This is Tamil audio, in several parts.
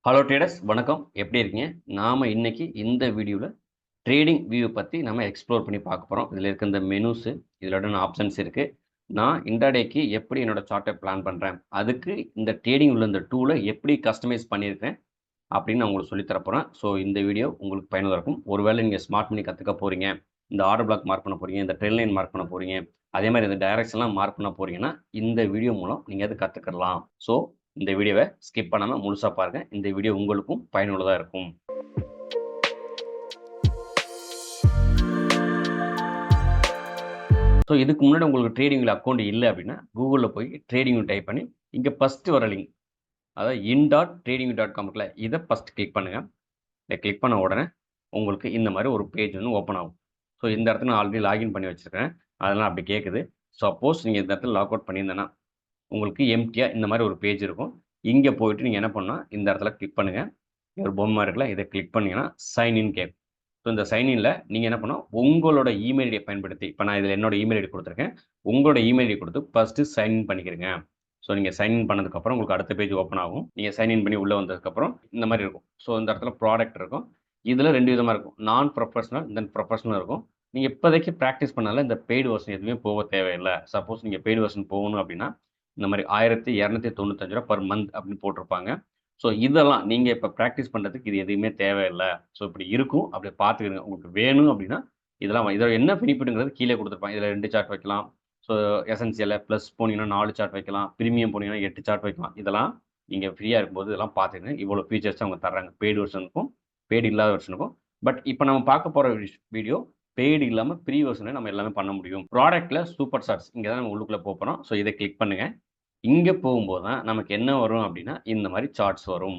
ஹலோ ட்ரேடர்ஸ் வணக்கம். எப்படி இருக்கீங்க? நாம இன்னைக்கு இந்த வீடியோல ட்ரேடிங் வியூ பத்தி நம்ம எக்ஸ்ப்ளோர் பண்ணி பார்க்க போறோம். இதுல இருக்க இந்த மெனூஸ், இதோட ஆப்ஷன்ஸ் இருக்கு. நான் இன்ட்ராடேக்கு எப்படி என்னோட சார்ட்ட பிளான் பண்றேன். அதுக்கு இந்த ட்ரேடிங் உள்ள இந்த டூல எப்படி கஸ்டமைஸ் பண்ணியிருக்கேன் அப்படின்னு நான் உங்களுக்கு சொல்லி தரப் போறேன். ஸோ இந்த வீடியோ உங்களுக்கு பயனுள்ளதா இருக்கும். ஒருவேளை நீங்க ஸ்மார்ட் மணி கத்துக்க போறீங்க, இந்த ஆர்டர் பிளாக் மார்க் பண்ண போறீங்க, இந்த ட்ரெண்ட் லைன் மார்க் பண்ண போறீங்க, அதே மாதிரி இந்த டைரக்ஷன்லாம் மார்க் பண்ண போறீங்கன்னா, இந்த வீடியோ மூலம் நீங்க அத கத்துக்கலாம். ஸோ இந்த வீடியோவ ஸ்கிப் பண்ணாம முழுசா பாருங்க. இந்த வீடியோ உங்களுக்கும் பயனுள்ளதா இருக்கும். ஸோ இதுக்கு முன்னாடி உங்களுக்கு ட்ரேடிங்ல அக்கவுண்ட் இல்ல அப்படின்னா, Googleல போய் ட்ரேடிங் டைப் பண்ணி, இங்க ஃபர்ஸ்ட் வர லிங்க் அதாவது in.trading.com இருக்குல்ல, இத ஃபர்ஸ்ட் கிளிக் பண்ணுங்க. இத கிளிக் பண்ண உடனே உங்களுக்கு இந்த மாரி ஒரு பேஜ் வந்து ஓப்பன் ஆகும். ஸோ இந்த இடத்துல நான் ஆல்ரெடி லாகின் பண்ணி வச்சிருக்கேன். அதனால அப்படி கேட்குது. சப்போஸ் நீங்க இந்த இடத்துல லாக் அவுட் பண்ணியிருந்தேன்னா, உங்களுக்கு எம்ப்டியா இந்த மாரி ஒரு பேஜ் இருக்கும். இங்க போயிட்டு நீங்க என்ன பண்ணணும்னா, இந்த இடத்துல கிளிக் பண்ணுங்க. ஒரு பொம்மை இருக்குல்ல, இத கிளிக் பண்ணீங்கன்னா, சைன் இன் கேட்கும். ஸோ இந்த சைன் இன்ல நீங்க என்ன பண்ணணும், உங்களோட இமெயில் ஐடிய பயன்படுத்தி இப்ப நான் இதுல என்னோட இமெயில் ஐடி குடுத்துருக்கேன். உங்களோட இமெயில் ஐடி குடுத்து ஃபர்ஸ்ட் சைன் இன் பண்ணிக்கிறங்க. ஸோ நீங்க சைன் இன் பண்ணதுக்கப்புறம் உங்களுக்கு அடுத்த பேஜ் ஓப்பன் ஆகும். நீங்க சைன் இன் பண்ணி உள்ள வந்ததுக்கப்புறம் இந்த மாரி இருக்கும். ஸோ இந்த இடத்துல ப்ராடக்ட் இருக்கும். இதுல 2 விதமா இருக்கும். நான் ப்ரொஃபஷனல், தென் ப்ரொஃபஷனல் இருக்கும். நீங்க இப்போதைக்கு பிராக்டிஸ் பண்ணால இந்த பெய்ட் வெர்ஷன் எதுவுமே போக தேவையில்ல. சப்போஸ் நீங்க பெய்ட் வெர்ஷன் போகணும் அப்படின்னா, இந்த மாரி ரூ. 1295 பெர் மந்த் அப்படின்னு போட்டிருப்பாங்க. ஸோ இதெல்லாம் நீங்க இப்ப பிராக்டிஸ் பண்றதுக்கு இது எதுவுமே தேவையில்ல. ஸோ இப்படி இருக்கும். அப்படி பார்த்துக்கிடுங்க. உங்களுக்கு வேணும் அப்படின்னா, இதெல்லாம் இதோட என்ன பெனிஃபிட்ங்கிறது கீழே குடுத்துருப்பாங்க. இதுல 2 சார்ட் வைக்கலாம். ஸோ எசென்சியல்ல பிளஸ் போனீங்கன்னா 4 சார்ட் வைக்கலாம். பிரீமியம் போனீங்கன்னா 8 சார்ட் வைக்கலாம். இதெல்லாம் நீங்க ஃப்ரீயா இருக்கும்போது இதெல்லாம் பார்த்துக்கங்க. இவ்வளோ ஃபீச்சர்ஸ் அவங்க தர்றாங்க. பெய்ட் வெர்ஷனுக்கும், பெய்டு இல்லாத வெர்ஷனுக்கும். பட் இப்ப நம்ம பார்க்க போற வீடியோ பெய்டு இல்லாம ஃப்ரீ வெர்ஷன்ல நம்ம எல்லாமே பண்ண முடியும். ப்ராடக்ட்ல சூப்பர் சார்ட்ஸ் இங்க தான் நம்ம உள்ளுக்குள்ள போறோம். ஸோ இத கிளிக் பண்ணுங்க. இங்க போகும்போது தான் நமக்கு என்ன வரும் அப்படின்னா, இந்த மாரி சார்ட்ஸ் வரும்.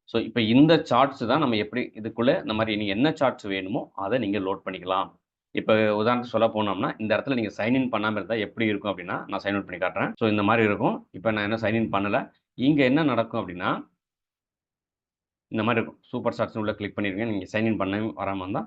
ஸோ இப்ப இந்த சார்ட்ஸ் தான் நம்ம எப்படி இதுக்குள்ள இந்த மாரி நீங்க என்ன சார்ட்ஸ் வேணுமோ, அத நீங்க லோட் பண்ணிக்கலாம். இப்ப உதாரணத்துக்கு சொல்ல போனோம்னா, இந்த இடத்துல நீங்க சைன் இன் பண்ணாம இருந்தா எப்படி இருக்கும் அப்படின்னா, நான் சைன் அவுட் பண்ணி காட்டுறேன். ஸோ இந்த மாரி இருக்கும். இப்ப நான் இன்னும் சைன் இன் பண்ணல. இங்க என்ன நடக்கும் அப்படின்னா, இந்த மாரி இருக்கும். சூப்பர் சாட்ஸ்ன்னு உள்ள கிளிக் பண்ணிருங்க. நீங்க சைன் இன் பண்ண வராம இருந்தா,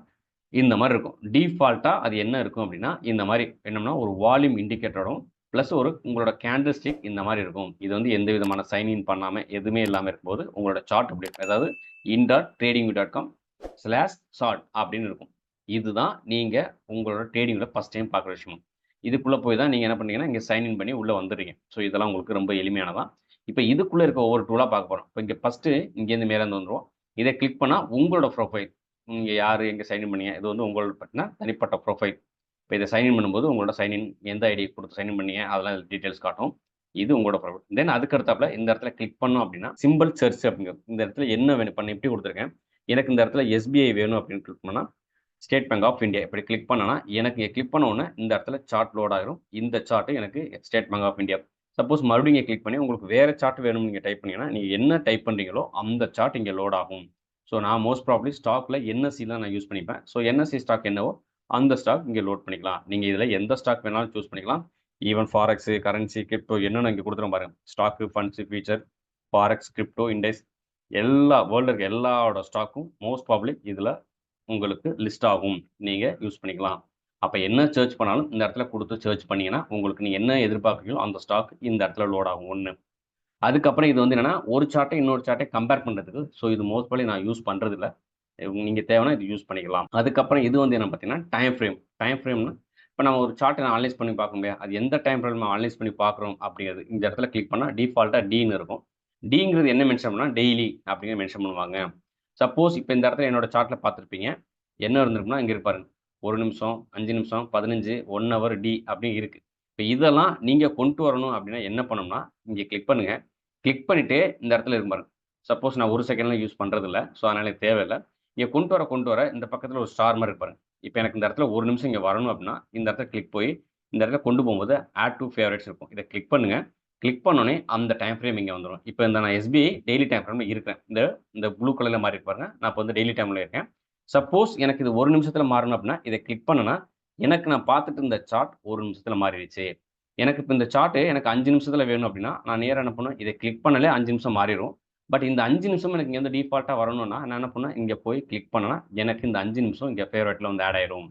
இந்த மாரி இருக்கும். டிஃபால்ட்டா அது என்ன இருக்கும் அப்டின்னா, இந்த மாரி என்னம்னா ஒரு வால்யூம் இண்டிகேட்டரும், பிளஸ் ஒரு உங்களோட கேண்டில் ஸ்டிக் இந்த மாரி இருக்கும். இது வந்து எந்த விதமான சைன் இன் பண்ணாம, எதுவுமே இல்லாம இருக்கும்போது, உங்களோட சார்ட் இப்டி இருக்கும். அதாவது in.trading.com/chart அப்டின்னு இருக்கும். இதுதான் நீங்க உங்களோட ட்ரேடிங்ல ஃபர்ஸ்ட் டைம் பார்க்குற விஷயம். இதுக்குள்ள போய் தான் நீங்க என்ன பண்ணீங்கன்னா, இங்க சைன் இன் பண்ணி உள்ள வந்துர்றீங்க. ஸோ இதெல்லாம் உங்களுக்கு ரொம்ப எளிமையானது தான். இப்ப இதுக்குள்ள இருக்க ஒவ்வொரு டூலா பார்க்க போறோம். இப்ப இங்க ஃபர்ஸ்ட்டு இங்கேருந்து மேலேருந்து வந்துருவோம். இத கிளிக் பண்ணா உங்களோட ப்ரொஃபைல். நீங்க யாரு, எங்க சைன் இன் பண்ணீங்க? இது வந்து உங்களோட பார்த்தீங்கன்னா, தனிப்பட்ட ப்ரொஃபைல். இப்ப இத சைன் இன் பண்ணும்போது உங்களோட சைன் இன் எந்த ஐடி குடுத்து சைன் இன் பண்ணீங்க? அதெல்லாம் இதுல டீட்டெயில்ஸ் காட்டும். இது உங்களோட ப்ரொஃபைல். தென் அதுக்கு அடுத்தாப்புல இந்த இடத்துல கிளிக் பண்ணோம் அப்டின்னா, சிம்பல் சர்ச் அப்டிங்கிறது. இந்த இடத்துல என்ன வேணும்? இப்ப நான் எப்படி குடுத்துருக்கேன். எனக்கு இந்த இடத்துல எஸ்பிஐ வேணும் அப்படின்னு கிளிக் பண்ணா, ஸ்டேட் பேங்க் ஆஃப் இந்தியா. இப்படி கிளிக் பண்ணேன்னா, எனக்கு இங்க கிளிக் பண்ண உடனே இந்த இடத்துல சார்ட் லோட் ஆயிரும். இந்த சார்ட் எனக்கு State Bank of India. Suppose மறுபடியும் இங்க கிளிக் பண்ணி உங்களுக்கு வேற சார்ட் வேணும்னு நீங்க டைப் பண்ணீங்கன்னா, நீங்க என்ன டைப் பண்றீங்களோ அந்த சார்ட் இங்க லோட் ஆகும். ஸோ நான் மோஸ்ட் ப்ராபப்லி ஸ்டாக்ல என்எஸ்சி தான் நான் யூஸ் பண்ணிப்பேன். ஸோ என்எஸ்சி ஸ்டாக் என்னவோ அந்த ஸ்டாக் இங்க லோட் பண்ணிக்கலாம். நீங்க இதுல எந்த ஸ்டாக் வேணாலும் சூஸ் பண்ணிக்கலாம். ஈவன் ஃபாரெக்ஸ், கரன்சி, கிரிப்டோ என்னன்னு இங்க குடுத்துருக்கேன் பாருங்க. Stock, funds, future, forex, crypto, index எல்லா வேர்ல்ட்ல இருக்க எல்லாரோட ஸ்டாக்கும் மோஸ்ட் ப்ராபப்லி இதுல உங்களுக்கு லிஸ்ட் ஆகும். நீங்க யூஸ் பண்ணிக்கலாம். அப்ப என்ன சர்ச் பண்ணாலும் இந்த இடத்துல குடுத்து சர்ச் பண்ணீங்கன்னா, உங்களுக்கு நீங்க என்ன எதிர்பார்க்கிறீங்களோ அந்த ஸ்டாக் இந்த இடத்துல லோட் ஆகும் 1. அதுக்கப்புறம் இது வந்து என்னன்னா, ஒரு சார்ட்ட இன்னொரு சார்ட்ட கம்பேர் பண்றதுக்கு. ஸோ இது மோஸ்ட் ப்ராபப்லி நான் யூஸ் பண்றதில்ல. நீங்க தேவைன்னா இது யூஸ் பண்ணிக்கலாம். அதுக்கப்புறம் இது வந்து என்ன பார்த்தீங்கன்னா, டைம் ஃப்ரேம். டைம் ஃப்ரேம்னா, இப்ப நம்ம ஒரு சார்ட்ட அனலைஸ் பண்ணி பார்க்க முடியாது. அது எந்த டைம் ஃப்ரேம் நம்ம அனலைஸ் பண்ணி பார்க்குறோம் அப்படிங்கிறது. இந்த இடத்துல கிளிக் பண்ணா டிஃபால்ட்டா Dன்னு இருக்கும். Dங்கிறது என்ன மென்ஷன் பண்ணா டெய்லி அப்படின்னு மென்ஷன் பண்ணுவாங்க. சப்போஸ் இப்ப இந்த இடத்துல என்னோட சார்ட்ல பார்த்திருப்பீங்க. என்ன இருந்திருக்கும்னா, இங்க இருக்கு பாருங்க. 1 நிமிஷம், 5 நிமிஷம், 15, 1 ஹவர் டி அப்படின்னு இருக்கு. இப்ப இதெல்லாம் நீங்க கொண்டு வரணும் அப்படின்னா என்ன பண்ணணும்னா, இங்க கிளிக் பண்ணுங்க. கிளிக் பண்ணிட்டு இந்த இடத்துல இருக்கு பாருங்க. சப்போஸ் நான் 1 செகண்ட்லாம் யூஸ் பண்றதில்ல. ஸோ அதனால எனக்கு தேவையில்ல. இங்க கொண்டு வர இந்த பக்கத்துல ஒரு ஸ்டார் மாரி இருக்கு பாருங்க. இப்ப எனக்கு இந்த இடத்துல 1 நிமிஷம் இங்க வரணும் அப்படின்னா, இந்த இடத்துல கிளிக் போய் இந்த இடத்துல கொண்டு போகும்போது ஆட் டூ ஃபேவரைட்ஸ் இருக்கும். இத கிளிக் பண்ணுங்க. கிளிக் பண்ணோனே அந்த டைம் ஃப்ரேம் இங்க வந்துரும். இப்ப இந்த நான் எஸ்பிஐ டெய்லி டைம் ஃப்ரேம்ல இருக்கிறேன். இந்த இந்த ப்ளூ கலர்ல மாறி இருக்கு பாருங்க. நான் இப்ப வந்து டெய்லி டைம்ல இருக்கேன். சப்போஸ் எனக்கு இது 1 நிமிஷத்துல மாறணும் அப்படின்னா, இத கிளிக் பண்ணேன்னா, எனக்கு நான் பார்த்துட்டு இருந்த சார்ட் 1 நிமிஷத்துல மாறிடுச்சு. எனக்கு இப்ப இந்த சார்ட் எனக்கு 5 நிமிஷத்துல வேணும் அப்படின்னா, நான் நேரா என்ன பண்ணுவேன், இத கிளிக் பண்ணாலே 5 நிமிஷம் மாறிரும். பட் இந்த 5 நிமிஷம் எனக்கு இங்க வந்து டிஃபால்ட்டா வரணும்னா, நான் என்ன பண்ணுவேன், இங்க போய் கிளிக் பண்ணேன்னா, எனக்கு இந்த 5 நிமிஷம் இங்க ஃபேவரைட்ல வந்து ஆட் ஆயிரும்.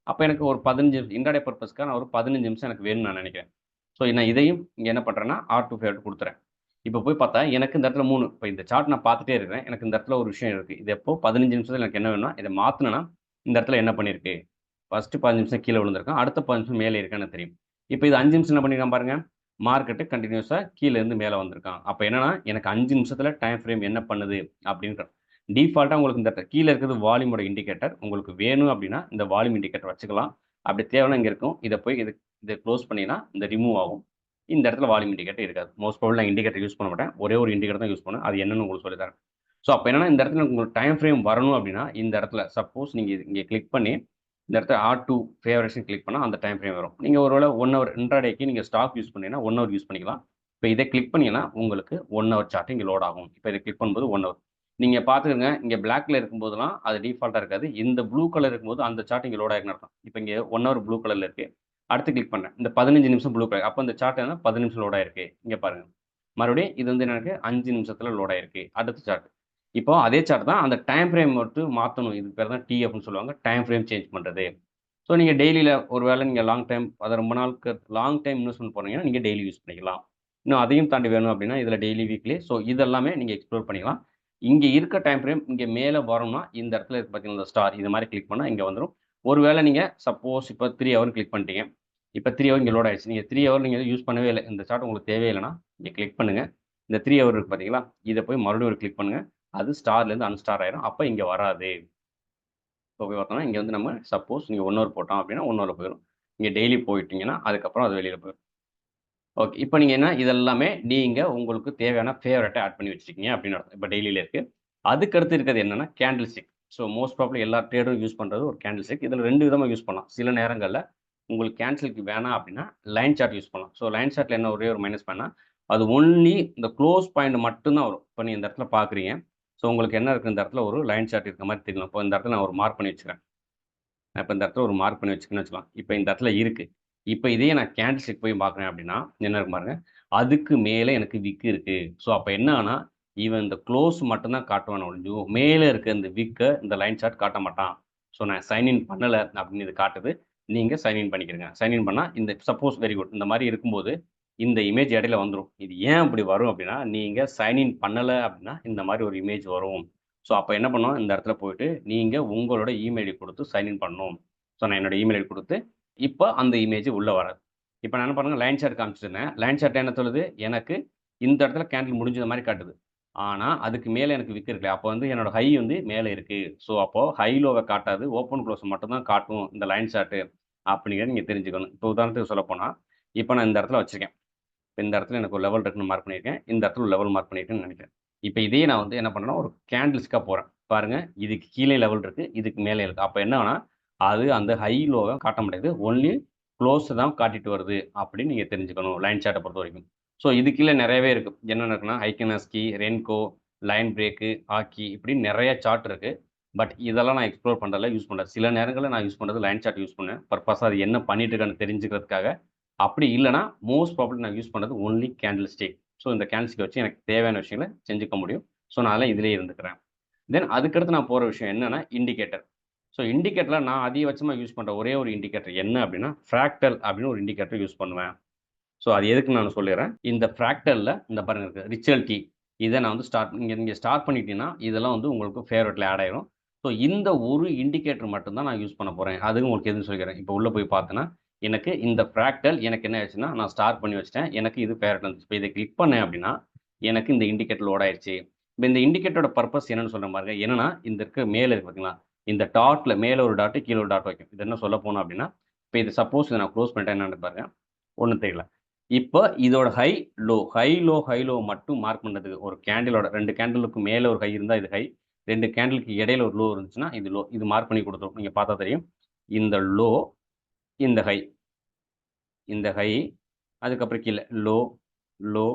அப்ப எனக்கு ஒரு 15 இன்ட்ராடே பர்ப்பஸ்க்காக நான் ஒரு 15 நிமிஷம் எனக்கு வேணும்னு நான் நினைக்கிறேன். ஸோ நான் இதையும் இங்க என்ன பண்றேன்னா, ஆட் டூ ஃபேவரைட் குடுத்துறேன். இப்போ போய் பார்த்தா எனக்கு இந்த இடத்துல 3 இப்போ இந்த சார்ட் நான் பார்த்துட்டே இருக்கிறேன். எனக்கு இந்த இடத்துல ஒரு விஷயம் இருக்கு. இது எப்போ 15 நிமிஷத்துல எனக்கு என்ன வேணும்னா, இத மாத்துனேன்னா, இந்த இடத்துல என்ன பண்ணியிருக்கு? ஃபர்ஸ்ட்டு 15 நிமிஷம் கீழ விழுந்திருக்கான். அடுத்த 15 நிமிஷம் மேலே இருக்கான்னு எனக்கு தெரியும். இப்போ இது 5 நிமிஷம் என்ன பண்ணியிருக்கான் பாருங்க. மார்க்கெட்டு கன்டினியூஸா கீழ இருந்து மேல வந்திருக்கான். அப்ப என்னன்னா, எனக்கு 5 நிமிஷத்துல டைம் ஃப்ரேம் என்ன பண்ணுது அப்படின்ற டிஃபால்ட்டா உங்களுக்கு இந்த கீழ இருக்கிறது வால்யூமோட இண்டிகேட்டர். உங்களுக்கு வேணும் அப்படின்னா, இந்த வால்யூம் இண்டிகேட்டர் வச்சுக்கலாம். அப்படி தேவைன்னா இங்க இருக்கும். இத போய் இத குளோஸ் பண்ணீங்கன்னா, இந்த ரிமூவ் ஆகும். இந்த இடத்துல வால்யூம் இண்டிகேட்டர் இருக்காது. மோஸ்ட் ப்ராபபிள் நான் இண்டிகேட்டர் யூஸ் பண்ண மாட்டேன். ஒரே ஒரு இண்டிகேட்டர் தான் யூஸ் பண்ணுவேன். அது என்னன்னு உங்களுக்கு சொல்லி தரேன். ஸோ அப்ப என்னன்னா, இந்த இடத்துல உங்களுக்கு டைம் ஃப்ரேம் வரணும் அப்படின்னா, இந்த இடத்துல சப்போஸ் நீங்க இங்க கிளிக் பண்ணி, இந்த இடத்துல R2 ஃபேவரட்ஸ்ன்னு கிளிக் பண்ணா அந்த டைம் ஃப்ரேம் வரும். நீங்க ஒரு வேளை 1 ஹவர் இன்ட்ராடேக்கு நீங்க ஸ்டாக் யூஸ் பண்ணீங்கன்னா, 1 ஹவர் யூஸ் பண்ணிக்கலாம். இப்ப இத கிளிக் பண்ணீங்கன்னா, உங்களுக்கு 1 ஹவர் சார்ட் இங்க லோட் ஆகும். இப்ப இத கிளிக் பண்ணும்போது 1 ஹவர். நீங்க பார்த்துக்கங்க, இங்க பிளாக்ல இருக்கும்போதெல்லாம் அது டிஃபால்ட்டா இருக்காது. இந்த ப்ளூ கலர் இருக்கும்போது அந்த சார்ட் இங்க லோட் ஆயிருக்குன்னு அர்த்தம். இப்ப இங்க 1 ஹவர் ப்ளூ கலர்ல இருக்கு. அடுத்து கிளிக் பண்றேன். இந்த 15 நிமிஷம் ப்ளூ கலர். அப்ப இந்த சார்ட் என்ன 15 நிமிஷம் லோட் ஆயிருக்கு. இங்க பாருங்க. மறுபடியும் இது வந்து எனக்கு 5 நிமிஷத்துல லோட் ஆயிருக்கு. அடுத்த சார்ட். இப்போ அதே சார்ட் தான். அந்த டைம் ஃப்ரேம் மட்டும் மாத்தணும். இதுக்கு பேர் தான் T அப்படின்னு சொல்லுவாங்க. டைம் ஃப்ரேம் சேஞ்ச் பண்றது. ஸோ நீங்க டெய்லியில ஒரு வேளை நீங்க லாங் டைம் அத ரொம்ப நாளுக்கு லாங் டைம் இன்வெஸ்ட்மென்ட் போனீங்கன்னா, நீங்க டெய்லி யூஸ் பண்ணிக்கலாம். இன்னும் அதையும் தாண்டி வேணும் அப்படின்னா, இதுல டெய்லி, வீக்லி ஸோ இதெல்லாமே நீங்க எக்ஸ்ப்ளோர் பண்ணிக்கலாம். இங்க இருக்க டைம் ஃப்ரேம் இங்க மேல வரணும்னா, இந்த இடத்துல இருக்கு பார்த்தீங்களா, இந்த ஸ்டார் இது மாரி கிளிக் பண்ணா இங்க வந்துரும். ஒருவேளை நீங்க சப்போஸ் இப்ப 3 ஹவர்ன்னு கிளிக் பண்ணிட்டீங்க. இப்ப 3 ஹவர் இங்க லோட் ஆயிடுச்சு. நீங்க 3 ஹவர் நீங்க யூஸ் பண்ணவே இல்ல. இந்த சார்ட் உங்களுக்கு தேவையே இல்லன்னா, இங்க கிளிக் பண்ணுங்க. இந்த 3 ஹவர் இருக்கு பார்த்தீங்களா, இத போய் மறுபடியும் ஒரு கிளிக் பண்ணுங்க. அது ஸ்டார்லேருந்து அன்ஸ்டார் ஆயிரும். அப்ப இங்க வராது. இப்போ போய் பார்த்தோம்னா, இங்க வந்து நம்ம சப்போஸ் நீங்க 1 ஹவர் போட்டோம் அப்படின்னா, 1 ஹவர்ல போயிரும். நீங்க டெய்லி போயிட்டீங்கன்னா, அதுக்கப்புறம் அது வெளியில போயிரும். ஓகே. இப்ப நீங்க என்ன இதெல்லாமே நீங்க உங்களுக்கு தேவையான ஃபேவரைட்ட ஆட் பண்ணி வச்சிருக்கீங்க அப்படின்னு அர்த்தம். இப்ப டெய்லில இருக்கு. அதுக்கு அடுத்து இருக்கிறது என்னன்னா, candle stick. So most probably எல்லா ட்ரேடரும் யூஸ் பண்றது ஒரு கேண்டில் ஸ்டிக். இதுல 2 விதமா யூஸ் பண்ணலாம். சில நேரங்கள்ல உங்களுக்கு கேண்டில் ஸ்டிக் வேணாம் அப்படின்னா, லைன் சார்ட் யூஸ் பண்ணலாம். ஸோ லைன் சார்ட்ல என்ன ஒரே ஒரு மைனஸ் பாயிண்ட்னா, அது ஒன்லி இந்த குளோஸ் பாயிண்ட் மட்டும் தான் வரும். இப்ப நீங்க இந்த இடத்துல பார்க்குறீங்க. ஸோ உங்களுக்கு என்ன இருக்கு இந்த இடத்துல ஒரு லைன் சார்ட் இருக்க மாரி தெரியணும். இப்போ இந்த இடத்துல நான் ஒரு மார்க் பண்ணி வச்சுக்கிறேன். நான் இப்ப இந்த இடத்துல ஒரு மார்க் பண்ணி வச்சுக்கன்னு வச்சுக்கலாம். இப்ப இந்த இடத்துல இருக்கு. இப்ப இதையே நான் கேண்டில் ஸ்டிக் போய் பார்க்குறேன் அப்படின்னா, என்ன இருக்கு பாருங்க. அதுக்கு மேல எனக்கு விக் இருக்கு. ஸோ அப்ப என்ன ஆனா, இவன் இந்த குளோஸ் மட்டும் தான் காட்டுவானே ஒழிஞ்சு, மேல இருக்க இந்த விக்க இந்த லைன் சார்ட் காட்ட மாட்டான். ஸோ நான் சைன் இன் பண்ணல அப்படின்னு இது காட்டுது. நீங்க சைன் இன் பண்ணிக்கிறங்க. சைன் இன் பண்ணா இந்த சப்போஸ் வெரி குட். இந்த மாரி இருக்கும்போது, இந்த இமேஜ் இடையில வந்துரும். இது ஏன் அப்படி வரும் அப்படின்னா, நீங்க சைன் இன் பண்ணல அப்படின்னா, இந்த மாரி ஒரு இமேஜ் வரும். ஸோ அப்ப என்ன பண்ணணும், இந்த இடத்துல போயிட்டு நீங்க உங்களோட இமெயில் ஐடி குடுத்து சைன் இன் பண்ணணும். ஸோ நான் என்னோட இமெயில் ஐடி குடுத்து, இப்ப அந்த இமேஜ் உள்ள வராது. இப்ப நான் என்ன பண்ணேன், லைன் சார்ட் காமிச்சிருந்தேன். லைன் சார்ட் என்ன சொல்லுது, எனக்கு இந்த இடத்துல கேண்டில் முடிஞ்சது மாரி காட்டுது. ஆனா, அதுக்கு மேல எனக்கு விக் இருக்குல்ல. அப்ப வந்து என்னோட ஹை வந்து மேல இருக்கு. ஸோ அப்போ ஹை லோவ காட்டாது. ஓப்பன் குளோஸ் மட்டும் தான் காட்டும் இந்த லைன் சார்ட் அப்படிங்கிறத நீங்க தெரிஞ்சுக்கணும். இப்போ உதாரணத்துக்கு சொல்லப்போனா, இப்ப நான் இந்த இடத்துல வச்சிருக்கேன். இப்ப இந்த இடத்துல எனக்கு ஒரு லெவல் இருக்குன்னு மார்க் பண்ணியிருக்கேன். இந்த இடத்துல ஒரு லெவல் மார்க் பண்ணியிருக்கேன்னு நெனைக்கிறேன். இப்ப இதே நான் வந்து என்ன பண்றேன்னா, ஒரு கேண்டில்ஸ்க்கா போறேன். பாருங்க, இதுக்கு கீழே லெவல் இருக்கு. இதுக்கு மேலே இருக்கு. அப்ப என்ன ஆகும்னா, அது அந்த ஹை, லோவ காட்ட மாட்டேங்குது. ஒன்லி குளோஸ் தான் காட்டிட்டு வருது அப்படின்னு நீங்க தெரிஞ்சுக்கணும். லைன் சார்ட்ட பொறுத்தவரைக்கும். ஸோ இது கீழ நெறையவே இருக்கு. என்னென்ன இருக்குன்னா, ஐகனாஸ்கி, ரென்கோ, லைன் பிரேக்கு, ஆக்கி இப்படின்னு நெறைய சார்ட் இருக்கு. பட் இதெல்லாம் நான் எக்ஸ்ப்ளோர் பண்றதில்ல, யூஸ் பண்றேன். சில நேரங்கள்ல நான் யூஸ் பண்றது லைன் சார்ட் யூஸ் பண்ணுவேன். பர்ப்பஸா அது என்ன பண்ணிட்டு இருக்கான்னு தெரிஞ்சுக்கிறதுக்காக. அப்படி இல்லன்னா, மோஸ்ட் ப்ராபப்ளி நான் யூஸ் பண்றது ஒன்லி கேண்டில் ஸ்டிக். ஸோ இந்த கேண்டில் ஸ்டிக் வச்சு எனக்கு தேவையான விஷயங்கள செஞ்சுக்க முடியும். ஸோ நான் அதெல்லாம் இதிலேயே இருந்துக்கிறேன். தென் அதுக்கடுத்து நான் போற விஷயம் என்னன்னா, இண்டிகேட்டர். ஸோ இண்டிகேட்டர்ல நான் அதிகபட்சமா யூஸ் பண்ற ஒரே ஒரு இண்டிகேட்டர் என்ன அப்படின்னா, ஃப்ராக்டல் அப்படின்னு ஒரு இண்டிகேட்டர் யூஸ் பண்ணுவேன். ஸோ அது எதுக்குன்னு நான் சொல்லிர்றேன். இந்த ஃப்ராக்டல்ல இந்த பாருங்க இருக்கு. Ritual D. இத நான் வந்து நீங்க ஸ்டார்ட் பண்ணிட்டீங்கன்னா, இதெல்லாம் வந்து உங்களுக்கு ஃபேவரைட்ல ஆட் ஆயிரும். ஸோ இந்த ஒரு இண்டிகேட்டர் மட்டும் தான் நான் யூஸ் பண்ண போறேன். அதுவும் உங்களுக்கு எதுன்னு சொல்லிக்கிறேன். இப்போ உள்ள போய் பார்த்தேன்னா, எனக்கு இந்த ஃப்ராக்டல் எனக்கு என்ன ஆயிடுச்சுன்னா, நான் ஸ்டார்ட் பண்ணி வச்சுட்டேன். எனக்கு இது ஃபேவரைட் வந்துச்சு. இப்போ இத கிளிக் பண்ணேன் அப்படின்னா, எனக்கு இந்த இண்டிகேட்டர் லோட் ஆயிருச்சு. இப்ப இந்த இண்டிகேட்டரோட பர்ப்பஸ் என்னன்னு சொல்றேன் பாருங்க. என்னன்னா, இந்த இருக்க மேல இருக்கு பார்த்தீங்களா? இந்த டாட்ல மேல ஒரு டாட், கீழ ஒரு டாட் வைக்கும். இது என்ன சொல்ல போனோம் அப்படின்னா, இப்ப இது சப்போஸ் இத நான் குளோஸ் பண்ணிட்டேன் என்னன்னு பாருங்க. ஒண்ணும் தெரியல. இப்ப இதோட high, low, high, low, high, low மட்டும் மார்க் பண்றதுக்கு ஒரு கேண்டிலோட 2 கேண்டிலுக்கு மேல ஒரு ஹை இருந்தா இது ஹை. 2 கேண்டிலுக்கு இடையில ஒரு லோ இருந்துச்சுன்னா இது லோ. இது மார்க் பண்ணி குடுத்துரும். நீங்க பார்த்தா தெரியும். இந்த லோ, இந்த ஹை, இந்த ஹை, அதுக்கப்புறம் கீழ லோ, லோ.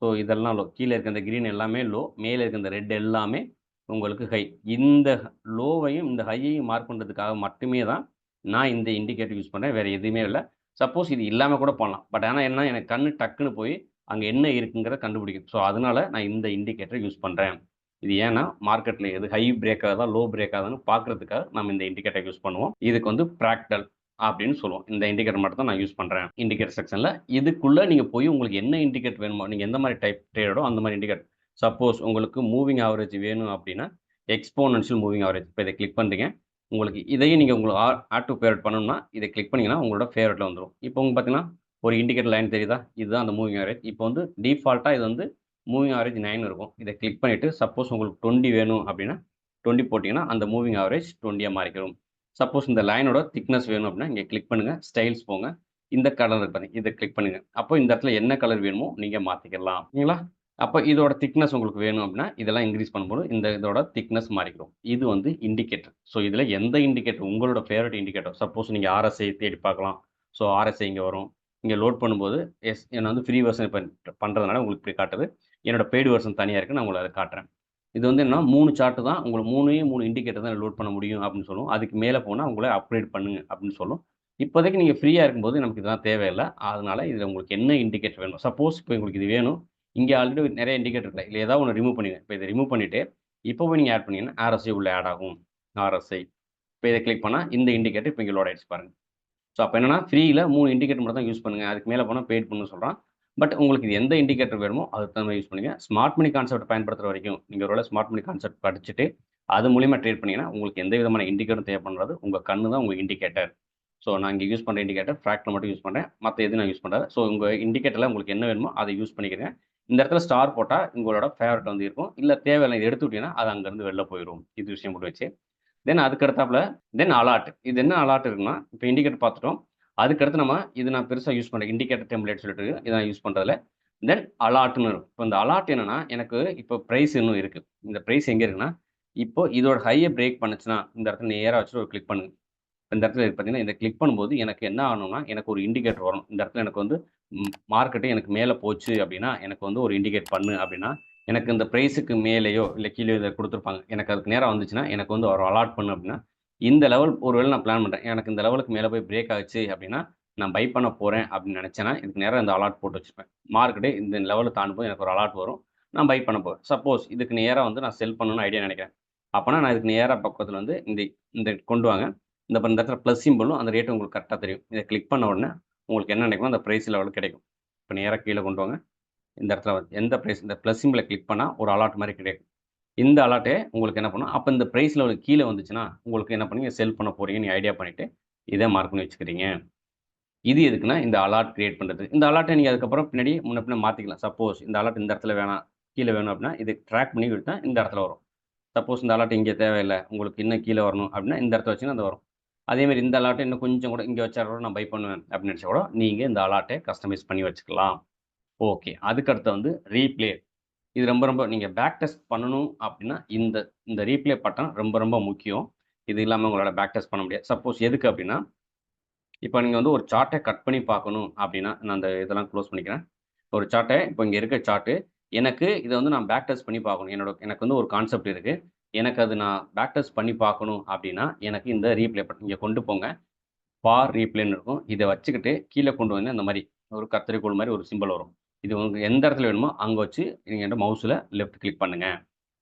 ஸோ இதெல்லாம் லோ. கீழ இருக்க இந்த கிரீன் எல்லாமே லோ. மேல இருக்க இந்த ரெட் எல்லாமே உங்களுக்கு ஹை. இந்த லோவையும், இந்த ஹையையும் மார்க் பண்றதுக்காக மட்டுமே தான் நான் இந்த இண்டிகேட்டர் யூஸ் பண்றேன். வேற எதுவுமே இல்ல. சப்போஸ் இது இல்லாம கூட பண்ணலாம். பட் ஆனா என்ன எனக்கு கண்ணு டக்குன்னு போய் அங்க என்ன இருக்குங்கிறத கண்டுபிடிக்கும். ஸோ அதனால நான் இந்த இண்டிகேட்டர் யூஸ் பண்றேன். இது ஏன்னா மார்க்கெட்ல எது ஹை பிரேக் ஆகுதா, லோ பிரேக் ஆகுதான்னு பார்க்கறதுக்காக நம்ம இந்த இண்டிகேட்டர் யூஸ் பண்ணுவோம். இதுக்கு வந்து ஃப்ராக்டல் அப்படின்னு சொல்லுவோம். இந்த இண்டிகேட்டர் மட்டும் தான் நான் யூஸ் பண்றேன். இண்டிகேட்டர் செக்ஷன்ல இதுக்குள்ள நீங்க போய் உங்களுக்கு என்ன இண்டிகேட்டர் வேணுமோ, நீங்க எந்த மாரி டைப் ட்ரேடோ அந்த மாரி இண்டிகேட்டர். சப்போஸ் உங்களுக்கு மூவிங் ஆவரேஜ் வேணும் அப்படின்னா, எக்ஸ்போனன்ஷியல் மூவிங் ஆவரேஜ். இப்ப இத கிளிக் பண்றீங்க. உங்களுக்கு இதையும் நீங்க உங்களுக்கு ஆட் டூ ஃபேவரைட் பண்ணணும்னா, இத கிளிக் பண்ணீங்கன்னா உங்களோட ஃபேவரைட்ல வந்துரும். இப்போ உங்களுக்கு பார்த்தீங்கன்னா, ஒரு இண்டிகேட்டர் லைன் தெரியுதா? இதுதான் அந்த மூவிங் ஆவரேஜ். இப்போ வந்து டிஃபால்ட்டா இது வந்து மூவிங் ஆவரேஜ் 9 இருக்கும். இத கிளிக் பண்ணிட்டு சப்போஸ் உங்களுக்கு 20 வேணும் அப்படின்னா, 20 போட்டீங்கன்னா, அந்த மூவிங் ஆவரேஜ் 20யா மாறிக்கும். சப்போஸ் இந்த லைனோட திக்னெஸ் வேணும் அப்படின்னா, இங்க கிளிக் பண்ணுங்க. ஸ்டைல்ஸ் போங்க. இந்த கலர் இருக்கு பாருங்க. இத கிளிக் பண்ணுங்க. அப்போ இந்த இடத்துல என்ன கலர் வேணுமோ நீங்க மாத்திக்கலாம். ஓகேங்களா? அப்ப இதோட திக்னெஸ் உங்களுக்கு வேணும் அப்படின்னா, இதெல்லாம் இன்கிரீஸ் பண்ணும்போது இதோட திக்னெஸ் மாறிக்கும். இது வந்து இண்டிகேட்டர். ஸோ இதுல எந்த இண்டிகேட்டர் உங்களோட ஃபேவரைட் இண்டிகேட்டர். சப்போஸ் நீங்க RSI தேடி பார்க்கலாம். ஸோ RSI இங்க வரும். இங்க லோட் பண்ணும்போது நான் வந்து ஃப்ரீ வெர்ஷன் இப்ப பண்றதுனால உங்களுக்கு இப்படி காட்டுது. என்னோட பெய்டு வெர்ஷன் தனியா இருக்கு. நான் உங்களுக்கு அத காட்டுறேன். இது வந்து என்னன்னா 3 சார்ட் தான். உங்களுக்கு 3 இண்டிகேட்டர் தான் லோட் பண்ண முடியும் அப்படின்னு சொல்லும். அதுக்கு மேல போனா உங்கள அப்கிரேட் பண்ணுங்க அப்படின்னு சொல்லும். இப்போதைக்கு நீங்க ஃப்ரீயா இருக்கும்போது நமக்கு இதெல்லாம் தேவையில்ல. அதனால இதுல உங்களுக்கு என்ன இண்டிகேட்டர் வேணும்? சப்போஸ் இப்போ உங்களுக்கு இது வேணும். இங்க ஆல்ரெடி நெறைய இண்டிகேட்டர் இருக்குல்ல. இதுல ஏதாவது ஒண்ணு ரிமூவ் பண்ணிடுங்க. இப்ப இத ரிமூவ் பண்ணிட்டு, இப்போ போய் நீங்க ஆட் பண்ணீங்கன்னா, RSI உள்ள ஆட் ஆகும். RSI. இப்ப இத கிளிக் பண்ணா இந்த இண்டிகேட்டர் இப்ப இங்க லோட் ஆயிடுச்சு பாருங்க. ஸோ அப்ப என்னன்னா, ஃப்ரீல 3 இண்டிகேட்டர் மட்டும் தான் யூஸ் பண்ணுங்க. அதுக்கு மேல போனா பெய்ட் பண்ணணும்னு சொல்றான். பட் உங்களுக்கு இது எந்த இண்டிகேட்டர் வேணுமோ அதுக்கு தகுந்த மாரி யூஸ் பண்ணுங்க. ஸ்மார்ட் மணி கான்செப்ட் பயன்படுத்துற வரைக்கும், நீங்க ஒருவேள ஸ்மார்ட் மணி கான்செப்ட் படிச்சுட்டு, அது மூலியமா ட்ரேட் பண்ணீங்கன்னா, உங்களுக்கு எந்த விதமான இண்டிகேட்டரும் தேவைப்படாது. உங்க கண்ணு தான் உங்க இண்டிகேட்டர். ஸோ நான் இங்க யூஸ் பண்ற இண்டிகேட்டர் ஃப்ராக்ட்ல மட்டும் யூஸ் பண்றேன். மத்த எதுவும் நான் யூஸ் பண்றேன். ஸோ உங்க இண்டிகேட்டர்ல உங்களுக்கு என்ன வேணுமோ அத யூஸ் பண்ணிக்கங்க. இந்த இடத்துல ஸ்டார் போட்டா உங்களோட ஃபேவரைட் வந்து இருக்கும். இல்ல தேவையில்ல இத எடுத்து விட்டீங்கன்னா, அது அங்கருந்து வெளில போயிரும். இது விஷயம் மட்டும் வச்சு. தென் அதுக்கு அடுத்தாப்புல அலார்ட். இது என்ன அலார்ட் இருக்குன்னா, இப்ப இண்டிகேட்டர் பார்த்துட்டோம். அதுக்கடுத்து இது நான் பெருசா யூஸ் பண்றேன். இண்டிகேட்டர் டெம்ப்ளேட் சொல்லிட்டு இருக்கு. இத நான் யூஸ் பண்றதில்ல. தென் அலார்ட்ன்னு இருக்கும். இப்ப இந்த அலார்ட் என்னன்னா, எனக்கு இப்போ பிரைஸ் இன்னும் இருக்கு. இந்த பிரைஸ் எங்க இருக்குன்னா, இப்போ இதோட ஹைய பிரேக் பண்ணுச்சுன்னா, இந்த இடத்துல நேரா வச்சுட்டு ஒரு கிளிக் பண்ணுங்க. இந்த இடத்துல பார்த்தீங்கன்னா, இத கிளிக் பண்ணும்போது எனக்கு என்ன ஆகணும்னா, எனக்கு ஒரு இண்டிகேட்டர் வரும். இந்த இடத்துல எனக்கு வந்து மார்க்கெட் எனக்கு மேல போச்சு அப்டின்னா, எனக்கு வந்து ஒரு இண்டிகேட் பண்ணு அப்டின்னா, எனக்கு இந்த பிரைஸ்க்கு மேலேயோ, இல்ல கீழயோ இத குடுத்துருப்பாங்க. எனக்கு அதுக்கு நேரா வந்துச்சுன்னா, எனக்கு வந்து ஒரு அலார்ட் பண்ணு அப்டின்னா, இந்த லெவல் ஒரு வேள நான் பிளான் பண்றேன். எனக்கு இந்த லெவலுக்கு மேல போய் பிரேக் ஆச்சு அப்டின்னா, நான் பை பண்ண போறேன் அப்டின்னு நெனச்சேன்னா, இதுக்கு நேரா இந்த அலார்ட் போட்டு வச்சுப்பேன். மார்க்கெட் இந்த லெவல தாண்டும்போது எனக்கு ஒரு அலார்ட் வரும். நான் பை பண்ண போறேன். சப்போஸ் இதுக்கு நேரா வந்து நான் செல் பண்ணணும்னு ஐடியா நெனைக்கிறேன். அப்பன்னா நான் இதுக்கு நேரா பக்கத்துல வந்து இந்த இந்த கொண்டு வாங்க. இந்த இடத்துல பிளஸ் சிம்பலும் அந்த ரேட் உங்களுக்கு கரெக்ட்டா தெரியும். இத கிளிக் பண்ண உடனே உங்களுக்கு என்ன நினைக்குமோ அந்த பிரைஸ் லெவல் கிடைக்கும். இப்ப நேரா கீழ கொண்டு வாங்க. இந்த இடத்துல எந்த பிரைஸ் இந்த பிளஸ் சிம்பல கிளிக் பண்ணா ஒரு அலார்ட் மாரி கிடைக்கும். இந்த அலார்ட்டே உங்களுக்கு என்ன பண்ணும், அப்ப இந்த பிரைஸ் லெவலுக்கு கீழ வந்துச்சுன்னா, உங்களுக்கு என்ன பண்ணுவீங்க செல் பண்ண போறீங்கன்னு நீங்க ஐடியா பண்ணிட்டு, இத மார்க் பண்ணி வச்சுக்கிறீங்க. இது எதுக்குன்னா, இந்த அலார்ட் கிரியேட் பண்றது. இந்த அலார்ட்ட நீங்க அதுக்கப்புறம் பின்னாடி முன்ன பின்ன மாத்திக்கலாம். சப்போஸ் இந்த அலார்ட் இந்த இடத்துல வேணாம், கீழ வேணும் அப்படின்னா, இது ட்ராக் பண்ணி விட்டா இந்த இடத்துல வரும். சப்போஸ் இந்த அலார்ட் இங்க தேவையில்ல. உங்களுக்கு இன்னும் கீழ வரணும் அப்படின்னா, இந்த இடத்துல வச்சீங்கன்னா அது வரும். அதேமாரி இந்த அலார்ட்ட இன்னும் கொஞ்சம் கூட இங்க வச்சா கூட நான் பை பண்ணுவேன் அப்படின்னு நெனச்சா கூட, நீங்க இந்த அலார்ட்ட கஸ்டமைஸ் பண்ணி வச்சுக்கலாம். ஓகே. அதுக்கு அடுத்து ரீப்ளே. இது ரொம்ப ரொம்ப நீங்க பேக் டெஸ்ட் பண்ணணும் அப்படின்னா, இந்த இந்த ரீப்ளே பட்டன் ரொம்ப ரொம்ப முக்கியம். இது இல்லாம உங்களால பேக் டெஸ்ட் பண்ண முடியாது. சப்போஸ் எதுக்கு அப்படின்னா, இப்ப நீங்க வந்து ஒரு சார்ட்ட கட் பண்ணி பார்க்கணும் அப்படின்னா, நான் அந்த இதெல்லாம் குளோஸ் பண்ணிக்கிறேன். ஒரு சார்ட்ட இப்போ இங்க இருக்க சார்ட் எனக்கு இத வந்து நான் பேக் டெஸ்ட் பண்ணி பார்க்கணும். எனக்கு வந்து ஒரு கான்செப்ட் இருக்கு. எனக்கு அது நான் பேக் டெஸ்ட் பண்ணி பார்க்கணும் அப்டின்னா, எனக்கு இந்த ரீப்ளே பட்டன் இங்க கொண்டு போங்க. பார் ரீப்ளேன்னு இருக்கும். இத வச்சுக்கிட்டு கீழ கொண்டு வந்து இந்த மாரி ஒரு கத்தரிக்கோல் மாரி ஒரு சிம்பல் வரும். இது உங்களுக்கு எந்த இடத்துல வேணுமோ அங்க வச்சு நீங்க மவுஸ்ல லெஃப்ட் கிளிக் பண்ணுங்க.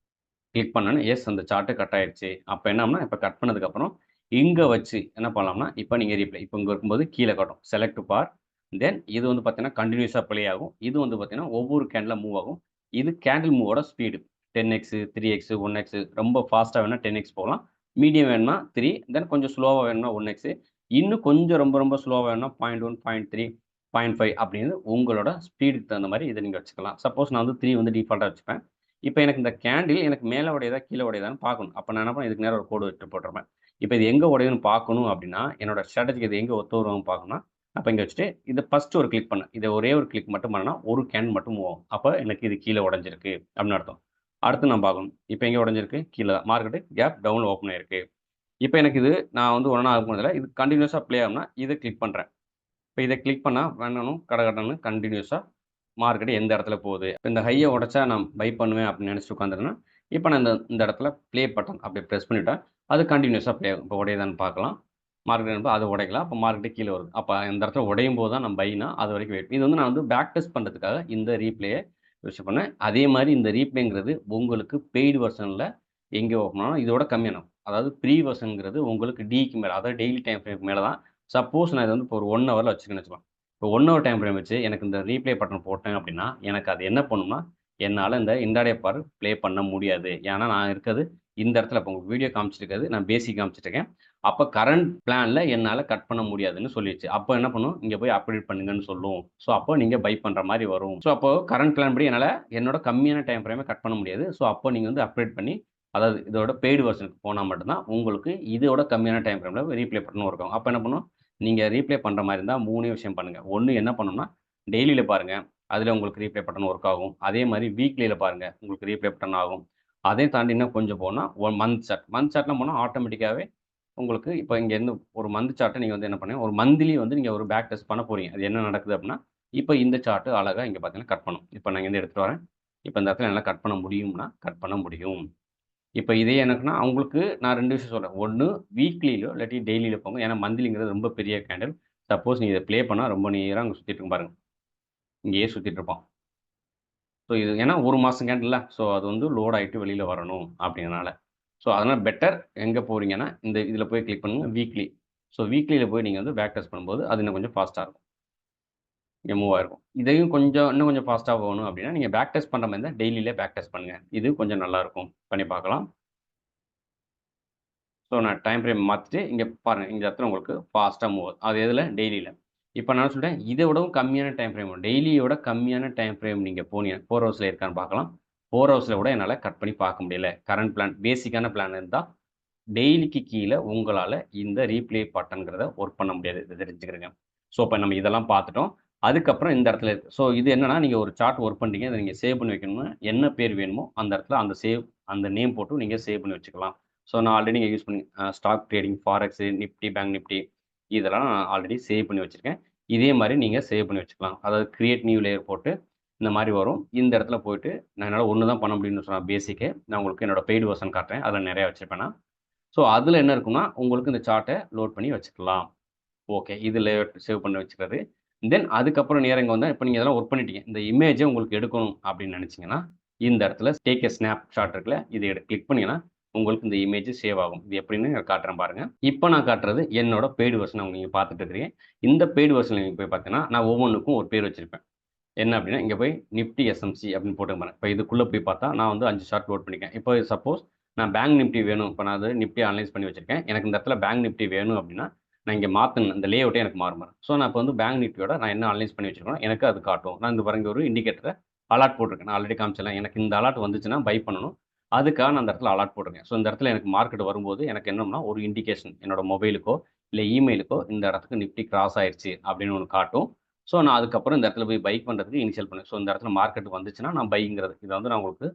கிளிக் பண்ணோனே, எஸ் அந்த சார்ட் கட் ஆயிருச்சு. அப்ப என்ன ஆகும்னா, இப்ப கட் பண்ணதுக்கப்புறம், இங்க வச்சு என்ன பண்ணலாம்னா, இப்ப நீங்க ரீப்ளே இப்ப இங்க இருக்கும்போது கீழ காட்டும். செலக்ட் பார். தென் இது வந்து பார்த்தீங்கன்னா, கன்டினியூஸா ப்ளே ஆகும். இது வந்து பார்த்தீங்கன்னா, ஒவ்வொரு கேண்டிலா மூவ் ஆகும். இது candle மூவோட speed. 10x, 3x, 1x ரொம்ப ஃபாஸ்ட்டா வேணும்னா 10x போகலாம். மீடியம் வேணும்னா 3 தென் கொஞ்சம் ஸ்லோவா வேணும்னா 1x இன்னும் கொஞ்சம் ரொம்ப ரொம்ப ஸ்லோவா வேணும்னா 0.1, 0.3, 0.5 அப்படின்னு உங்களோட ஸ்பீடுக்கு தகுந்த மாரி இத நீங்க வச்சுக்கலாம். சப்போஸ் நான் வந்து 3 வந்து டிஃபால்ட்டா வச்சுப்பேன். இப்ப எனக்கு இந்த கேண்டில் எனக்கு மேல உடையுதா, கீழ உடையுதான்னு பார்க்கணும். அப்ப நான் என்ன பண்ணுவேன், இதுக்கு நேரா ஒரு கோடு வெட்டு போட்டுருப்பேன். இப்ப இது எங்க உடையுதுன்னு பார்க்கணும் அப்படின்னா, என்னோட ஸ்ட்ராட்டஜிக்கு இது எங்க ஒத்து வரும்னு பார்க்கணும்னா, அப்ப இங்க வச்சுட்டு, இத ஃபர்ஸ்ட் ஒரு கிளிக் பண்ணேன். இத ஒரே ஒரு கிளிக் மட்டும் பண்ணேன்னா, ஒரு கேன் மட்டும் மூவ் ஆகும். அப்ப எனக்கு இது கீழ உடைஞ்சிருக்கு அப்படின்னு அர்த்தம். அடுத்து நான் பார்க்கணும். இப்ப எங்க உடைஞ்சிருக்கு? கீழ தான். மார்க்கெட் கேப் டவுன்ல ஓப்பன் ஆயிருக்கு. இப்ப எனக்கு இது நான் வந்து ஒண்ணா ஆக போனதில்ல. இது கன்டினியூஸா ப்ளே ஆகும்னா, இத கிளிக் பண்றேன். இப்ப இத கிளிக் பண்ணா வேணும் கடகடன்னு கன்டினியூஸா மார்க்கெட் எந்த இடத்துல போகுது. இப்ப இந்த ஹைய உடைச்சா நான் பை பண்ணுவேன் அப்படின்னு நினைச்சுட்டு உட்கார்ந்திருந்தேன்னா, இப்ப நான் இந்த இந்த இடத்துல ப்ளே பட்டன் அப்படியே பிரஸ் பண்ணிட்டா, அது கன்டினியூஸா ப்ளே ஆகும். இப்ப உடையுதான்னு பார்க்கலாம். மார்க்கெட் அது உடைக்கலாம். அப்ப மார்க்கெட் கீழ வருது. அப்ப இந்த இடத்துல உடையும் போது தான் நான் பைனா, அதுவரைக்கும் வெயிட். இது வந்து நான் வந்து பேக் டெஸ்ட் பண்றதுக்காக இந்த ரீப்ளேய யூஸ் பண்ணேன். அதே மாரி இந்த ரீப்ளேங்கிறது உங்களுக்கு பெய்டு வெர்ஷன்ல எங்க ஓப்பன் ஆகும் இதோட கம்மியான அதாவது ப்ரீ வெர்ஷன்ங்கிறது உங்களுக்கு டிக்கு மேல அதாவது டெய்லி டைம் ஃப்ரேம்க்கு மேல தான் சப்போஸ் நான் இதை வந்து இப்போ ஒரு 1 ஹவரில் வச்சுக்கேன்னு வச்சுக்கலாம். இப்போ 1 ஹவர் டைம் ஃப்ரேம் வச்சு எனக்கு இந்த ரீப்ளே பட்டன் போட்டேன் அப்படின்னா, எனக்கு அது என்ன பண்ணும்னா, என்னால இந்த இன்ட்ராடே பார் ப்ளே பண்ண முடியாது. ஏன்னா நான் இருக்கிறது இந்த இடத்துல இப்போ உங்களுக்கு வீடியோ காமிச்சிருக்கிறது நான் பேசிக் காமிச்சிட்டு இருக்கேன். அப்போ கரண்ட் பிளான்ல என்னால கட் பண்ண முடியாதுன்னு சொல்லிருச்சு. அப்போ என்ன பண்ணும், இங்க போய் அப்டேட் பண்ணுங்கன்னு சொல்லும். ஸோ அப்போ நீங்க பை பண்ற மாரி வரும். ஸோ அப்போ கரண்ட் பிளான் படி என்னால என்னோட கம்மியான டைம் ஃப்ரேமே கட் பண்ண முடியாது. ஸோ அப்போ நீங்க வந்து அப்டேட் பண்ணி அதாவது இதோட பெய்டு வெர்ஷனுக்கு போனா மட்டும் தான் உங்களுக்கு இதோட கம்மியான டைம் ஃப்ரேம்ல ரீப்ளே பட்டன் ஒர்க் ஆகும். அப்போ என்ன பண்ணும், நீங்க ரீப்ளே பண்ற மாரி இருந்தா 3 விஷயம் பண்ணுங்க. 1 என்ன பண்ணணும்னா, டெய்லில பாருங்க. அதில உங்களுக்கு ரீப்ளே பட்டன் ஒர்க் ஆகும். அதே மாரி வீக்லில பாருங்க. உங்களுக்கு ரீப்ளே பட்டன் ஆகும். அதையும் தாண்டி இன்னும் கொஞ்சம் போனா, மந்த் சார்ட். மந்த் சார்ட்லாம் போனா ஆட்டோமேட்டிக்காவே உங்களுக்கு இப்ப இங்கேருந்து ஒரு மந்த் சார்ட்ட நீங்க வந்து என்ன பண்ணுங்க, ஒரு மந்த்லி வந்து நீங்க ஒரு பேக் டெஸ்ட் பண்ண போறீங்க. அது என்ன நடக்குது அப்டின்னா, இப்ப இந்த சார்ட் அழகா இங்க பார்த்தீங்கன்னா கட் பண்ணும். இப்ப நான் இங்கேருந்து எடுத்துட்டு வரேன். இப்ப இந்த இடத்துல என்னால கட் பண்ண முடியும்னா, கட் பண்ண முடியும். இப்ப இதே எனக்குன்னா, அவங்களுக்கு நான் 2 விஷயம் சொல்றேன். ஒண்ணு வீக்லிலயோ இல்லாட்டி டெய்லில போங்க. ஏன்னா மந்த்லிங்கிறது ரொம்ப பெரிய கேண்டில். சப்போஸ் நீங்க இத ப்ளே பண்ணா ரொம்ப நேரா அங்க சுத்திட்டு இருக்கும் பாருங்க. இங்கேயே சுத்திட்டு இருப்பான். ஸோ இது ஏன்னா 1 மாசம் கேண்டில்ல. ஸோ அது வந்து லோட் ஆயிட்டு வெளியில வரணும் அப்படிங்கிறனால. ஸோ அதனால பெட்டர் எங்க போறீங்கன்னா, இந்த இதில போய் கிளிக் பண்ணுங்க வீக்லி. ஸோ வீக்லில போய் நீங்க வந்து பேக் டெஸ்ட் பண்ணும்போது, அது இன்னும் கொஞ்சம் ஃபாஸ்ட்டா இருக்கும். இங்க மூவ் ஆயிருக்கும். இதையும் கொஞ்சம் இன்னும் கொஞ்சம் ஃபாஸ்ட்டா போகணும் அப்படின்னா, நீங்க பேக் டெஸ்ட் பண்ற மாரி இருந்தா டெய்லிலே பேக் டெஸ்ட் பண்ணுங்க. இது கொஞ்சம் நல்லாருக்கும். பண்ணி பார்க்கலாம். ஸோ நான் டைம் ஃப்ரேம் மாத்திட்டு, இங்க பாருங்க. இந்த இடத்துல உங்களுக்கு ஃபாஸ்ட்டா மூவ் ஆகுது. அது எதுல? டெய்லில. இப்ப நான் சொல்லிட்டேன், இத விடவும் கம்மியான டைம் ஃப்ரேம். டெய்லியோட கம்மியான டைம் ஃப்ரேம் நீங்க போனீங்க 4 ஹவர்ஸ்ல இருக்கான்னு பார்க்கலாம். 4 ஹவர்ஸ்ல கூட என்னால கட் பண்ணி பார்க்க முடியல. கரண்ட் பிளான் பேசிக்கான பிளான் இருந்தா, டெய்லிக்கு கீழ உங்களால இந்த ரீப்ளே பட்டன்ங்கிறத ஒர்க் பண்ண முடியாது. இத தெரிஞ்சுக்கிறங்க. ஸோ, இப்ப நம்ம இதெல்லாம் பார்த்துட்டோம். அதுக்கப்புறம் இந்த இடத்துல இருக்கு. ஸோ, இது என்னன்னா, நீங்க ஒரு சார்ட் ஒர்க் பண்றீங்க. அத நீங்க சேவ் பண்ணி வைக்கணும்னா, என்ன பேர் வேணுமோ அந்த இடத்துல அந்த அந்த நேம் போட்டு நீங்க சேவ் பண்ணி வச்சுக்கலாம். ஸோ, நான் ஆல்ரெடி இங்க யூஸ் பண்ணி stock trading, forex, Nifty, bank Nifty இதெல்லாம் நான் ஆல்ரெடி சேவ் பண்ணி வச்சிருக்கேன். இதே மாரி நீங்க சேவ் பண்ணி வச்சுக்கலாம். அதாவது கிரியேட் நியூ லேயர் போட்டு இந்த மாரி வரும். இந்த இடத்துல போயிட்டு நான் என்னால 1 தான் பண்ண முடியும்னு சொன்னா பேசிக்கு. நான் உங்களுக்கு என்னோட பெய்டு வெர்ஷன் காட்டுறேன். அதில நெறைய வச்சிருப்பேன் நான். ஸோ, அதில என்ன இருக்கும்னா, உங்களுக்கு இந்த சார்ட்ட லோட் பண்ணி வச்சுக்கலாம். ஓகே. இது லேஅவுட் சேவ் பண்ணி வச்சுக்கிறது. தென் அதுக்கப்புறம் நேரா இங்க வந்தா, இப்ப நீங்க இதெல்லாம் ஒர்க் பண்ணிட்டீங்க. இந்த இமேஜ உங்களுக்கு எடுக்கணும் அப்படின்னு நெனச்சீங்கன்னா, இந்த இடத்துல டேக் எ ஸ்னாப் ஷாட் இருக்குல்ல, இத கிளிக் பண்ணீங்கன்னா, உங்களுக்கு இந்த இமேஜ் சேவ் ஆகும். இது எப்படின்னு நான் காட்டுறேன் பாருங்க. இப்ப நான் காட்டுறது என்னோட பெய்டு வெர்ஷன் நீங்க பார்த்துட்டு இருக்கிறீங்க. இந்த பெய்டு வெர்ஷன்ல நீங்க போய் பார்த்தீங்கன்னா, நான் ஒவ்வொன்னுக்கும் ஒரு பேர் வச்சிருப்பேன். என்ன அப்படின்னா, இங்க போய் நிஃப்டி எஸ்எம்சி அப்படின்னு போட்டு பாருங்க. இப்ப இதுக்குள்ள போய் பார்த்தா, நான் வந்து 5 ஷார்ட் லோட் பண்ணிருக்கேன். இப்போ சப்போஸ் நான் பேங்க் நிஃப்டி வேணும். இப்ப நான் அது நிஃப்டி அனலைஸ் பண்ணி வச்சிருக்கேன். எனக்கு இந்த இடத்துல பேங்க் நிஃப்டி வேணும் அப்படின்னா, நான் இங்க மாத்தணும். இந்த லேஅவுட்டே எனக்கு மாறும் பாருங்க. ஸோ நான் இப்ப வந்து பேங்க் நிஃப்டியோட நான் என்ன அனலைஸ் பண்ணி வச்சிருக்கேனோ, எனக்கு அது காட்டும். நான் இந்த பாருங்க ஒரு இண்டிகேட்டர அலார்ட் போட்டிருக்கேன். நான் ஆல்ரெடி காமிச்சேன்ல. எனக்கு இந்த அலார்ட் வந்துச்சுன்னா பை பண்ணணும். அதுக்காக நான் அந்த இடத்துல அலார்ட் போட்டிருக்கேன். ஸோ இந்த இடத்துல எனக்கு மார்க்கெட் வரும்போது எனக்கு என்னன்னா, ஒரு இண்டிகேஷன் என்னோட மொபைலுக்கோ, இல்ல இமெயிலுக்கோ இந்த இடத்துக்கு நிஃப்டி கிராஸ் ஆயிருச்சு அப்படின்னு ஒண்ணு காட்டும். ஸோ, நான் அதுக்கப்புறம் இந்த இடத்துல போய் பை பண்றதுக்கு இனிஷியல் பண்ணேன். ஸோ, இந்த இடத்துல மார்க்கெட் வந்துச்சுன்னா, நான் பைங்கிறது. இத வந்து நான் உங்களுக்கு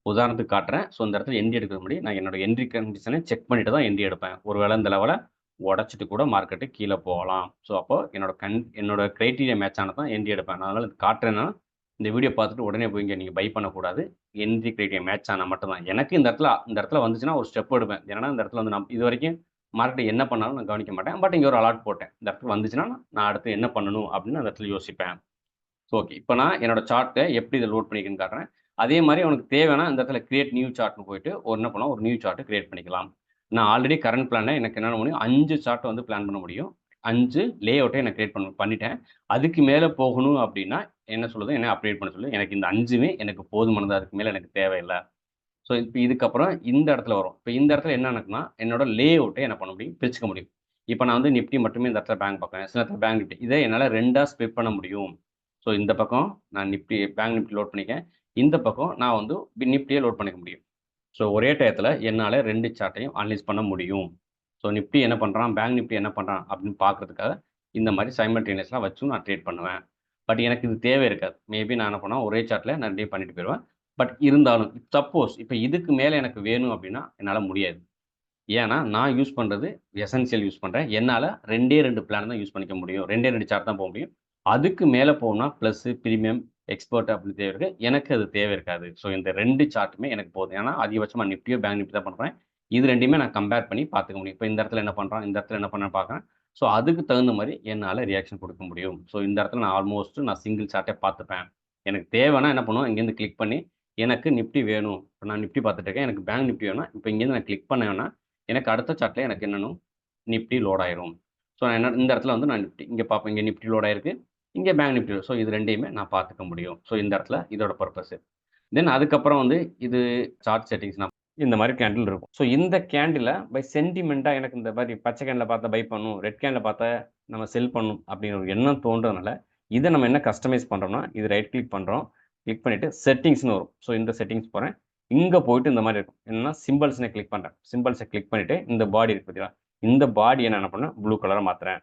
உதாரணத்துக்கு காட்டுறேன். ஸோ, இந்த இடத்துல என்ட்ரி எடுக்கிறதுக்கு முன்னாடி நான் என்னோட என்ட்ரி கண்டிஷன செக் பண்ணிட்டு தான் என்ட்ரி எடுப்பேன். ஒரு வேள இந்த லெவல உடைச்சிட்டு கூட மார்க்கெட் கீழ போகலாம். ஸோ, அப்போ என்னோட கிரைட்டீரியா மேட்ச் ஆனா தான் என்ட்ரி எடுப்பேன். நான் அதனால இது காட்டுறேன்னா, இந்த வீடியோ பார்த்துட்டு உடனே போய் இங்க நீங்க பை பண்ணக்கூடாது. என்ட்ரி கிரைட்டீரியா மேட்ச் ஆனா மட்டும் தான். எனக்கு இந்த இடத்துல வந்துச்சுன்னா ஒரு ஸ்டெப் எடுப்பேன். ஏன்னா, இந்த இடத்துல வந்து நான் இதுவரைக்கும் மார்க்கெட் என்ன பண்ணாலும் நான் கவனிக்க மாட்டேன். பட் இங்க ஒரு அலார்ட் போட்டேன். இந்த இடத்துல வந்துச்சுன்னா, நான் அடுத்து என்ன பண்ணணும் அப்படின்னு அந்த இடத்துல யோசிப்பேன். ஓகே. இப்ப நான் என்னோட சார்ட்ட எப்படி இத லோட் பண்ணியிருக்கேன்னு காட்டுறேன். அதே மாரி உனக்கு தேவைன்னா இந்த இடத்துல கிரியேட் நியூ சார்ட்ன்னு போயிட்டு ஒரு என்ன பண்ணலாம், ஒரு நியூ சார்ட் கிரியேட் பண்ணிக்கலாம். நான் ஆல்ரெடி கரண்ட் பிளான்ல எனக்கு என்ன முடியும் 5 சார்ட் வந்து பிளான் பண்ண முடியும். 5 லே அவுட்டே நான் கிரியேட் பண்ணிட்டேன். அதுக்கு மேல போகணும் அப்படின்னா என்ன சொல்லுது, என்ன அப்டேட் பண்ண சொல்லுது. எனக்கு இந்த 5மே எனக்கு போதுமானது. அதுக்கு மேல எனக்கு தேவையில்ல. ஸோ, இப்ப இதுக்கப்புறம் இந்த இடத்துல வரும். இப்ப இந்த இடத்துல என்ன நடக்கும்னா, என்னோட லே அவுட்ட என்ன பண்ண முடியும், பிரிச்சுக்க முடியும். இப்ப நான் வந்து நிஃப்டி மட்டுமே இந்த இடத்துல பேங்க் பார்க்குறேன். சில இடத்துல பேங்க் நிஃப்டி. இத என்னால 2ஆ ஸ்ப்ளிட் பண்ண முடியும். ஸோ, இந்த பக்கம் நான் பேங்க் நிஃப்டி லோட் பண்ணிக்கிறேன். இந்த பக்கம் நான் வந்து நிஃப்டிய லோட் பண்ணிக்க முடியும். ஸோ, ஒரே டயத்துல என்னால 2 சார்ட்டையும் அனலைஸ் பண்ண முடியும். ஸோ, நிஃப்டி என்ன பண்றான், பேங்க் நிஃப்டி என்ன பண்றான் அப்படின்னு பார்க்கறதுக்காக இந்த மாரி சைமல்டேனியஸா வச்சும் நான் ட்ரேட் பண்ணுவேன். பட் எனக்கு இது தேவை இருக்காது. மேபி நான் என்ன பண்ணுவேன், ஒரே சார்ட்ல நான் 2யும் பண்ணிட்டு போயிருவேன். பட் இருந்தாலும் சப்போஸ் இப்ப இதுக்கு மேல எனக்கு வேணும் அப்படின்னா, என்னால முடியாது. ஏன்னா, நான் யூஸ் பண்றது எசென்ஷியல் யூஸ் பண்றேன். என்னால 2டே 2 பிளான் தான் யூஸ் பண்ணிக்க முடியும். 2டே 2 சார்ட் தான் போ முடியும். அதுக்கு மேல போணும்னா பிளஸ், பிரீமியம், எக்ஸ்பர்ட் அப்படி தேவை இருக்கு. எனக்கு அது தேவை இருக்காது. ஸோ இந்த 2 சார்ட்டுமே எனக்கு போதும். ஏன்னா, அதிகபட்சமா நிஃப்டியோ, பேங்க் நிஃப்டி தான் பண்றேன். இது 2யுமே நான் கம்பேர் பண்ணி பார்த்துக்க முடியும். இப்ப இந்த இடத்துல என்ன பண்றான், இந்த இடத்துல என்ன பண்றான்னு பார்க்குறேன். ஸோ அதுக்கு தகுந்த மாரி என்னால ரியாக்ஷன் குடுக்க முடியும். ஸோ இந்த இடத்துல நான் ஆல்மோஸ்ட் நான் சிங்கிள் சார்ட்டே பார்த்துப்பேன். எனக்கு தேவைன்னா என்ன பண்ணுவேன், இங்கேருந்து கிளிக் பண்ணி எனக்கு நிஃப்டி வேணும். இப்ப நான் நிஃப்டி பார்த்துட்டு இருக்கேன். எனக்கு பேங்க் நிஃப்டி வேணும்னா, இப்ப இங்கேருந்து நான் கிளிக் பண்ணேன்னா எனக்கு அடுத்த சார்ட்ல எனக்கு என்னன்னா, நிஃப்டி லோட் ஆயிரும். ஸோ நான் என்ன இந்த இடத்துல வந்து நான் நிஃப்டி இங்கே பார்ப்பேன். இங்கே நிஃப்டி லோட் ஆயிருக்கு. இங்கே பேங்க் நிஃப்டி. ஸோ இது 2யுமே நான் பார்த்துக்க முடியும். ஸோ இந்த இடத்துல இதோட பர்ப்பஸ். தென் அதுக்கப்புறம் வந்து இது சார்ட் செட்டிங்ஸ் நான் இந்த மாதிரி கேண்டில் இருக்கும். ஸோ இந்த கேண்டில பை சென்டிமென்ட்டா எனக்கு இந்த மாதிரி பச்சை கேண்டில பார்த்தா பை பண்ணணும், ரெட் கேண்டில பார்த்தா நம்ம செல் பண்ணணும் அப்படிங்கிற ஒரு எண்ணம் தோன்றதுனால, இதை நம்ம என்ன கஸ்டமைஸ் பண்ணுறோம்னா, இது ரைட் கிளிக் பண்ணுறோம். கிளிக் பண்ணிட்டு செட்டிங்ஸ்னு வரும். ஸோ இந்த செட்டிங்ஸ் போறேன். இங்க போயிட்டு இந்த மாதிரி இருக்கும். என்னன்னா சிம்பல்ஸ்னு கிளிக் பண்றேன். சிம்பல்ஸை கிளிக் பண்ணிட்டு இந்த பாடி இருக்கு பார்த்தீங்களா? இந்த பாடியை நான் என்ன பண்ணேன்? ப்ளூ கலரா மாத்துறேன்.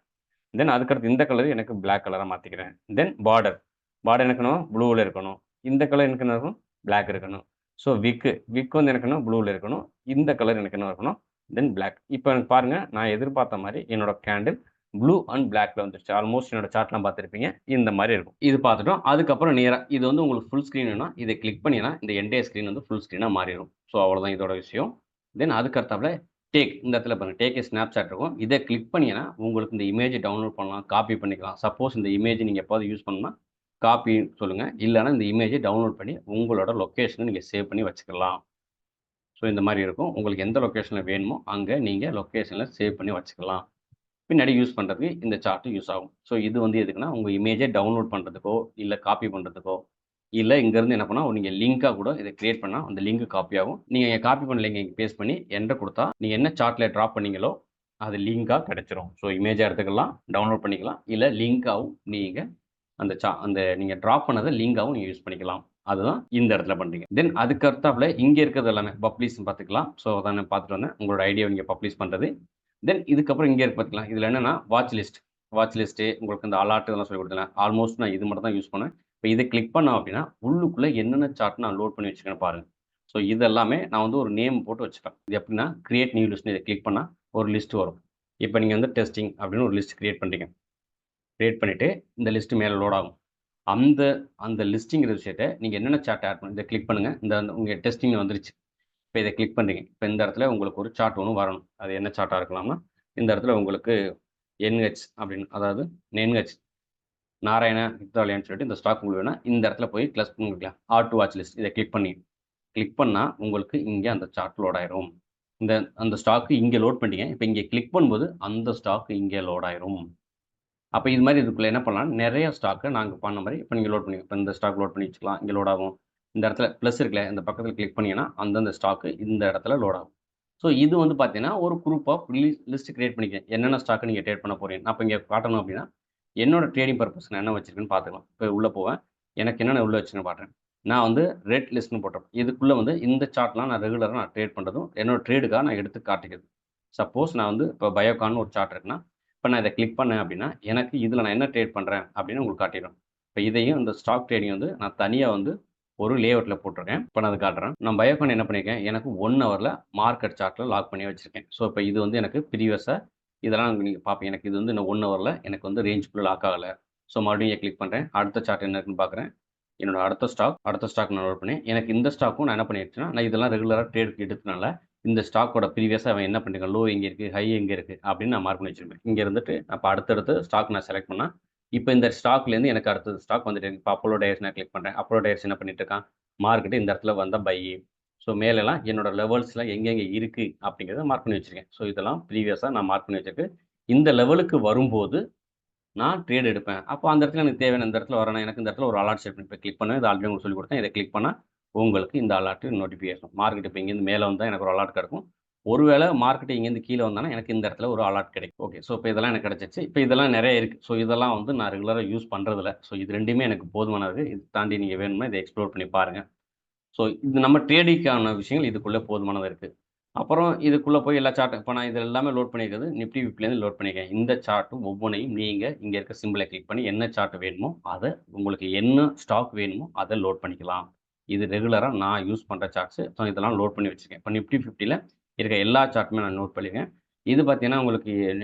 தென் அதுக்கடுத்து இந்த கலர் எனக்கு பிளாக் கலரா மாத்திக்கிறேன். தென் பார்டர். பார்டர் எனக்கு என்ன ப்ளூல இருக்கணும். இந்த கலர் எனக்கு என்ன இருக்கணும்? பிளாக் இருக்கணும். ஸோ விக் வந்து எனக்கு என்ன ப்ளூல இருக்கணும். இந்த கலர் எனக்கு என்ன இருக்கணும்? Then black. இப்போ எனக்கு பாருங்க, நான் எதிர்பார்த்த மாதிரி என்னோட கேண்டில் ப்ளூ அண்ட் பிளாக்ல வந்துருச்சு. ஆல்மோஸ்ட் என்னோட சார்ட்லாம் பார்த்துருப்பீங்க. இந்த மாதிரி இருக்கும். இது பார்த்துட்டோம். அதுக்கப்புறம் நேரா இது வந்து உங்களுக்கு ஃபுல் ஸ்க்ரீன் வேணும்னா இதை கிளிக் பண்ணினா இந்த என்டையர் ஸ்க்ரீன் வந்து ஃபுல் ஸ்க்ரீனா மாறிடும். ஸோ அவ்வளோதான் இதோட விஷயம். தென் அதுக்கடுத்தாப்புல டேக் இந்த இடத்துல பாருங்க டேக் ஏ ஸ்னாப்ஷாட் இருக்கும். இதை கிளிக் பண்ணீங்கன்னா உங்களுக்கு இந்த இமேஜ் டவுன்லோட் பண்ணலாம், காப்பி பண்ணிக்கலாம். சப்போஸ் இந்த இமேஜ் நீங்க எப்போது யூஸ் பண்ணணும்னா காப்பி சொல்லுங்க. இல்லைன்னா இந்த இமேஜை டவுன்லோட் பண்ணி உங்களோட லொக்கேஷனை நீங்க சேவ் பண்ணி வச்சுக்கலாம். ஸோ இந்த மாதிரி இருக்கும். உங்களுக்கு எந்த லொக்கேஷன்ல வேணுமோ அங்க நீங்க லொக்கேஷன்ல சேவ் பண்ணி வச்சுக்கலாம். பின்னாடி யூஸ் பண்றதுக்கு இந்த சார்ட் யூஸ் ஆகும். ஸோ இது வந்து எதுக்குன்னா உங்க இமேஜை டவுன்லோட் பண்றதுக்கோ, இல்ல காப்பி பண்றதுக்கோ, இல்ல இங்கேருந்து என்ன பண்ணா நீங்க லிங்கா கூட இதை கிரியேட் பண்ணா அந்த லிங்க் காப்பி ஆகும். நீங்க காப்பி பண்ண லிங்க் இங்க பேஸ்ட் பண்ணி என்டர் குடுத்தா, நீங்க என்ன சார்ட்ல டிராப் பண்ணீங்களோ அது லிங்கா கிடைச்சிரும். ஸோ இமேஜா எடுத்துக்கலாம், டவுன்லோட் பண்ணிக்கலாம். இல்ல லிங்காவும் நீங்க அந்த நீங்க டிராப் பண்ணத லிங்காவும் நீங்க யூஸ் பண்ணிக்கலாம். அதுதான் இந்த இடத்துல பண்றீங்க. தென் அதுக்கு அடுத்தாப்புல இங்க இருக்கிறது எல்லாமே பப்ளிஷ்ன்னு பார்த்துக்கலாம். ஸோ அதான் நான் பார்த்துட்டு வந்தேன். உங்களோட ஐடியாவ நீங்க பப்ளிஷ் பண்றது. தென் இதுக்கப்புறம் இங்க இருக்கு பார்த்துக்கலாம். இதுல என்னன்னா வாட்ச் லிஸ்ட். வாட்ச் லிஸ்ட் உங்களுக்கு இந்த அலர்ட் இதெல்லாம் சொல்லிக் கொடுத்தேன். ஆல்மோஸ்ட் நான் இது மட்டும் தான் யூஸ் பண்ணேன். இப்போ இதை கிளிக் பண்ணோம் அப்படின்னா, உள்ளுக்குள்ள என்னென்ன சார்ட் நான் லோட் பண்ணி வச்சிருக்கேன்னு பாருங்க. ஸோ இது எல்லாமே நான் வந்து ஒரு நேம் போட்டு வச்சுப்பேன். இது எப்படின்னா கிரியேட் நியூ லிஸ்ட்னு இதை கிளிக் பண்ணா ஒரு லிஸ்ட் வரும். இப்போ நீங்க வந்து டெஸ்டிங் அப்படின்னு ஒரு லிஸ்ட் கிரியேட் பண்றீங்க. கிரியேட் பண்ணிட்டு இந்த லிஸ்ட் மேல லோட் ஆகும். அந்த அந்த லிஸ்ட்ங்கிற விஷயத்த நீங்க என்னென்ன சார்ட் ஆட் பண்ணணும் இதை கிளிக் பண்ணுங்க. இந்த உங்க டெஸ்டிங் வந்துருச்சு. இப்போ இதை கிளிக் பண்றீங்க. இப்போ இந்த இடத்துல உங்களுக்கு ஒரு சார்ட் ஒண்ணு வரணும். அது என்ன சார்ட்டா இருக்கலாம்னா, இந்த இடத்துல உங்களுக்கு என்ஹெச் அப்படின்னு அதாவது என்ஹெச் நாராயண ஹிப்தாலியான்னு சொல்லிட்டு இந்த ஸ்டாக் உங்களுக்கு வேணும்னா, இந்த இடத்துல போய் ப்ளஸ் பண்ணிக்கலாம். ஆட் டூ வாட்ச் லிஸ்ட் இதை கிளிக் பண்ணி கிளிக் பண்ணா உங்களுக்கு இங்க அந்த சார்ட் லோட் ஆயிரும். அந்த ஸ்டாக் இங்க லோட் பண்ணிட்டீங்க. இப்போ இங்க கிளிக் பண்ணும்போது அந்த ஸ்டாக் இங்க லோட் ஆயிரும். அப்ப இது மாரி இதுக்குள்ள என்ன பண்ணலாம், நெறைய ஸ்டாக்க நாங்க பண்ண மாரி இப்ப நீங்க லோட் பண்ணி இப்ப இந்த ஸ்டாக் லோட் பண்ணி வச்சுக்கலாம். இங்க லோட் ஆகும். இந்த இடத்துல பிளஸ் இருக்குல்ல, இந்த பக்கத்துல கிளிக் பண்ணீங்கன்னா, அந்தந்த ஸ்டாக் இந்த இடத்துல லோட் ஆகும். ஸோ இது வந்து பார்த்தீங்கன்னா, ஒரு குரூப் ஆஃப் லிஸ்ட் கிரியேட் பண்ணிக்க. என்னென்ன ஸ்டாக் நீங்க ட்ரேட் பண்ண போறீங்க. நான் இப்ப இங்க காட்டணும் அப்டின்னா, என்னோட ட்ரேடிங் பர்ப்பஸ் நான் என்ன வச்சிருக்கேன்னு பார்த்துக்கலாம். இப்ப உள்ள போவேன். எனக்கு என்னென்ன உள்ள வச்சிருக்கேன்னு பார்க்குறேன். நான் வந்து ரெட் லிஸ்ட்ன்னு போட்டிருப்பேன். இதுக்குள்ள வந்து இந்த சார்ட்லாம் நான் ரெகுலரா நான் ட்ரேட் பண்றதும், என்னோட ட்ரேடுக்காக நான் எடுத்து காட்டிக்கிறது. சப்போஸ் நான் வந்து இப்ப பயோகான்னு ஒரு சார்ட் இருக்குன்னா, இப்ப நான் இத கிளிக் பண்ணேன் அப்டின்னா, எனக்கு இதுல நான் என்ன ட்ரேட் பண்றேன் அப்டின்னு உங்களுக்கு காட்டிரும். இப்ப இதையும் இந்த ஸ்டாக் ட்ரேடிங் வந்து நான் தனியா வந்து ஒரு லேஅவுட்ல போட்டுருக்கேன். இப்ப நான் அத காட்டுறேன். நான் பயோகான் என்ன பண்ணியிருக்கேன், எனக்கு 1 ஹவர்ல மார்க்கெட் சார்ட்ல லாக் பண்ணி வச்சிருக்கேன். ஸோ இப்ப இது வந்து எனக்கு ப்ரீவியஸா இதெல்லாம் நீங்க பார்ப்பீங்க. எனக்கு இது வந்து இன்னும் 1 ஹவர்ல எனக்கு வந்து ரேஞ்சுக்குள்ள லாக் ஆகல. ஸோ மறுபடியும் இங்க கிளிக் பண்றேன். அடுத்த சார்ட் என்ன இருக்குன்னு பார்க்குறேன். என்னோட அடுத்த ஸ்டாக் நான் நோட் பண்ணேன். எனக்கு இந்த ஸ்டாக்கும் நான் என்ன பண்ணிருச்சுன்னா, நான் இதெல்லாம் ரெகுலரா ட்ரேடுக்கு எடுத்தனால, இந்த ஸ்டாக்கோட ப்ரீவியஸா அவன் என்ன பண்ணிருக்கான், லோ எங்க இருக்கு, ஹை எங்க இருக்கு அப்படின்னு நான் மார்க் பண்ணி வச்சிருப்பேன். இங்க இருந்துட்டு அப்ப அடுத்தடுத்து ஸ்டாக் நான் செலக்ட் பண்ணா, இப்ப இந்த ஸ்டாக்லேருந்து எனக்கு அடுத்தது ஸ்டாக் வந்துட்டு இருக்கு. இப்ப அப்போலோ டயர்ஸ் நான் கிளிக் பண்றேன். அப்போலோ டயர்ஸ் என்ன பண்ணிட்டு இருக்கான், மார்க்கெட் இந்த இடத்துல வந்தா பை. ஸோ மேலலாம் என்னோட லெவல்ஸ்லாம் எங்கெங்க இருக்கு அப்படிங்கிறத மார்க் பண்ணி வச்சிருக்கேன். ஸோ இதெல்லாம் ப்ரீவியஸா நான் மார்க் பண்ணி வச்சிருக்கு. இந்த லெவலுக்கு வரும்போது நான் ட்ரேட் எடுப்பேன். அப்போ அந்த இடத்துல எனக்கு தேவையான இந்த இடத்துல வரணும். எனக்கு இந்த இடத்துல ஒரு அலார்ட் செட் பண்ணி இப்ப கிளிக் பண்ணுவேன். இது ஆல்ரெடி உங்களுக்கு சொல்லிக் குடுத்தேன். இத கிளிக் பண்ணா உங்களுக்கு இந்த அலார்ட் நோட்டிஃபிகேஷன். மார்க்கெட் இப்ப இங்கேருந்து மேல வந்தா எனக்கு ஒரு அலார்ட் கிடைக்கும். ஒருவேளை மார்க்கெட் இங்கேருந்து கீழ வந்தானா, எனக்கு இந்த இடத்துல ஒரு அலார்ட் கிடைக்கும். ஓகே. ஸோ இப்ப இதெல்லாம் எனக்கு கிடைச்சிருச்சு. இப்ப இதெல்லாம் நெறைய இருக்கு. ஸோ இதெல்லாம் வந்து நான் ரெகுலரா யூஸ் பண்றதில்ல. ஸோ இது 2மே எனக்கு போதுமானது. இத தாண்டி நீங்க வேணும்னா இத எக்ஸ்ப்ளோர் பண்ணி பாருங்க. ஸோ இது நம்ம ட்ரேடிங்க்கான விஷயங்கள் இதுக்குள்ள போதுமானது இருக்கு. அப்புறம் இதுக்குள்ள போய் எல்லா சார்ட் இப்ப நான் இது எல்லாமே லோட் பண்ணியிருக்கிறது நிஃப்டி ஃபிப்டிலேருந்து லோட் பண்ணியிருக்கேன். இந்த சார்ட் ஒவ்வொன்னையும் நீங்க இங்க இருக்க சிம்பல கிளிக் பண்ணி என்ன சார்ட் வேணுமோ, அத உங்களுக்கு என்ன ஸ்டாக் வேணுமோ அத லோட் பண்ணிக்கலாம். இது ரெகுலரா நான் யூஸ் பண்ற சார்ட்ஸ். ஸோ இதெல்லாம் லோட் பண்ணி வச்சிருக்கேன். இப்ப நிஃப்டி 50ல இருக்க எல்லா சார்ட்டுமே நான் நோட் பண்ணியிருக்கேன். இது பார்த்தீங்கன்னா, உங்களுக்கு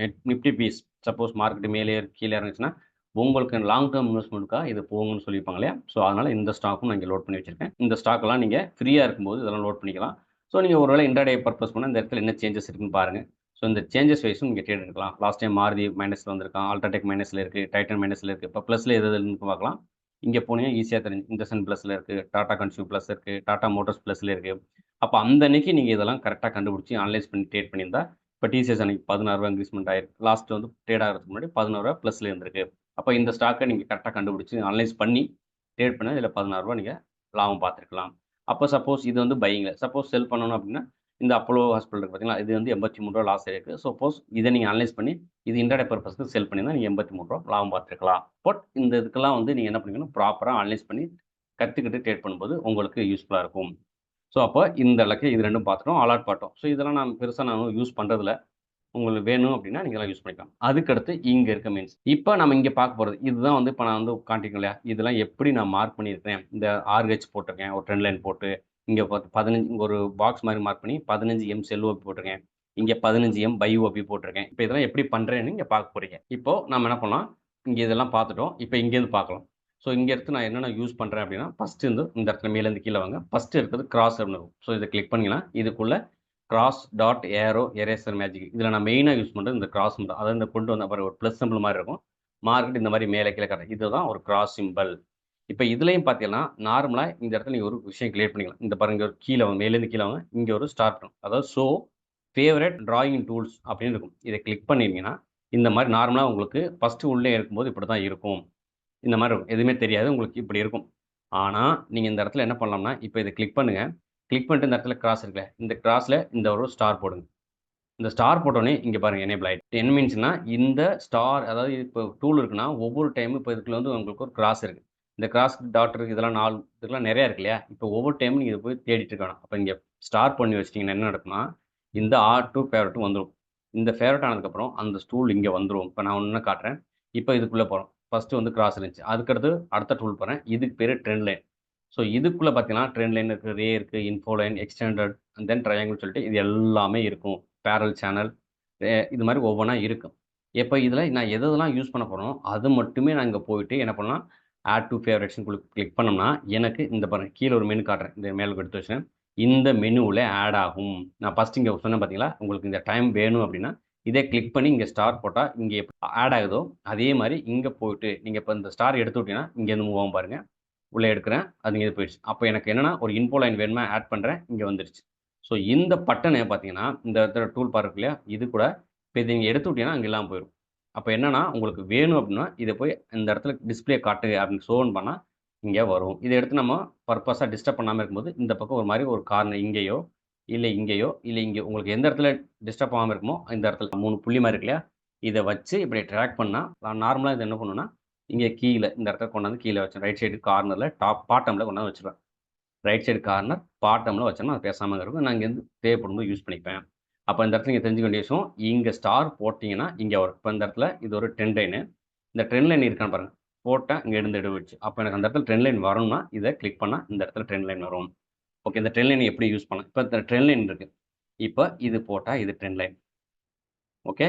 நிஃப்டி பீஸ் சப்போஸ் மார்க்கெட் மேலே கீழ இறங்குச்சுன்னா, உங்களுக்கு லாங் டெர்ம் இன்வெஸ்ட்மென்ட்க்கா இது போகும்னு சொல்லியிருப்பாங்க இல்லையா? ஸோ அதனால இந்த ஸ்டாக்கும் நான் இங்க லோட் பண்ணி வச்சிருக்கேன். இந்த ஸ்டாக்லாம் நீங்க ஃப்ரீயா இருக்கும்போது இதெல்லாம் லோட் பண்ணிக்கலாம். ஸோ நீங்க ஒரு வேளை இன்ட்ராடே பர்ப்பஸ் பண்ணா இந்த இடத்துல என்ன சேஞ்சஸ் இருக்குன்னு பாருங்க. ஸோ இந்த சேஞ்சஸ் வைஸும் நீங்க ட்ரேட் எடுக்கலாம். லாஸ்ட் டைம் மாருதி மைனஸ்ல வந்திருக்கான். அல்ட்ராடெக் மைனஸ்ல இருக்கு. டைட்டன் மைனஸ்ல இருக்கு. இப்ப பிளஸ்ல எது எதுன்னு பார்க்கலாம். இங்க போனீங்கன்னா ஈஸியா தெரியும். இண்டஸ்இண்ட் பிளஸ்ல இருக்கு. டாடா கன்சியூமர் பிளஸ் இருக்கு. டாடா மோட்டார்ஸ் பிளஸ்ல இருக்கு. அப்ப அந்த அன்னைக்கு நீங்க இதெல்லாம் கரெக்ட்டா கண்டுபிடிச்சு அனலைஸ் பண்ணி ட்ரேட் பண்ணியிருந்தா, இப்ப இப்போ டிசிஎஸ் அன்னைக்கு 16 இன்க்ரீஸ்மெண்ட் ஆயிருக்கு. லாஸ்ட் வந்து ட்ரேட் ஆகிறதுக்கு முன்னாடி 16 ப்ளஸில் இருந்திருக்கு. அப்போ இந்த ஸ்டாக்கை நீங்கள் கரெக்டாக கண்டுபிடிச்சி அனலைஸ் பண்ணி ட்ரேட் பண்ண இதில் 16 நீங்கள் லாபம் பார்த்துருக்கலாம். அப்போ சப்போஸ் இது வந்து பையிங்கில், சப்போஸ் செல் பண்ணணும் அப்படின்னா இந்த அப்போலோ ஹாஸ்பிட்டல் இருக்குது பார்த்தீங்களா, இது வந்து 83 லாஸ் ஆயிருக்கு. சப்போஸ் இதை நீங்கள் அனலைஸ் பண்ணி இது இன்டர்டே பர்பஸ்க்கு செல் பண்ணி தான் நீங்கள் 83 லாபம் பார்த்துருக்கலாம். பட் இந்த இதுக்கெல்லாம் வந்து நீங்கள் என்ன பண்ணிக்கணும், ப்ராப்பராக அனலைஸ் பண்ணி கற்றுக்கிட்டு ட்ரேட் பண்ணும்போது உங்களுக்கு யூஸ்ஃபுல்லாக இருக்கும். ஸோ அப்போ இந்த லக்கு இது ரெண்டும் பார்த்துட்டோம், அலாட் பார்த்தோம். ஸோ இதெல்லாம் நான் பெருசாக நான் யூஸ் பண்ணுறதில்ல. உங்களுக்கு வேணும் அப்படின்னா நீங்க எல்லாம் யூஸ் பண்ணிக்கலாம். அதுக்கடுத்து இங்க இருக்க மீன்ஸ். இப்போ நம்ம இங்க பார்க்க போறது. இதுதான் வந்து இப்போ நான் வந்து காட்டியிருக்கேன் இல்லையா? இதெல்லாம் எப்படி நான் மார்க் பண்ணியிருக்கேன். இந்த RH போட்டிருக்கேன். ஒரு ட்ரெண்ட் லைன் போட்டு, இங்க 15 ஒரு பாக்ஸ் மாரி மார்க் பண்ணி 15M செல் ஓபி போட்டிருக்கேன். இங்க 15M பை ஓபி போட்டிருக்கேன். இப்போ இதெல்லாம் எப்படி பண்றேன்னு இங்க பார்க்க போறீங்க. இப்போ நம்ம என்ன பண்ணலாம், இங்க இதெல்லாம் பார்த்துட்டோம். இப்போ இங்கேருந்து பார்க்கலாம். ஸோ இங்க எடுத்து நான் என்னென்ன யூஸ் பண்றேன் அப்படின்னா, ஃபர்ஸ்ட் இந்த இடத்துல மேலேருந்து கீழே வாங்க. ஃபர்ஸ்ட் இருக்கிறது கிராஸ் அப்படின்னு இருக்கும். ஸோ இதை கிளிக் பண்ணீங்கன்னா இதுக்குள்ள cross dot arrow eraser magic இதில் நான் மெயினாக யூஸ் பண்ணுறது இந்த கிராஸ் மட்டும். அதாவது இந்த கொண்டு வந்த ஒரு ப்ளஸ் சிம்பிள் மாதிரி இருக்கும். மார்க்கெட் இந்த மாதிரி மேலே கீழே காட்டுறது இதுதான் ஒரு கிராஸ் சிம்பிள். இப்போ இதுலையும் பார்த்தீங்கன்னா நார்மலாக இந்த இடத்துல நீங்கள் ஒரு விஷயம் கிளியர் பண்ணிக்கலாம். இந்த பாருங்க கீழே வாங்க, மேலேருந்து கீழே வாங்க, இங்கே ஒரு ஸ்டார்ட் பண்ணும். அதாவது ஸோ ஃபேவரட் டிராயிங் டூல்ஸ் அப்படின்னு இருக்கும். இதை கிளிக் பண்ணிங்கன்னா இந்த மாதிரி நார்மலாக உங்களுக்கு ஃபஸ்ட்டு உள்ளே இருக்கும்போது இப்படி தான் இருக்கும். இந்த மாதிரி இருக்கும், எதுவுமே தெரியாது உங்களுக்கு, இப்படி இருக்கும். ஆனால் நீங்கள் இந்த இடத்துல என்ன பண்ணலாம்னா, இப்போ இதை கிளிக் பண்ணுங்கள். கிளிக் பண்ணிட்டு இந்த இடத்துல கிராஸ் இருக்குல்ல, இந்த கிராஸில் இந்த ஒரு ஸ்டார் போடுங்க. இந்த ஸ்டார் போட்டோடனே இங்கே பாருங்கள் எனேபிள் ஆகிட்டு. என்ன மீன்ஸ்னா இந்த ஸ்டார், அதாவது இப்போ டூல் இருக்குன்னா ஒவ்வொரு டைமும் இப்போ இதுக்குள்ள வந்து உங்களுக்கு ஒரு கிராஸ் இருக்குது. இந்த கிராஸ் டாட் இருக்குது, இதெல்லாம் 4 இதுக்கெல்லாம் நிறையா இருக்கு இல்லையா? இப்போ ஒவ்வொரு டைமும் நீங்கள் போய் தேடிட்டு இருக்கணும். அப்போ இங்கே ஸ்டார் பண்ணி வச்சிட்டிங்கன்னா என்ன நடக்கும்னா, இந்த R2 ஃபேவரட்டும் வந்துடும். இந்த ஃபேவரட் ஆனதுக்கப்புறம் அந்த ஸ்டூல் இங்கே வந்துடும். இப்போ நான் ஒன்று காட்டுறேன். இப்போ இதுக்குள்ளே போகிறோம். ஃபஸ்ட்டு வந்து கிராஸ் இருந்துச்சு. அதுக்கடுத்து அடுத்த டூல் போகிறேன். இதுக்கு பேர் ட்ரெண்ட் லைன். ஸோ இதுக்குள்ளே பார்த்தீங்கன்னா ட்ரெண்ட் லைன் இருக்குது, ரே இருக்குது, info line, extended and then triangle சொல்லிட்டு இது எல்லாமே இருக்கும். பேரல் சேனல் இது மாதிரி ஒவ்வொன்றா இருக்கும். இப்போ இதில் நான் எதெல்லாம் யூஸ் பண்ண போகிறோம் அது மட்டுமே நான் இங்கே போயிட்டு என்ன பண்ணலாம், ஆட் டு ஃபேவரட்ஸ்னு கிளிக் பண்ணோம்னா எனக்கு இந்த பாருங்க கீழே ஒரு மெனு காட்டுறேன். இந்த மேலே எடுத்து வச்சேன். இந்த மெனுவில் ஆட் ஆகும். நான் ஃபஸ்ட் இங்கே சொன்னேன் பார்த்தீங்களா, உங்களுக்கு இந்த டைம் வேணும் அப்படின்னா இதை கிளிக் பண்ணி இங்கே ஸ்டார் போட்டால் இங்கே ஆட் ஆகுதோ அதே மாதிரி இங்கே போயிட்டு நீங்கள் இப்போ இந்த ஸ்டார் எடுத்து விட்டீங்கன்னா இங்கேருந்து மூவ் ஆகும் பாருங்கள். உள்ளே எடுக்கிறேன், அது இங்கே போயிடுச்சு. அப்போ எனக்கு என்னன்னா ஒரு இன்ஃபோ லைன் வேணுமா ஆட் பண்ணுறேன், இங்கே வந்துருச்சு. ஸோ இந்த பட்டனை பார்த்தீங்கன்னா இந்த இடத்துல டூல் பார் இருக்கு இல்லையா, இது கூட இப்போ இதை நீங்கள் எடுத்து விட்டீங்கன்னா அங்கே இல்லாமல் போயிடும். அப்போ என்னன்னா உங்களுக்கு வேணும் அப்படின்னா இதை போய் இந்த இடத்துல டிஸ்பிளே காட்டு அப்படின்னு ஷோன் பண்ணால் இங்கே வரும். இதை எடுத்து நம்ம பர்பஸாக டிஸ்டர்ப் பண்ணாமல் இருக்கும்போது இந்த பக்கம் ஒரு மாதிரி ஒரு கார்னர் இங்கேயோ இல்லை இங்கேயோ இல்லை இங்கே உங்களுக்கு எந்த இடத்துல டிஸ்டர்ப் ஆகாமல் இருக்குமோ இந்த இடத்துல 3 புள்ளி மாதிரி இருக்கு இல்லையா, இதை வச்சு இப்படி ட்ராக் பண்ணால் நான் நார்மலாக இது என்ன பண்ணுன்னா இங்கே கீழே இந்த இடத்துல கொண்டாந்து கீழே வச்சேன். ரைட் சைடு கார்னரில் பாட்டமில் கொண்டாந்து வச்சுருவேன். ரைட் சைடு கார்னர் பாட்டமில் வச்சோம்னா அது பேசாமல் இருக்கும். நான் இங்கேருந்து தேவைப்படும்போது யூஸ் பண்ணிப்பேன். அப்போ இந்த இடத்துல நீங்கள் தெரிஞ்சுக்க வேண்டிய விஷயம், இங்கே ஸ்டார் போட்டிங்கன்னா இங்கே வரும். இப்போ இந்த இடத்துல இது ஒரு ட்ரெண்ட் லைனு. இந்த ட்ரெண்ட் லைன் இருக்கான்னு பாருங்கள். போட்டேன், இங்கே இருந்து எடுவிடுச்சு. அப்போ எனக்கு அந்த இடத்துல ட்ரெண்ட் லைன் வரணும்னா இதை கிளிக் பண்ணால் இந்த இடத்துல ட்ரெண்ட் லைன் வரும். ஓகே, இந்த ட்ரெண்ட் லைன் எப்படி யூஸ் பண்ணலாம்? இப்போ இந்த ட்ரெண்ட் லைன் இருக்குது. இப்போ இது போட்டால் இது ட்ரெண்ட் லைன். ஓகே,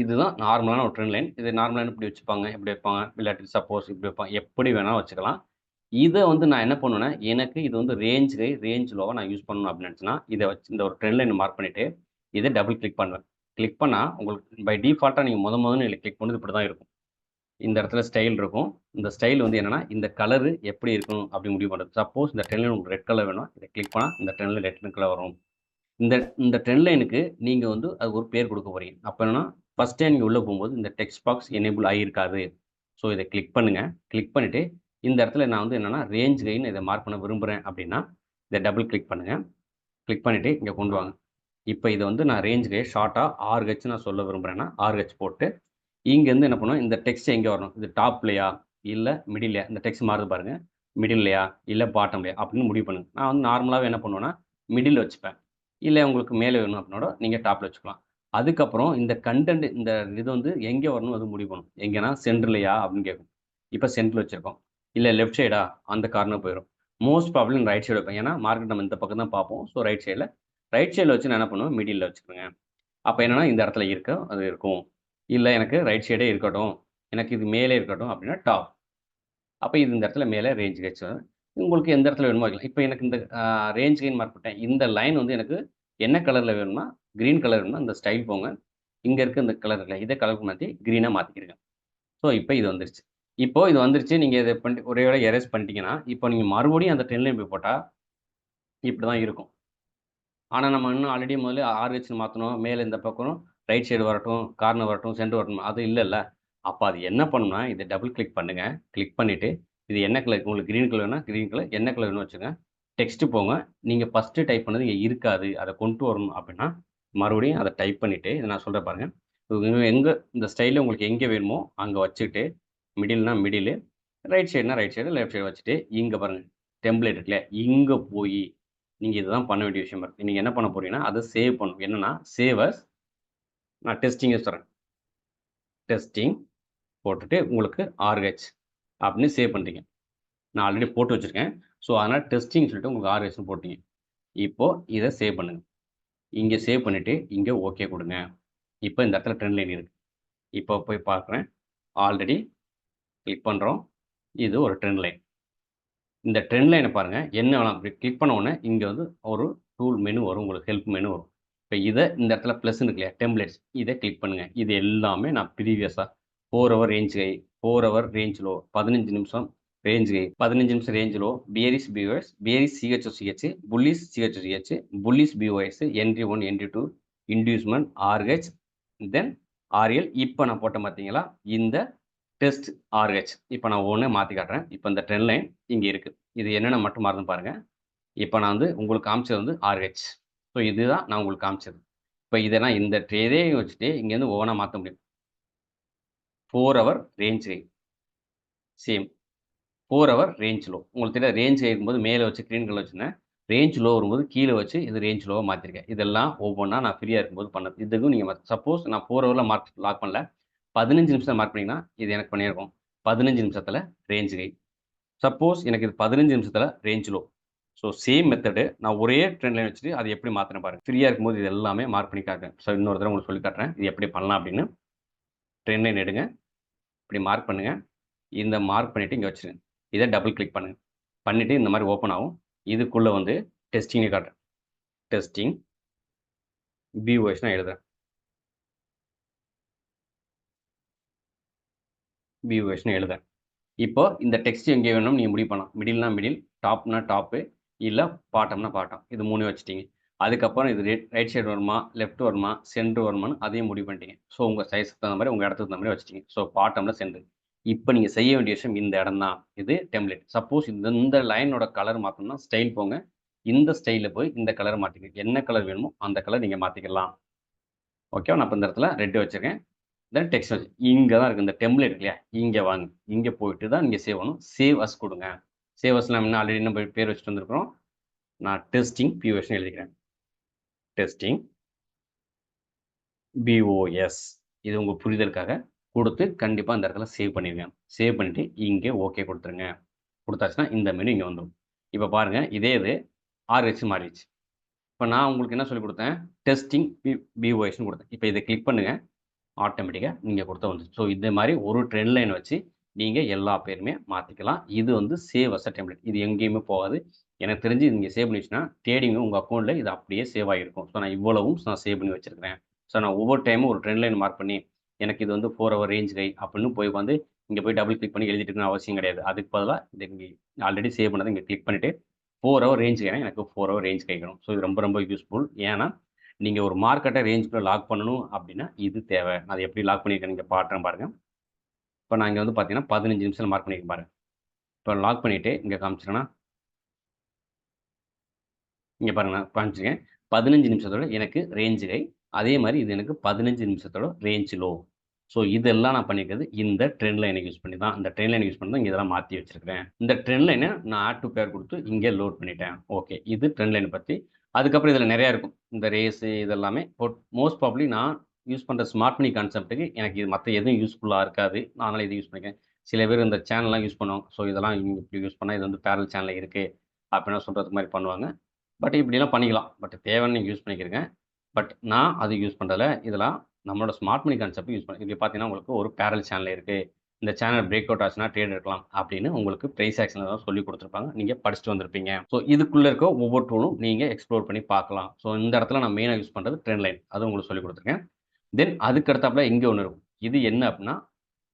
இதுதான் நார்மலான ஒரு ட்ரெண்ட் லைன். இது நார்மலான இப்படி வச்சுப்பாங்க, இப்படி வைப்பாங்க, இல்லாட்டி சப்போஸ் இப்படி வைப்பாங்க, எப்படி வேணாலும் வச்சுக்கலாம். இதை வந்து நான் என்ன பண்ணுவேன்னா, எனக்கு இது வந்து ரேஞ்ச் ஹை, ரேஞ்ச் லோவா நான் யூஸ் பண்ணணும் அப்படின்னு நினச்சேன்னா, இதை வச்சு இந்த ஒரு ட்ரெண்ட் லைன் மார்க் பண்ணிவிட்டு இதை டபுள் கிளிக் பண்ணுவேன். கிளிக் பண்ணால் உங்களுக்கு பை டிஃபால்ட்டாக நீங்கள் முதல்ல கிளிக் பண்ணது இப்படி தான் இருக்கும். இந்த இடத்துல ஸ்டைல் இருக்கும். இந்த ஸ்டைல் வந்து என்னன்னா, இந்த கலரு எப்படி இருக்கணும் அப்படின்னு முடிவு பண்ணுறது. சப்போஸ் இந்த ட்ரெண்ட் லைன் உங்களுக்கு ரெட் கலர் வேணும், இதை கிளிக் பண்ணால் இந்த ட்ரெண்ட் லைன் ரெட் கலர் வரும். இந்த இந்த ட்ரெண்ட் லைனுக்கு நீங்கள் வந்து அது ஒரு பேர் கொடுக்க போறீங்க. அப்போ என்னன்னா ஃபர்ஸ்ட் டைம் நீங்கள் உள்ளே போகும்போது இந்த டெக்ஸ்ட் பாக்ஸ் எனேபிள் ஆகியிருக்காது. ஸோ இதை கிளிக் பண்ணுங்கள். கிளிக் பண்ணிவிட்டு இந்த இடத்துல நான் வந்து என்னென்னா ரேஞ்ச் கைன்னு இதை மார்க் பண்ண விரும்புகிறேன் அப்படின்னா இதை டபுள் கிளிக் பண்ணுங்கள். கிளிக் பண்ணிவிட்டு இங்கே கொண்டு வாங்க. இப்போ இதை வந்து நான் ரேஞ்ச் கை ஷார்ட்டாக RH நான் சொல்ல விரும்புகிறேன்னா RH போட்டு இங்கேருந்து என்ன பண்ணுவோம், இந்த டெக்ஸ்ட் எங்கே வரணும், இது டாப்லையா இல்லை மிடில்லையா, இந்த டெக்ஸ்ட் மாறுது பாருங்கள், மிடில்லையா இல்லை பாட்டம்லையா அப்படின்னு முடிவு பண்ணுங்க. நான் வந்து நார்மலாகவே என்ன பண்ணுவேன்னா மிடில் வச்சுப்பேன். இல்லை உங்களுக்கு மேலே வேணும் அப்படின்னோட நீங்கள் டாப்பில் வச்சுக்கலாம். அதுக்கப்புறம் இந்த கண்டென்ட் இந்த இது வந்து எங்கே வரணும் அது முடிவு பண்ணணும். எங்கேனா சென்டர்லையா அப்படின்னு கேட்கும். இப்போ சென்டரில் வச்சுருக்கோம். இல்லை லெஃப்ட் சைடா அந்த கார்னர் போயிடும். மோஸ்ட் ப்ராப்ளம் ரைட் சைடு வைப்பேன். ஏன்னா மார்க்கெட் நம்ம இந்த பக்கம் தான் பார்ப்போம். ஸோ ரைட் சைடில் வச்சு நான் என்ன பண்ணுவேன், மிடில் வச்சுக்கோங்க. அப்போ என்னென்னா இந்த இடத்துல அது இருக்கும். இல்லை எனக்கு ரைட் சைடே இருக்கட்டும், எனக்கு இது மேலே இருக்கட்டும் அப்படின்னா டாப். அப்போ இது இந்த இடத்துல மேலே ரேஞ்ச் வச்சு உங்களுக்கு எந்த இடத்துல வேணுமோ வைக்கலாம். இப்போ எனக்கு இந்த ரேஞ்ச் கெயின் மார்க் பண்ணிட்டேன். இந்த லைன் வந்து எனக்கு என்ன கலரில் வேணும்னா க்ரீன் கலர் வேணும்னா இந்த ஸ்டைல் போங்க. இங்கே இருக்க இந்த கலர் இருக்குல்ல, இதை கலருக்கு மாற்றி க்ரீனாக மாற்றிக்கிடுங்க. ஸோ இப்போ இது வந்துருச்சு. இப்போ இது வந்துருச்சு. நீங்கள் இதை ஒரே வேளை எரேஸ் பண்ணிட்டீங்கன்னா, இப்போ நீங்கள் மறுபடியும் அந்த ட்ரெண்ட் லைன் போய் போட்டால் இப்படி தான் இருக்கும். ஆனா, நம்ம இன்னும் ஆல்ரெடி முதல்ல ஆர்ஹெச்ன்னு மாத்தணும். மேல இந்த பக்கம் ரைட் சைடு வரட்டும், கார்னர் வரட்டும், சென்டர் வரட்டும். அது இல்லல்ல. அப்ப அது என்ன பண்ணணும்னா, இத டபுள் கிளிக் பண்ணுங்க. கிளிக் பண்ணிட்டு, இது என்ன கலர் உங்களுக்கு கிரீன் கலர் வேணும்னா, கிரீன் கலர். என்ன கலர் வேணும்னு வச்சுக்கங்க. டெக்ஸ்ட் போங்க. நீங்க ஃபர்ஸ்ட்டு டைப் பண்ணது இங்க இருக்காது. அத கொண்டு வரணும் அப்டின்னா, மறுபடியும் அத டைப் பண்ணிட்டு, இத நான் சொல்றேன் பாருங்க. எங்க இந்த ஸ்டைல்ல உங்களுக்கு எங்க வேணுமோ, அங்க வச்சுட்டு, மிடில்னா மிடிலு, ரைட் சைடுனா ரைட் சைடு, லெஃப்ட் சைடு வச்சுட்டு, இங்க பாருங்க டெம்ப்ளேட் இருக்குல்ல, இங்க போயி, நீங்க இதுதான் பண்ண வேண்டிய விஷயம் இருக்கு. நீங்க என்ன பண்ண போறீங்கன்னா, அத சேவ் பண்ணணும். என்னன்னா, சேவ் அஸ் நான் டெஸ்டிங்கே தரேன். டெஸ்டிங் போட்டுட்டு உங்களுக்கு ஆர்ஹெச் அப்படின்னு சேவ் பண்றீங்க. நான் ஆல்ரெடி போட்டு வச்சிருக்கேன். ஸோ, அதனால டெஸ்டிங்ன்னு சொல்லிட்டு உங்களுக்கு ஆர்ஹெச்ன்னு போட்டீங்க. இப்போ இத சேவ் பண்ணுங்க. இங்க சேவ் பண்ணிட்டு, இங்க ஓகே குடுங்க. இப்ப இந்த இடத்துல ட்ரெண்ட் லைன் இருக்கு. இப்போ போய் பார்க்குறேன். ஆல்ரெடி கிளிக் பண்றோம். இது ஒரு ட்ரெண்ட் லைன். இந்த ட்ரெண்ட் லைன பாருங்க. என்ன வேணாம் இப்படி கிளிக் பண்ண உடனே இங்க வந்து ஒரு டூல் மெனு வரும். உங்களுக்கு ஹெல்ப் மெனு வரும். இப்ப இந்த இடத்துல பிளஸ்ன்னு இருக்கு இல்லையா? டெம்ப்ளேட்ஸ் இத கிளிக் பண்ணுங்க. இது எல்லாமே நான் ப்ரீவியஸா 4 hour range high, 4 hour range low, 15 நிமிஷம் ரேஞ்ச் ஹை, 15 நிமிஷம் range low, bearish BOS, bearish CHOCH, bullish CHOCH, bullish BOS, entry 1, entry 2, inducement, RH, then RL. இப்ப நான் போட்டேன் பார்த்தீங்களா? இந்த டெஸ்ட் ஆர்ஹெச். இப்ப நான் ஒவ்வொண்ணா மாத்தி காட்டுறேன். இப்ப இந்த ட்ரெண்ட் லைன் இங்க இருக்கு. இது என்னென்ன மட்டும் மாறுதுன்னு பாருங்க. இப்ப நான் வந்து உங்களுக்கு காமிச்சது வந்து ஆர்ஹெச். ஸோ இதுதான் நான் உங்களுக்கு காமிச்சது. இப்ப இத நான் இந்த ட்ரேயவே வச்சுட்டு இங்கேருந்து ஒவ்வொண்ணா மாத்த முடியும். 4 hour range high. Same. 4 hour range low. உங்களுக்கு தெரியாது ரேஞ்ச் ஹை இருக்கும்போது மேல வச்சு கிரீன் கலர்ல வச்சிருந்தேன். ரேஞ்ச் லோ வரும்போது கீழ வச்சு இது ரேஞ்ச் லோவா மாத்திருக்கேன். இதெல்லாம் ஒவ்வொண்ணா நான் ஃப்ரீயா இருக்கும்போது பண்ணது. இதுக்கும் நீங்க சப்போஸ் நான் 4 ஹவர்ல லாக் பண்ணல. 15 நிமிஷம் மார்க் பண்ணீங்கன்னா, இது எனக்கு பண்ணியிருக்கும். 15 நிமிஷத்துல ரேஞ்ச் ஹை. சப்போஸ் எனக்கு இது 15 நிமிஷத்துல range low. So same method நான் ஒரே ட்ரெண்ட் லைன் வச்சுட்டு அத எப்படி மாத்துனேன் பாருங்க. ஃப்ரீயா இருக்கும்போது இது எல்லாமே மார்க் பண்ணி காட்டுறேன். ஸோ இன்னொரு தடவ உங்களுக்கு சொல்லி காட்டுறேன். இது எப்படி பண்ணலாம் அப்படின்னு. ட்ரெண்ட் லைன் எடுங்க. இப்படி மார்க் பண்ணுங்க. இந்த மார்க் பண்ணிட்டு இங்க வச்சுருங்க. இத டபுள் கிளிக் பண்ணுங்க. பண்ணிட்டு இந்த மாரி ஓப்பன் ஆகும். இதுக்குள்ள வந்து டெஸ்டிங்னே காட்டுறேன். டெஸ்டிங் பிஓஎஸ் நான் எழுதுறேன். பிஓஎஸ்ன்னு எழுதுறேன். இப்போ இந்த டெக்ஸ்ட் எங்கே வேணும்னு நீங்க முடிவு பண்ணலாம். மிடில்னா மிடில், டாப்னா டாப்பு, இல்ல பாட்டம்னா பாட்டம். இது 3யும் வச்சுட்டீங்க. அதுக்கப்புறம் இது ரைட் சைடு வருமா, லெஃப்ட் வருமா, சென்டர் வருமான்னு அதையும் முடிவு பண்ணிட்டீங்க. ஸோ உங்க சைஸ்க்கு தகுந்த மாரி, உங்க இடத்துக்கு தகுந்த மாரி வச்சுட்டீங்க. ஸோ பாட்டம்ல சென்டர். இப்ப நீங்க செய்ய வேண்டிய விஷயம் இந்த இடம் தான். இது டெம்ப்ளேட். சப்போஸ் இந்த லைனோட கலர் மாத்தணும்னா ஸ்டைல் போங்க. இந்த ஸ்டைல்ல போய் இந்த கலர மாத்திக்கங்க. என்ன கலர் வேணுமோ அந்த கலர் நீங்க மாத்திக்கலாம். ஓகேவா? நான் இப்ப இந்த இடத்துல ரெட் வச்சிருக்கேன். தென் டெக்ஸ்ட் மெசேஜ். இங்க தான் இருக்கு. இந்த டெம்ப்ளேட் இருக்கு இல்லையா? இங்க வாங்க. இங்க போயிட்டு தான் நீங்க சேவ் பண்ணணும். சேவ் அஸ் குடுங்க. சேவ் அஸ் நம்ம ஆல்ரெடி நம்ம பேர் வச்சுட்டு வந்திருக்கிறோம். நான் டெஸ்டிங் பிஓஎஸ்ன்னு எழுதிக்கிறேன். Testing POS. இது உங்க புரிதலுக்காக குடுத்து கண்டிப்பா இந்த இடத்துல சேவ் பண்ணிருங்க. சேவ் பண்ணிட்டு இங்க ஓகே குடுத்துருங்க. குடுத்தாச்சுன்னா இந்த மெனு இங்க வந்துரும். இப்ப பாருங்க இதே இது ஆர்ஹெச் மாறிடுச்சு. இப்ப நான் உங்களுக்கு என்ன சொல்லிக் குடுத்தேன்? டெஸ்டிங் பிஓஎஸ்ன்னு குடுத்தேன். இப்ப இத கிளிக் பண்ணுங்க. ஆட்டோமேட்டிக்கா நீங்க கொடுத்த வந்துருச்சு. ஸோ இந்த மாரி ஒரு ட்ரெண்ட் லைன் வச்சு நீங்க எல்லா பேருமே மாத்திக்கலாம். இது வந்து சேவ் அஸ் அ டெம்ப்ளேட். இது எங்கேயுமே போகாது. எனக்கு தெரிஞ்சு நீங்க சேவ் பண்ணி வச்சுன்னா, தேடிங்க உங்க அக்கவுண்ட்ல இது அப்படியே சேவ் ஆகியிருக்கும். ஸோ நான் இவ்வளவும் நான் சேவ் பண்ணி வச்சிருக்கிறேன். ஸோ நான் ஒவ்வொரு டைமும் ஒரு ட்ரெண்ட் லைன் மார்க் பண்ணி, எனக்கு இது வந்து 4 ஹவர் ரேஞ்ச் ஹை அப்படின்னு போய் உட்காந்து இங்க போய் டபுள் கிளிக் பண்ணி எழுதிட்டு இருக்கணும்னு அவசியம் கிடையாது. அதுக்கு பதிலா இத இங்க ஆல்ரெடி சேவ் பண்ணத இங்க கிளிக் பண்ணிட்டு 4 ஹவர் ரேஞ்ச் ஹைனா எனக்கு 4 ஹவர் ரேஞ்ச் கேட்கணும். ஸோ இது ரொம்ப ரொம்ப யூஸ்ஃபுல். ஏன்னா நீங்க ஒரு மார்க்கெட்ட ரேஞ்சுக்குள்ள லாக் பண்ணணும் அப்டின்னா, இது தேவை. நான் அத எப்படி லாக் பண்ணியிருக்கேன்னு இங்க காட்டுறேன் பாருங்க. இப்ப நான் இங்க வந்து பார்த்தீங்கன்னா, 15 நிமிஷத்துல மார்க் பண்ணியிருக்கேன் பாருங்க. இப்ப லாக் பண்ணிட்டு இங்க காமிச்சேன்னா, இங்க பாருங்க நான் காமிச்சிருக்கேன். 15 நிமிஷத்தோட எனக்கு ரேஞ்ச் ஹை. அதே மாரி இது எனக்கு 15 நிமிஷத்தோட ரேஞ்ச் லோ. ஸோ இதெல்லாம் நான் பண்ணியிருக்கிறது இந்த ட்ரெண்ட் லைன யூஸ் பண்ணி தான். இந்த ட்ரெண்ட் லைன யூஸ் பண்ணி தான் இங்க இதெல்லாம் மாத்தி வச்சிருக்கிறேன். இந்த ட்ரெண்ட் லைன நான் ஆட் டூ பேர் குடுத்து இங்க லோட் பண்ணிட்டேன். ஓகே. இது ட்ரெண்ட் லைன பத்தி. அதுக்கப்புறம் இதுல நெறைய இருக்கும். இந்த ரேஸ் இதெல்லாமே மோஸ்ட் ப்ராபப்ளி நான் யூஸ் பண்ற ஸ்மார்ட் மணி கான்செப்ட்க்கு எனக்கு இது மத்த எதுவும் யூஸ்ஃபுல்லா இருக்காது. நான் அதனால இத யூஸ் பண்ணிக்கிறேன். சில பேர் இந்த சேனல்லாம் யூஸ் பண்ணுவாங்க. ஸோ இதெல்லாம் இப்படி யூஸ் பண்ணா இது வந்து பேரலல் சேனல்ல இருக்கு. அப்படின்னு சொல்றது மாரி பண்ணுவாங்க. பட் இப்படிலாம் பண்ணிக்கலாம். பட் தேவைன்னு நீங்க யூஸ் பண்ணிக்கிறீங்க. பட் நான் அது யூஸ் பண்றதில்ல. இதெல்லாம் நம்மளோட ஸ்மார்ட் மணி கான்செப்ட் யூஸ் பண்ணி இங்க பார்த்தீங்கன்னா, உங்களுக்கு ஒரு பேரலல் சேனல் இருக்கு. இந்த சேனல் பிரேக் அவுட் ஆச்சுன்னா ட்ரேட் எடுக்கலாம் அப்படின்னு உங்களுக்கு பிரைஸ் ஆக்ஷன்ல தான் சொல்லிக் குடுத்துருப்பாங்க. நீங்க படிச்சுட்டு வந்திருப்பீங்க. ஸோ இதுக்குள்ள இருக்க ஒவ்வொரு டூலும் நீங்க எக்ஸ்ப்ளோர் பண்ணி பார்க்கலாம். ஸோ இந்த இடத்துல நான் மெயினா யூஸ் பண்றது ட்ரெண்ட் லைன். அது உங்களுக்கு சொல்லிக் குடுத்துருக்கேன். தென் அதுக்கு அடுத்தாப்புல இங்க ஒண்ணு இருக்கும். இது என்ன அப்படின்னா,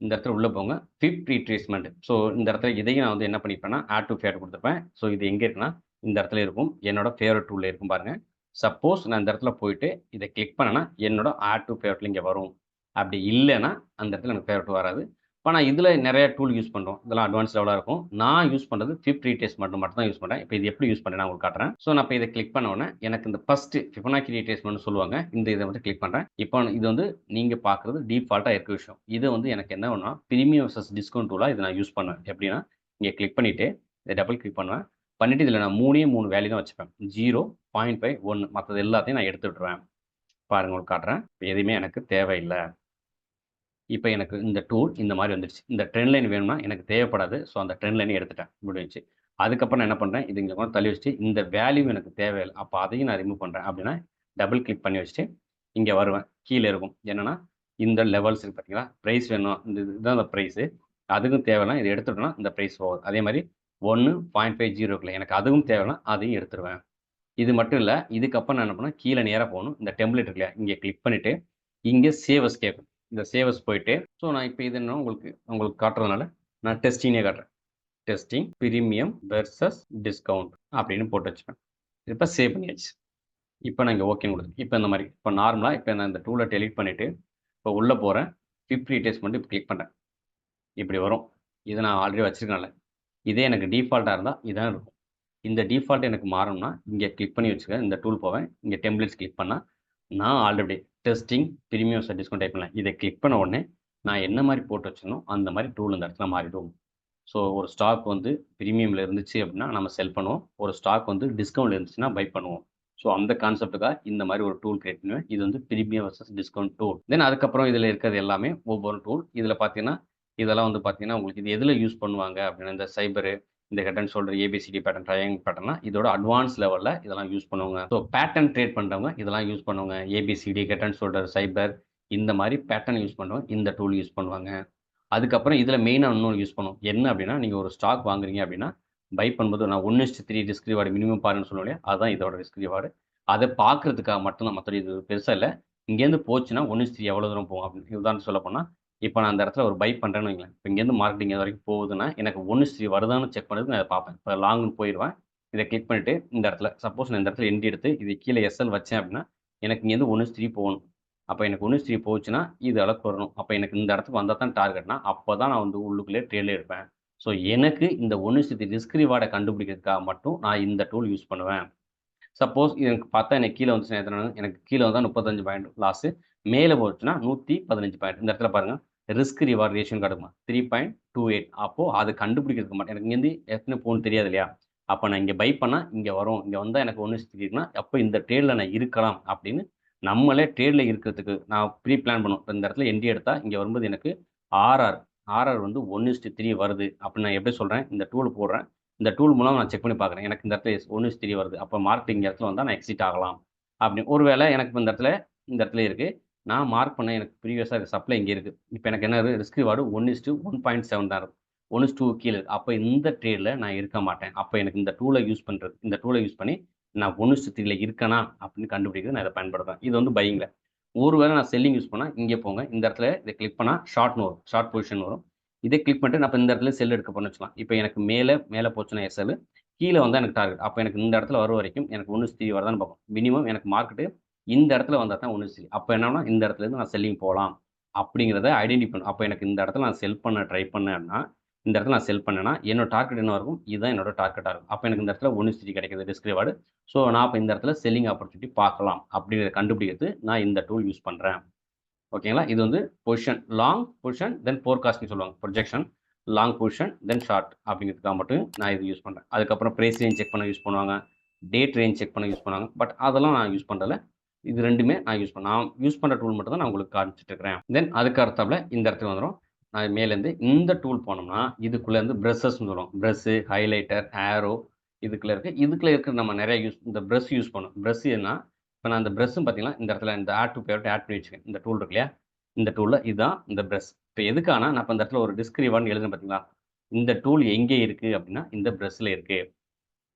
இந்த இடத்துல உள்ள போங்க. ஃபிப் ரீட்ரேஸ்மென்ட். ஸோ இந்த இடத்துல இதையும் நான் வந்து என்ன பண்ணியிருப்பேன்னா, ஆட் டூ ஃபேவரைட் குடுத்துருப்பேன். ஸோ இது எங்க இருக்குன்னா, இந்த இடத்துல இருக்கும். என்னோட ஃபேவரைட் டூல்ல இருக்கும் பாருங்க. சப்போஸ் நான் இந்த இடத்துல போயிட்டு இதை கிளிக் பண்ணேன்னா, என்னோட ஆட் டூ ஃபேவரைட்ல இங்க வரும். அப்படி இல்லன்னா, அந்த இடத்துல எனக்கு ஃபேவரைட் வராது. இப்ப நான் இதுல நெறைய டூல் யூஸ் பண்றோம். இதெல்லாம் அட்வான்ஸ் லெவலா இருக்கும். நான் யூஸ் பண்றது ஃபிப் ரீட்ரேஸ் மட்டும் தான் யூஸ் பண்றேன். இப்ப இது எப்படி யூஸ் பண்றேன்னு நான் உங்களுக்கு காட்டுறேன். ஸோ நான் இப்ப இத கிளிக் பண்ண உடனே, எனக்கு இந்த ஃபர்ஸ்ட் ஃபிபனாக்கி ரீட்ரேஸ்மென்ட்னு சொல்லுவாங்க. இந்த இத வந்து கிளிக் பண்றேன். இப்போ இது வந்து நீங்க பார்க்குறது டிஃபால்ட்டா இருக்க விஷயம். இது வந்து எனக்கு என்ன வேணும்னா, பிரீமியம் வெர்சஸ் டிஸ்கவுண்ட் டூலா இத நான் யூஸ் பண்ணுவேன். எப்படின்னா, இங்க கிளிக் பண்ணிட்டு, இத டபுள் கிளிக் பண்ணுவேன். பண்ணிட்டு இதில நான் 3ஏ 3 வேல்யூ தான் வச்சுப்பேன். 0, 0.5, 1 மத்தது எல்லாத்தையும் நான் எடுத்து விட்டுருவேன். பாருங்க உங்களுக்கு காட்டுறேன். எதுவுமே எனக்கு தேவையில்ல. இப்ப எனக்கு இந்த டூல் இந்த மாரி வந்துருச்சு. இந்த ட்ரெண்ட் லைன் வேணும்னா எனக்கு தேவைப்படாது. ஸோ அந்த ட்ரெண்ட் லைன எடுத்துட்டேன். முடிஞ்சுச்சு. அதுக்கப்புறம் நான் என்ன பண்றேன், இது இங்க கொண்டு தள்ளி வச்சுட்டு, இந்த வேல்யூ எனக்கு தேவையில்ல. அப்ப அதையும் நான் ரிமூவ் பண்றேன். அப்படின்னா, டபுள் கிளிக் பண்ணி வச்சுட்டு, இங்க வருவேன். கீழ இருக்கும். என்னன்னா, இந்த லெவல்ஸ் இருக்கு பார்த்தீங்களா? பிரைஸ் வேணும். இதுதான் அந்த பிரைஸு. அதுக்கும் தேவைன்னா இத எடுத்துட்டோம்னா, இந்த பிரைஸ் போகும். அதே மாரி 1, 0.50 இருக்குல்ல. எனக்கு அதுவும் தேவைன்னா, அதையும் எடுத்துருவேன். இது மட்டும் இல்ல. இதுக்கப்புறம் நான் என்ன பண்ணுவேன், கீழ நேரா போணும். இந்த டெம்ப்ளேட் இருக்கு இல்லையா? இங்க கிளிக் பண்ணிட்டு, இங்க சேவ் அஸ் கேட்கும். இந்த சேவ் அஸ் போயிட்டு, ஸோ நான் இப்ப இது என்ன உங்களுக்கு உங்களுக்கு காட்டுறதுனால, நான் டெஸ்டிங்னே காட்டுறேன். டெஸ்டிங் பிரீமியம் வெர்சஸ் டிஸ்கவுண்ட் அப்படின்னு போட்டு வச்சுப்பேன். இப்ப சேவ் பண்ணியாச்சு. இப்ப நான் இங்க ஓகேன்னு குடுத்துட்டேன். இப்ப இந்த மாரி. இப்ப நார்மலா இப்ப நான் இந்த டூல டெலீட் பண்ணிட்டு, இப்ப உள்ள போறேன். ஃபிப் ரீட்ரேஸ் மட்டும் இப்ப கிளிக் பண்றேன். இப்படி வரும். இது நான் ஆல்ரெடி வச்சிருக்கேன்ல. இதே எனக்கு டிஃபால்ட்டா இருந்தா இதான் இருக்கும். இந்த டிஃபால்ட் எனக்கு மாறணும்னா, இங்க கிளிக் பண்ணி வச்சுக்க. இந்த டூல் போவேன். இங்க டெம்ப்ளேட்ஸ் கிளிக் பண்ணா, நான் already testing premium versus discount type பண்ணேன். இத கிளிக் பண்ண உடனே, நான் என்ன மாரி போட்டு வச்சேனோ, அந்த மாரி டூல் இந்த இடத்துல மாறிடும். ஸோ ஒரு ஸ்டாக் வந்து பிரீமியம்ல இருந்துச்சு அப்படின்னா, நம்ம செல் பண்ணுவோம். ஒரு ஸ்டாக் வந்து டிஸ்கவுண்ட்ல இருந்துச்சுன்னா, பை பண்ணுவோம். ஸோ அந்த கான்செப்ட்டுக்காக இந்த மாரி ஒரு டூல் கிரியேட் பண்ணுவேன். இது வந்து பிரீமியம் வெர்சஸ் டிஸ்கவுண்ட் டூல். தென் அதுக்கப்புறம் இதில இருக்கிறது எல்லாமே ஒவ்வொரு டூல். இதில பார்த்தீங்கன்னா, இதெல்லாம் வந்து பார்த்தீங்கன்னா, உங்களுக்கு இது எதில யூஸ் பண்ணுவாங்க அப்படின்னா, இந்த சைபரு, இந்த head and shoulder, ABCD pattern, triangle பேட்டர்ன்லாம் இதோட அட்வான்ஸ் லெவல்ல இதெல்லாம் யூஸ் பண்ணுவாங்க. ஸோ பேட்டர்ன் ட்ரேட் பண்றவங்க இதெல்லாம் யூஸ் பண்ணுவாங்க. ஏபிசிடி, ஹெட் அண்ட் ஷோல்டர், சைபர் இந்த மாரி பேட்டர்ன் யூஸ் பண்றவங்க இந்த டூல் யூஸ் பண்ணுவாங்க. அதுக்கப்புறம் இதில மெயினா இன்னொன்னு யூஸ் பண்ணுவோம். என்ன அப்படின்னா, நீங்க ஒரு ஸ்டாக் வாங்குறீங்க அப்படின்னா, பை பண்ணும்போது நான் 1:3 ரிஸ்க் ரிவார்ட் மினிமம் பாருங்கன்னு சொல்லுவோம் இல்லையா? அதுதான் இதோட ரிஸ்க் ரிவார்டு. அத பார்க்கறதுக்காக மட்டும் தான். மத்தபடி இது பெருசா இல்ல. இங்கேருந்து போச்சுன்னா 1:3 எவ்வளோ தூரம் போகும் அப்படின்னு. உதாரணத்துக்கு சொல்லப்போனா, இப்ப நான் அந்த இடத்துல ஒரு பை பண்றேன்னு வைங்களேன். இப்ப இங்கேருந்து மார்க்கெட்டிங் இது வரைக்கும் போகுதுன்னா, எனக்கு 1:3 வருதான்னு செக் பண்ணதுக்கு நான் இத பார்ப்பேன். இப்ப லாங்ன்னு போயிருவேன். இத கிளிக் பண்ணிட்டு இந்த இடத்துல சப்போஸ் நான் இந்த இடத்துல என்ட்ரி எடுத்து இது கீழ எஸ்எல் வச்சேன் அப்படின்னா, எனக்கு இங்கேருந்து 1:3 போகணும். அப்ப எனக்கு 1:3 போச்சுன்னா, இது அளவுக்கு வரணும். அப்ப எனக்கு இந்த இடத்துக்கு வந்தா தான் டார்கெட்னா, அப்பதான் நான் வந்து உள்ளுக்குள்ளேயே ட்ரேட்ல இருப்பேன். ஸோ எனக்கு இந்த 1:3 ரிஸ்க் ரிவார்ட கண்டுபிடிக்கிறதுக்காக மட்டும் நான் இந்த டூல் யூஸ் பண்ணுவேன். சப்போஸ் எனக்கு பார்த்தா எனக்கு கீழ வந்துச்சுன்னா எத்தன எனக்கு கீழ வந்தா 35 பாயிண்ட் லாஸு. மேல போச்சுன்னா 115 பாயிண்ட். இந்த இடத்துல பாருங்க. ரிஸ்க் ரிவார்ட் ரேஷியோன்னு காட்டுமா 3.28 அப்போ அது கண்டுபிடிக்கிறதுக்கு மட்டும் எனக்கு இங்கேருந்து எத்தன போகும்னு தெரியாது இல்லையா? அப்ப நான் இங்க பை பண்ணா இங்க வரும். இங்க வந்தா எனக்கு 1:3ன்னா அப்ப இந்த ட்ரேட்ல நான் இருக்கலாம் அப்படின்னு நம்மளே ட்ரேட்ல இருக்கிறதுக்கு நான் ப்ரீ பிளான் பண்ணுவோம். இப்ப இந்த இடத்துல என்ட்ரி எடுத்தா இங்க வரும்போது எனக்கு ஆர்ஆர் ஆர்ஆர் வந்து 1:3 வருது. அப்படின்னு நான் எப்படி சொல்றேன்? இந்த டூல் போடுறேன். இந்த டூல் மூலம் நான் செக் பண்ணி பார்க்குறேன். எனக்கு இந்த இடத்துல 1:3 வருது. அப்ப மார்க்கெட் இங்க இடத்துல வந்தா நான் எக்ஸிட் ஆகலாம். அப்படி ஒருவேளை எனக்கு இப்ப இந்த இடத்துல இருக்கு. நான் மார்க் பண்ண எனக்கு ப்ரீவியஸா சப்ளை இங்க இருக்கு. இப்ப எனக்கு என்ன ரிஸ்க் ரிவார்டு 1:1.7 தான் இருக்கு. 1:2 கீழ இருக்கு. அப்ப இந்த ட்ரேட்ல நான் இருக்க மாட்டேன். அப்ப எனக்கு இந்த டூல யூஸ் பண்ணி நான் 1:3ல இருக்கனா அப்படின்னு கண்டுபிடிக்க நான் இத பயன்படுத்துறேன். இது வந்து பையிங்ல. ஒருவேளை நான் செல்லிங் யூஸ் பண்ணா இங்கே போங்க. இந்த இடத்துல இத கிளிக் பண்ணா ஷார்ட்ன்னு வரும். ஷார்ட் பொசிஷன் வரும். இத கிளிக் பண்ணிட்டு நான் இப்ப இந்த இடத்துல செல் எடுக்க போறேன்னு வச்சுக்கலாம். இப்ப எனக்கு மேல போச்சுன்னா எஸ்எல், கீழ வந்தா எனக்கு டார்கெட். அப்ப எனக்கு இந்த இடத்துல வர வரைக்கும் எனக்கு 1:3 வருதான்னு பார்ப்போம். மினிமம் எனக்கு மார்க்கெட் இந்த இடத்துல வந்தா தான் 1:3. அப்ப என்னன்னா இந்த இடத்துல இருந்து நான் செல்லிங் போலாம். அப்படிங்கிறத ஐடென்டிஃபை பண்ணணும். அப்ப எனக்கு இந்த இடத்துல நான் செல் பண்ண ட்ரை பண்ணேன்னா, இந்த இடத்துல நான் செல் பண்ணேன்னா, என்னோட டார்கெட் என்னவா இருக்கும்? இதுதான் என்னோட டார்கெட்டா இருக்கும். அப்ப எனக்கு இந்த இடத்துல 1:3 கிடைக்குது ரிஸ்க் ரிவார்டு. ஸோ நான் அப்ப இந்த இடத்துல செல்லிங் ஆப்பர்ச்சுனிட்டி பார்க்கலாம். அப்படிங்கிறத கண்டுபிடிக்கிறதுக்கு நான் இந்த டூல் யூஸ் பண்றேன். ஓகேங்களா? இது வந்து பொசிஷன் லாங் பொசிஷன் தென் ஃபோர்காஸ்ட்ன்னு சொல்லுவாங்க. ப்ரொஜெக்ஷன், லாங் பொசிஷன் தென் ஷார்ட் அப்படிங்கிறதுக்காக மட்டும் நான் இது யூஸ் பண்றேன். அதுக்கப்புறம் பிரைஸ் ரேஞ்ச் செக் பண்ண யூஸ் பண்ணுவாங்க. டேட் ரேஞ்ச் செக் பண்ண யூஸ் பண்ணுவாங்க. பட் அதெல்லாம் நான் யூஸ் பண்றதில்ல. இது 2மே நான் யூஸ் பண்ணேன். நான் யூஸ் பண்ற டூல் மட்டும் தான் நான் உங்களுக்கு காமிச்சுட்டு இருக்கிறேன். தென் அதுக்கு அடுத்தாப்ல இந்த இடத்துக்கு வந்துரும். நான் மேலேருந்து இந்த டூல் போனோம்னா, இதுக்குள்ள இருந்து பிரஷஸ்ன்னு சொல்லுவோம். பிரஷ், ஹைலைட்டர், ஆரோ இதுக்குள்ள இருக்கு. இதுக்குள்ள இருக்கிற நம்ம நெறைய இந்த பிரஷ் யூஸ் பண்ணுவோம். பிரஷ் என்னா, இப்ப நான் இந்த பிரஷ்ஷும் பார்த்தீங்கன்னா, இந்த இடத்துல இந்த ஆட் டூ ஃபேவரைட் ஆட் பண்ணி வச்சுருக்கேன். இந்த டூல் இருக்கு இல்லையா? இந்த டூல்ல இதுதான் இந்த பிரஷ். இப்ப எதுக்கானா, நான் இப்ப இந்த இடத்துல ஒரு டிஸ்க் ரிவார்ட்ன்னு எழுதுனேன் பார்த்தீங்களா? இந்த டூல் எங்கே இருக்கு அப்படின்னா, இந்த பிரஷ்ல இருக்கு.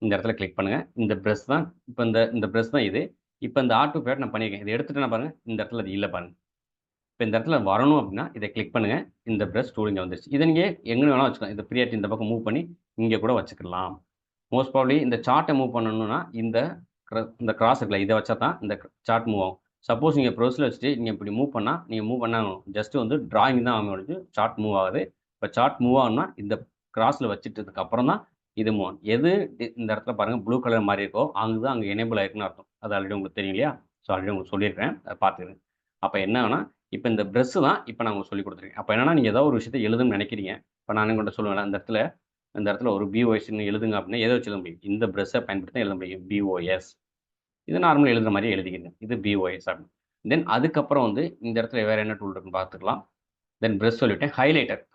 இந்த இடத்துல கிளிக் பண்ணுங்க. இந்த பிரஷ் தான் இப்ப இந்த பிரஷ் தான் இது. இப்ப இந்த ஆட் டூ ஃபேவரைட் நான் பண்ணியிருக்கேன். இத எடுத்துட்டேன்னா பாருங்க, இந்த இடத்துல அது இல்ல பாருங்க. இப்ப இந்த இடத்துல வரணும் அப்படின்னா, இத கிளிக் பண்ணுங்க. இந்த பிரஷ் டூல் இங்க வந்துருச்சு. இத நீங்க எங்க வேணாலும் வச்சுக்கலாம். இத பிரியாரிட்டி இந்த பக்கம் மூவ் பண்ணி இங்க கூட வச்சுக்கலாம். மோஸ்ட் ப்ராபப்லி இந்த சார்ட்ட மூவ் பண்ணணும்னா, இந்த இந்த கிராஸ் இருக்குல்ல, இதை வச்சா தான் இந்த சார்ட் மூவ் ஆகும். சப்போஸ் நீங்கள் ப்ரௌசரில் வச்சுட்டு நீங்கள் இப்படி மூவ் பண்ணால் நீங்கள் மூவ் பண்ணால் ஜஸ்ட் வந்து டிராயிங் தான் ஆகும், சார்ட் மூவ் ஆகுது. இப்போ சார்ட் மூவ் ஆகணும்னா இந்த கிராஸில் வச்சுட்டதுக்கு அப்புறம் தான் இது மூவ் ஆகும். எது இந்த இடத்துல பாருங்கள் ப்ளூ கலர் மாதிரி இருக்கோ அங்கே தான் அங்கே எனேபிள் ஆயிருக்குன்னு அர்த்தம். அது ஆல்ரெடி உங்களுக்கு தெரியும் இல்லையா? ஸோ ஆல்ரெடி உங்களுக்கு சொல்லியிருக்கேன், அதை பார்த்துக்கிறேன். அப்போ என்ன ஆகுனா இப்போ இந்த ப்ரெஷ் தான் இப்போ நான் உங்களுக்கு சொல்லி கொடுத்துருக்கேன். அப்போ என்னன்னா நீங்கள் ஏதாவது ஒரு விஷயத்தை எழுதுன்னு நினைக்கிறீங்க. இப்போ நான் உங்கள்கிட்ட சொல்லுவேன், இந்த இடத்துல ஒரு பிஓஎஸ்ன்னு எழுதுங்க அப்படின்னா எதை வச்சு எழுத முடியும்? இந்த ப்ரெஷ்ஷை பயன்படுத்தி தான் எழுத முடியும், பிஓஎஸ். இது நார்மலாக எழுதுற மாதிரியே எழுதிக்கிறேன், இது பிஓஎஸ் அப்படின்னு. தென் அதுக்கப்புறம் வந்து இந்த இடத்துல வேறு என்ன டூல் இருக்குன்னு பார்த்துக்கலாம். தென் ப்ரெஷ் சொல்லிவிட்டேன்.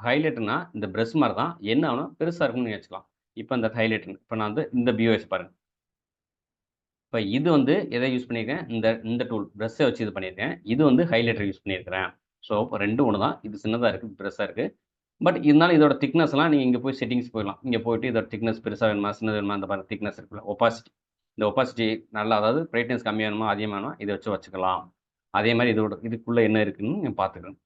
ஹைலைட்டர்னா இந்த ப்ரெஷ் மாதிரி தான், என்ன ஆகணும் பெருசாக இருக்கும்னு நீங்கள் வச்சுக்கலாம். இப்போ இந்த ஹைலைட்டர், இப்போ நான் வந்து இந்த பிஓஎஸ் பாருங்கள். இப்போ இது வந்து எதை யூஸ் பண்ணியிருக்கேன்? இந்த டூல் ப்ரெஷ்ஷை வச்சு இது பண்ணியிருக்கேன். இது வந்து ஹைலைட்டர் யூஸ் பண்ணியிருக்கிறேன். ஸோ இப்போ ரெண்டும் ஒன்று தான். இது சின்னதாக இருக்குது, பெருசாக இருக்குது. பட் இருந்தாலும் இதோட திக்னஸ்லாம் நீங்கள் இங்கே போய் செட்டிங்ஸ் போயிடலாம். இங்கே போயிட்டு இதோட திக்னஸ் பெருசாக வேணுமா, சின்னது வேணுமா, அந்த மாதிரி திக்னஸ் இருக்குல்ல, ஒப்பாசிட்டி. இந்த ஒப்பாசிட்டி நல்லா, அதாவது பிரைட்னஸ் கம்மியாக வேணுமா, அதிகமாக வேணுமா, இதை வச்சு வச்சுக்கலாம். அதே மாதிரி இதுக்குள்ளே என்ன இருக்குன்னு நீங்கள் பார்த்துக்கணும்.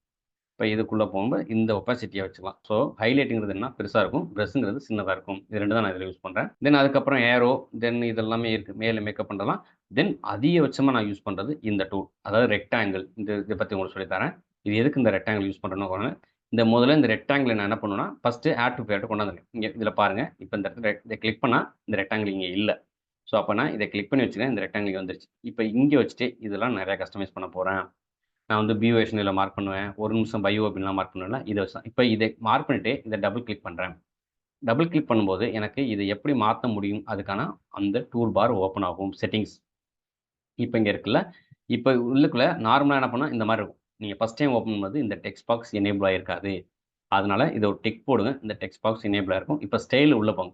இப்போ இதுக்குள்ளே போகும்போது இந்த ஒப்பாசிட்டியை வச்சுக்கலாம். ஸோ ஹைலைட்டுங்கிறது என்ன பெருசாக இருக்கும், ப்ரெஷ்ங்கிறது சின்னதாக இருக்கும். இது ரெண்டு தான் நான் இதில் யூஸ் பண்ணுறேன். தென் அதுக்கப்புறம் ஏரோ, தென் இதெல்லாமே இருக்குது. மேலே மேக்கப் பண்ணுறலாம். தென் அதிகபட்சமாக நான் யூஸ் பண்ணுறது இந்த டூல், அதாவது ரெக்டாங்கிள். இதை பற்றி உங்களுக்கு சொல்லித்தரேன். இது எதுக்கு இந்த ரெக்டாங்கிள் யூஸ் பண்ணுறேன்னு முதல்ல இந்த ரெக்டாங்கிள் நான் என்ன பண்ணுவேன்னா, ஃபஸ்ட்டு ஆட் டு ஃபேவரட் கொண்டாந்துருங்க. இங்கே இதில் பாருங்கள், இப்போ இந்த இடத்துல இதை கிளிக் பண்ணால் இந்த ரெக்டாங்கிள் இங்கே இல்லை. ஸோ அப்போ நான் இதை கிளிக் பண்ணி வச்சுக்கிறேன், இந்த ரெக்டாங்கிள் வந்துருச்சு. இப்போ இங்கே வச்சுட்டு இதெல்லாம் நிறையா கஸ்டமைஸ் பண்ண போகிறேன். நான் வந்து பிஓஎஸ்ன்னு இதில் மார்க் பண்ணுவேன், ஒரு நிமிஷம் பைஓ அப்படின்லாம் மார்க் பண்ணுவேன்ல, இதை வச்சு தான். இப்போ இதை மார்க் பண்ணிவிட்டு இதை டபுள் கிளிக் பண்ணுறேன். டபுள் கிளிக் பண்ணும்போது எனக்கு இதை எப்படி மாற்ற முடியும், அதுக்கான அந்த டூல் பார் ஓப்பன் ஆகும், செட்டிங்ஸ். இப்போ இங்கே இருக்குல்ல, இப்போ உள்ளுக்குள்ளே நார்மலாக என்ன பண்ணால் இந்த மாதிரி இருக்கும். நீங்கள் ஃபஸ்ட் டைம் ஓப்பன் பண்ணும்போது இந்த டெக்ஸ்ட் பாக்ஸ் எனேபிள் ஆகிருக்காது. அதனால இதை ஒரு டிக் போடுங்க, இந்த டெக்ஸ்ட் பாக்ஸ் எனேபிள் ஆயிருக்கும். இப்போ ஸ்டைல் உள்ளே போங்க.